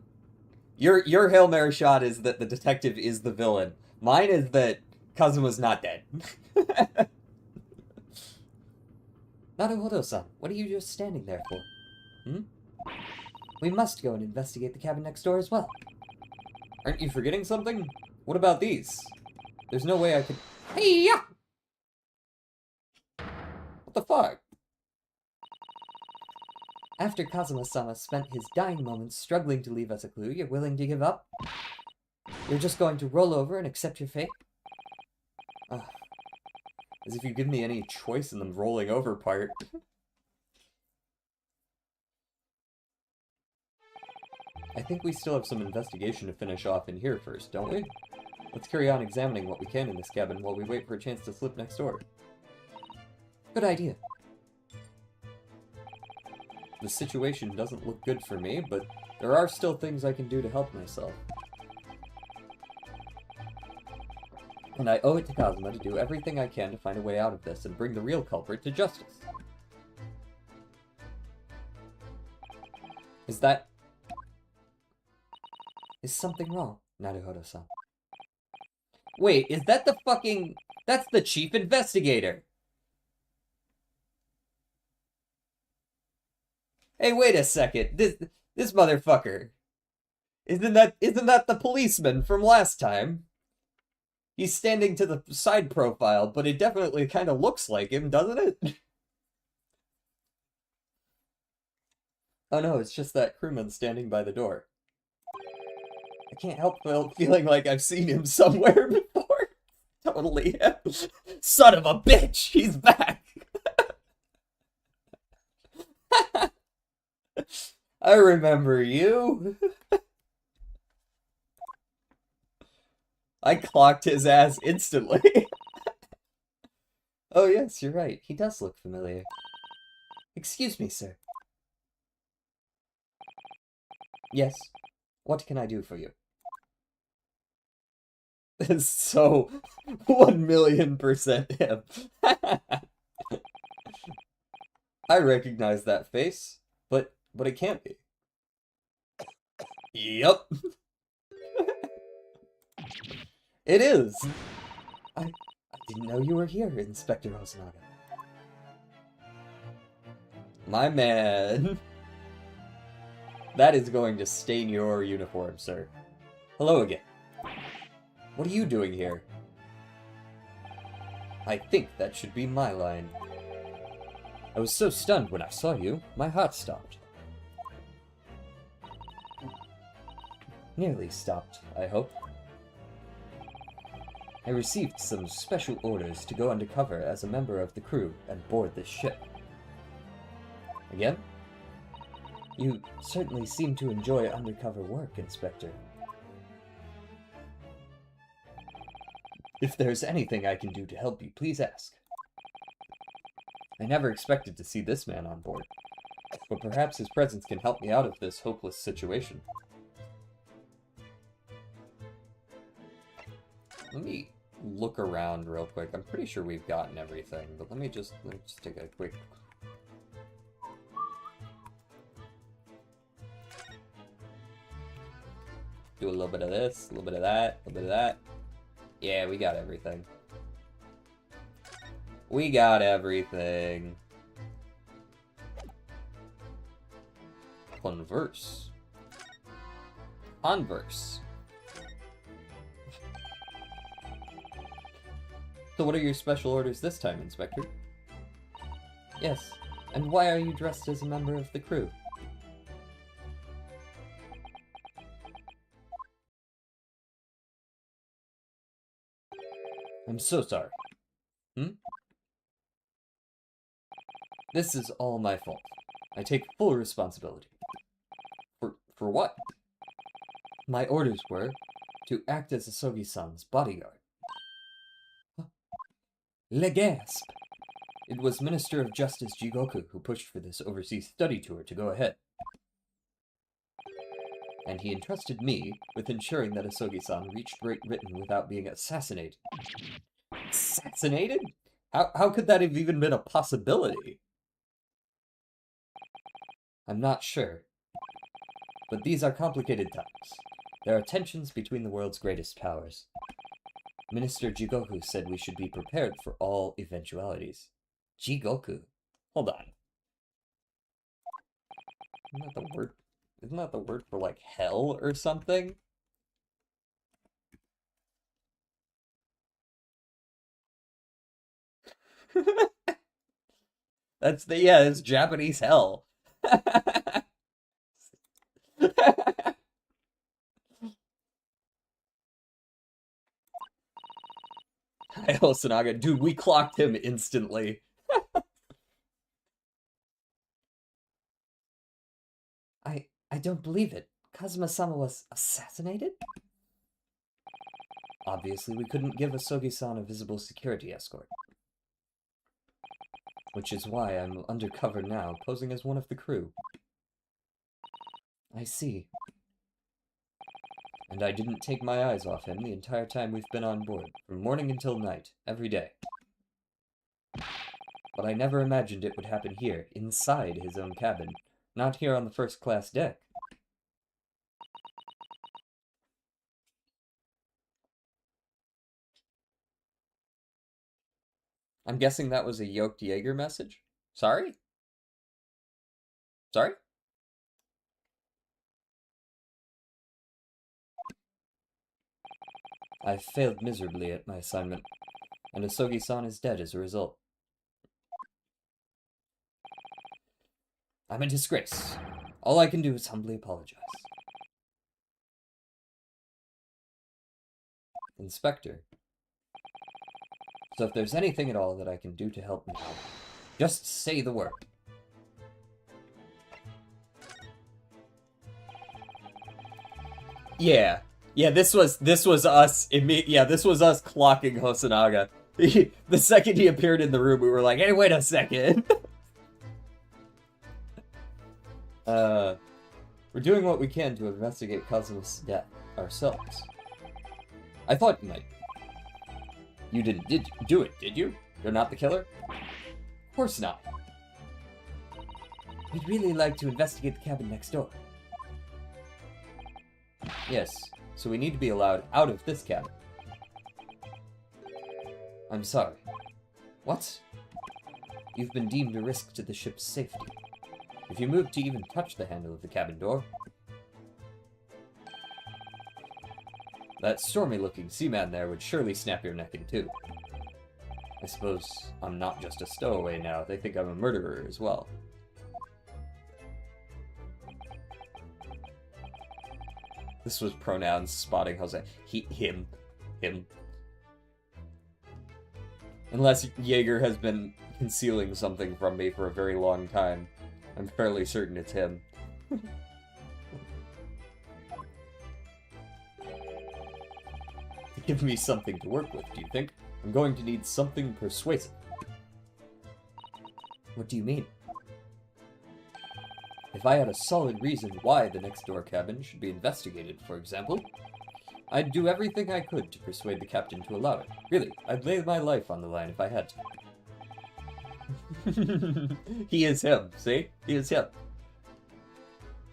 Your Hail Mary shot is that the detective is the villain. Mine is that Kazuma's not dead. Naruhodo-san, what are you just standing there for? We must go and investigate the cabin next door as well. Aren't you forgetting something? What about these? There's no way I could... Hey-ya! What the fuck? After Kazuma-sama spent his dying moments struggling to leave us a clue, you're willing to give up? You're just going to roll over and accept your fate? As if you give me any choice in the rolling over part. I think we still have some investigation to finish off in here first, don't we? Let's carry on examining what we can in this cabin while we wait for a chance to slip next door. Good idea. The situation doesn't look good for me, but there are still things I can do to help myself. And I owe it to Kazuma to do everything I can to find a way out of this and bring the real culprit to justice. Is something wrong, Naruhodo-san? Wait, is that the fucking... That's the chief investigator! Hey, wait a second. This motherfucker. Isn't that the policeman from last time? He's standing to the side profile, but it definitely kind of looks like him, doesn't it? Oh no, it's just that crewman standing by the door. I can't help feeling like I've seen him somewhere before. Totally him. Son of a bitch! He's back! I remember you. I clocked his ass instantly. Oh yes, you're right. He does look familiar. Excuse me, sir. Yes. What can I do for you? It's so 1,000,000% him. I recognize that face, but it can't be. Yup. It is. I didn't know you were here, Inspector Hosonaga. My man. That is going to stain your uniform, sir. Hello again. What are you doing here? I think that should be my line. I was so stunned when I saw you, my heart stopped. Nearly stopped, I hope. I received some special orders to go undercover as a member of the crew and board this ship. Again? You certainly seem to enjoy undercover work, Inspector. If there's anything I can do to help you, please ask. I never expected to see this man on board, but perhaps his presence can help me out of this hopeless situation. Let me look around real quick. I'm pretty sure we've gotten everything, but let me just take a quick... Do a little bit of this, a little bit of that, a little bit of that. Yeah, we got everything. We got everything. Converse. Converse. So what are your special orders this time, Inspector? Yes, and why are you dressed as a member of the crew? I'm so sorry. This is all my fault. I take full responsibility. For what? My orders were to act as Asogi-san's bodyguard. Le gasp! It was Minister of Justice Jigoku who pushed for this overseas study tour to go ahead. And he entrusted me with ensuring that Asogi-san reached Great Britain without being assassinated. Assassinated? How could that have even been a possibility? I'm not sure. But these are complicated times. There are tensions between the world's greatest powers. Minister Jigoku said we should be prepared for all eventualities. Jigoku? Hold on. Isn't that the word for, like, hell or something? It's Japanese hell. Hi, Hosonaga. Dude, we clocked him instantly. I don't believe it. Kazuma-sama was assassinated? Obviously, we couldn't give Asogi-san a visible security escort. Which is why I'm undercover now, posing as one of the crew. I see. And I didn't take my eyes off him the entire time we've been on board, from morning until night, every day. But I never imagined it would happen here, inside his own cabin, not here on the first-class deck. I'm guessing that was a yoked Jaeger message? Sorry? Sorry? I've failed miserably at my assignment, and Asogi-san is dead as a result. I'm a disgrace. All I can do is humbly apologize. Inspector. So if there's anything at all that I can do to help now, just say the word. Yeah. Yeah, this was us this was us clocking Hosonaga. The second he appeared in the room, we were like, hey, wait a second. We're doing what we can to investigate Kazuma's death ourselves. I thought you might. You didn't do it, did you? You're not the killer? Of course not. We'd really like to investigate the cabin next door. Yes, so we need to be allowed out of this cabin. I'm sorry. What? You've been deemed a risk to the ship's safety. If you move to even touch the handle of the cabin door, that stormy-looking seaman there would surely snap your neck in two. I suppose I'm not just a stowaway now. They think I'm a murderer as well. This was pronouns spotting Jose. Him. Unless Jaeger has been concealing something from me for a very long time. I'm fairly certain it's him. Give me something to work with, do you think? I'm going to need something persuasive. What do you mean? If I had a solid reason why the next door cabin should be investigated, for example, I'd do everything I could to persuade the captain to allow it. Really, I'd lay my life on the line if I had to. He is him, see? He is him.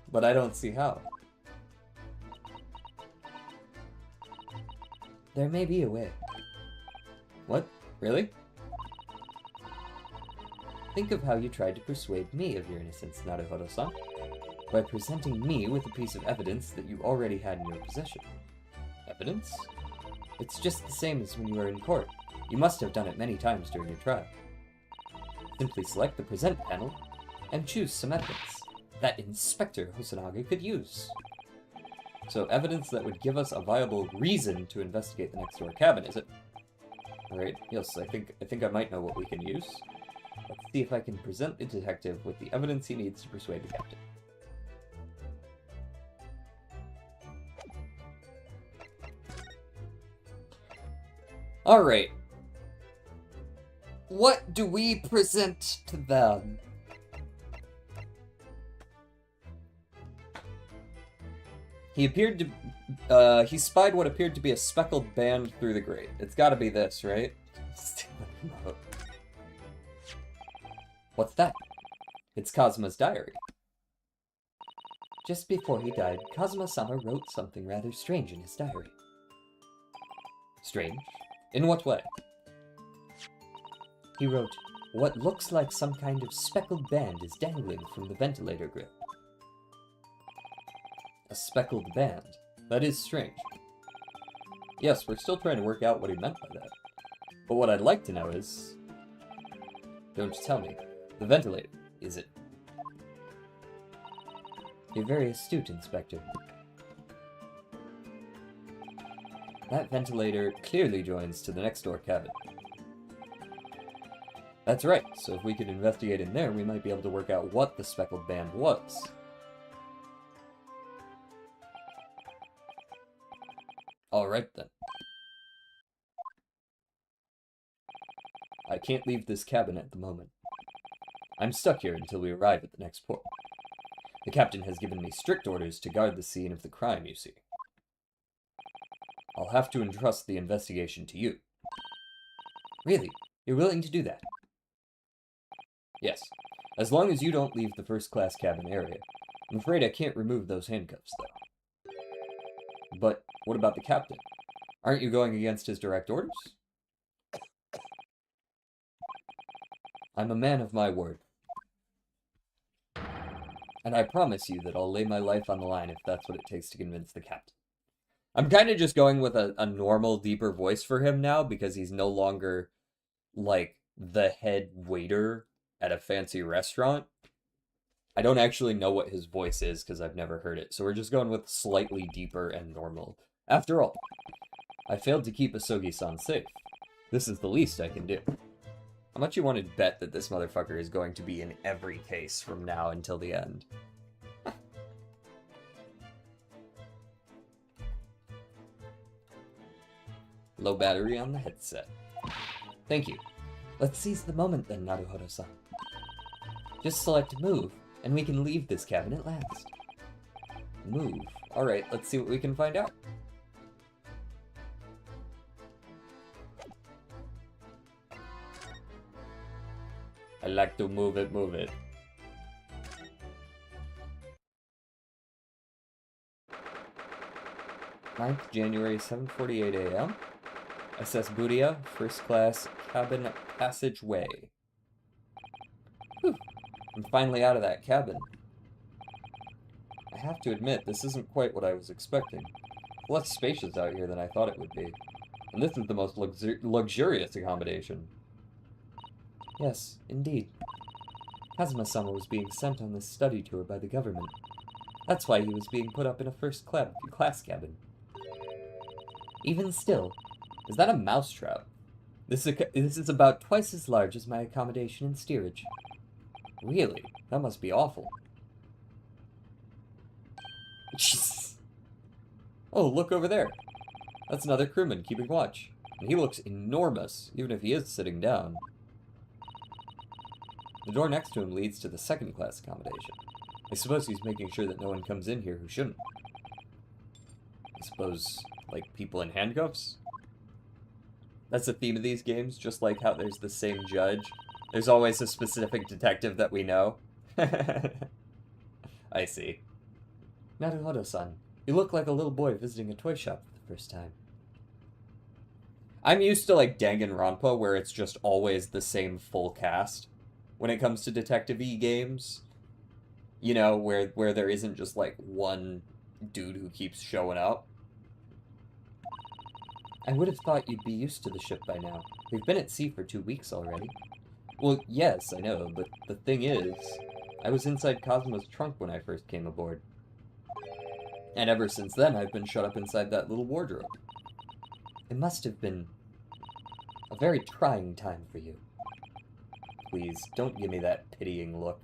But I don't see how. There may be a way. What? Really? Think of how you tried to persuade me of your innocence, Naruhodo-san, by presenting me with a piece of evidence that you already had in your possession. Evidence? It's just the same as when you were in court. You must have done it many times during your trial. Simply select the present panel and choose some evidence that Inspector Hosonaga could use. So evidence that would give us a viable reason to investigate the next door cabin, is it? Alright, yes, I think I might know what we can use. Let's see if I can present the detective with the evidence he needs to persuade the captain. Alright. What do we present to them? He spied what appeared to be a speckled band through the grate. It's gotta be this, right? What's that? It's Kazuma's diary. Just before he died, Kazuma-sama wrote something rather strange in his diary. Strange? In what way? He wrote, "What looks like some kind of speckled band is dangling from the ventilator grill." A speckled band? That is strange. Yes, we're still trying to work out what he meant by that. But what I'd like to know is... Don't tell me. The ventilator, is it? You're very astute, Inspector. That ventilator clearly joins to the next door cabin. That's right, so if we could investigate in there, we might be able to work out what the speckled band was. Alright then. I can't leave this cabin at the moment. I'm stuck here until we arrive at the next port. The captain has given me strict orders to guard the scene of the crime, you see. I'll have to entrust the investigation to you. Really? You're willing to do that? Yes. As long as you don't leave the first-class cabin area. I'm afraid I can't remove those handcuffs, though. But what about the captain? Aren't you going against his direct orders? I'm a man of my word. And I promise you that I'll lay my life on the line if that's what it takes to convince the captain. I'm kind of just going with a normal, deeper voice for him now because he's no longer, like, the head waiter at a fancy restaurant. I don't actually know what his voice is because I've never heard it, so we're just going with slightly deeper and normal. After all, I failed to keep Asogi-san safe. This is the least I can do. How much you want to bet that this motherfucker is going to be in every case from now until the end? Low battery on the headset. Thank you. Let's seize the moment then, Naruhodo-san. Just select move, and we can leave this cabin at last. Move. Alright, let's see what we can find out. I like to move it, move it. January 9th, 7:48 a.m. SS Budia, first class cabin passageway. Whew. I'm finally out of that cabin. I have to admit, this isn't quite what I was expecting. It's less spacious out here than I thought it would be. And this is the most luxurious accommodation. Yes, indeed. Kazuma-sama was being sent on this study tour by the government. That's why he was being put up in a first-class cabin. Even still, is that a mousetrap? This is about twice as large as my accommodation in steerage. Really? That must be awful. Jesus. Oh, look over there. That's another crewman keeping watch. And he looks enormous, even if he is sitting down. The door next to him leads to the second-class accommodation. I suppose he's making sure that no one comes in here who shouldn't. I suppose, like, people in handcuffs? That's the theme of these games, just like how there's the same judge. There's always a specific detective that we know. I see. Naruhodo-san, you look like a little boy visiting a toy shop for the first time. I'm used to, like, Danganronpa, where it's just always the same full cast. When it comes to Detective-y games, you know, where there isn't just, like, one dude who keeps showing up. I would have thought you'd be used to the ship by now. We've been at sea for 2 weeks already. Well, yes, I know, but the thing is, I was inside Kazuma's trunk when I first came aboard. And ever since then, I've been shut up inside that little wardrobe. It must have been a very trying time for you. Please, don't give me that pitying look.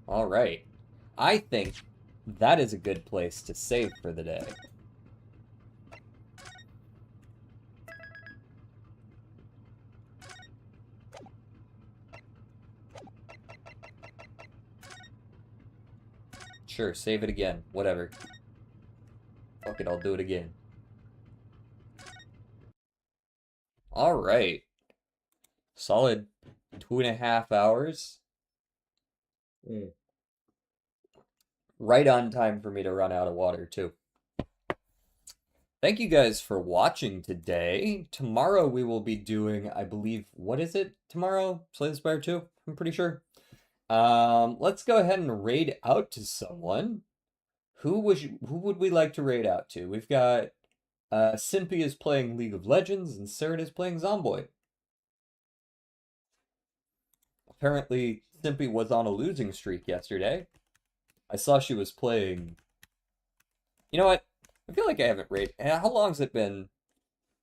Alright. I think that is a good place to save for the day. Sure, save it again. Whatever. Fuck it, I'll do it again. Alright. Solid 2.5 hours. Right on time for me to run out of water, too. Thank you guys for watching today. Tomorrow we will be doing, I believe, what is it tomorrow? Slay the Spire 2? I'm pretty sure. Let's go ahead and raid out to someone. Who would we like to raid out to? We've got Simpy is playing League of Legends and Sarah is playing Zomboid. Apparently, Simpy was on a losing streak yesterday. I saw she was playing... You know what? I feel like I haven't raided. How long's it been?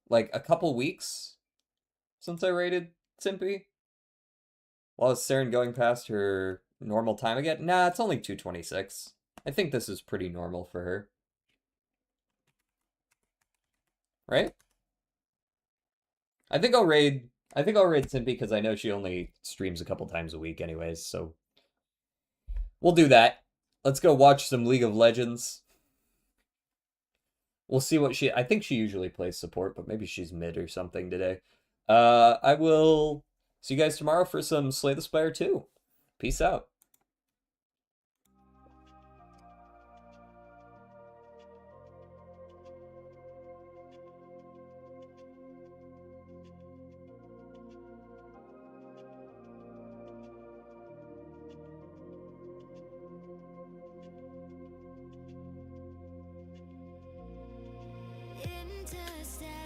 Like a couple weeks since I raided Simpy? Well, is Saren going past her normal time again? Nah, it's only 2:26. I think this is pretty normal for her. Right? I think I'll raid Simpy because I know she only streams a couple times a week anyways, so we'll do that. Let's go watch some League of Legends. We'll see what I think she usually plays support, but maybe she's mid or something today. I will see you guys tomorrow for some Slay the Spire 2. Peace out. Interstellar.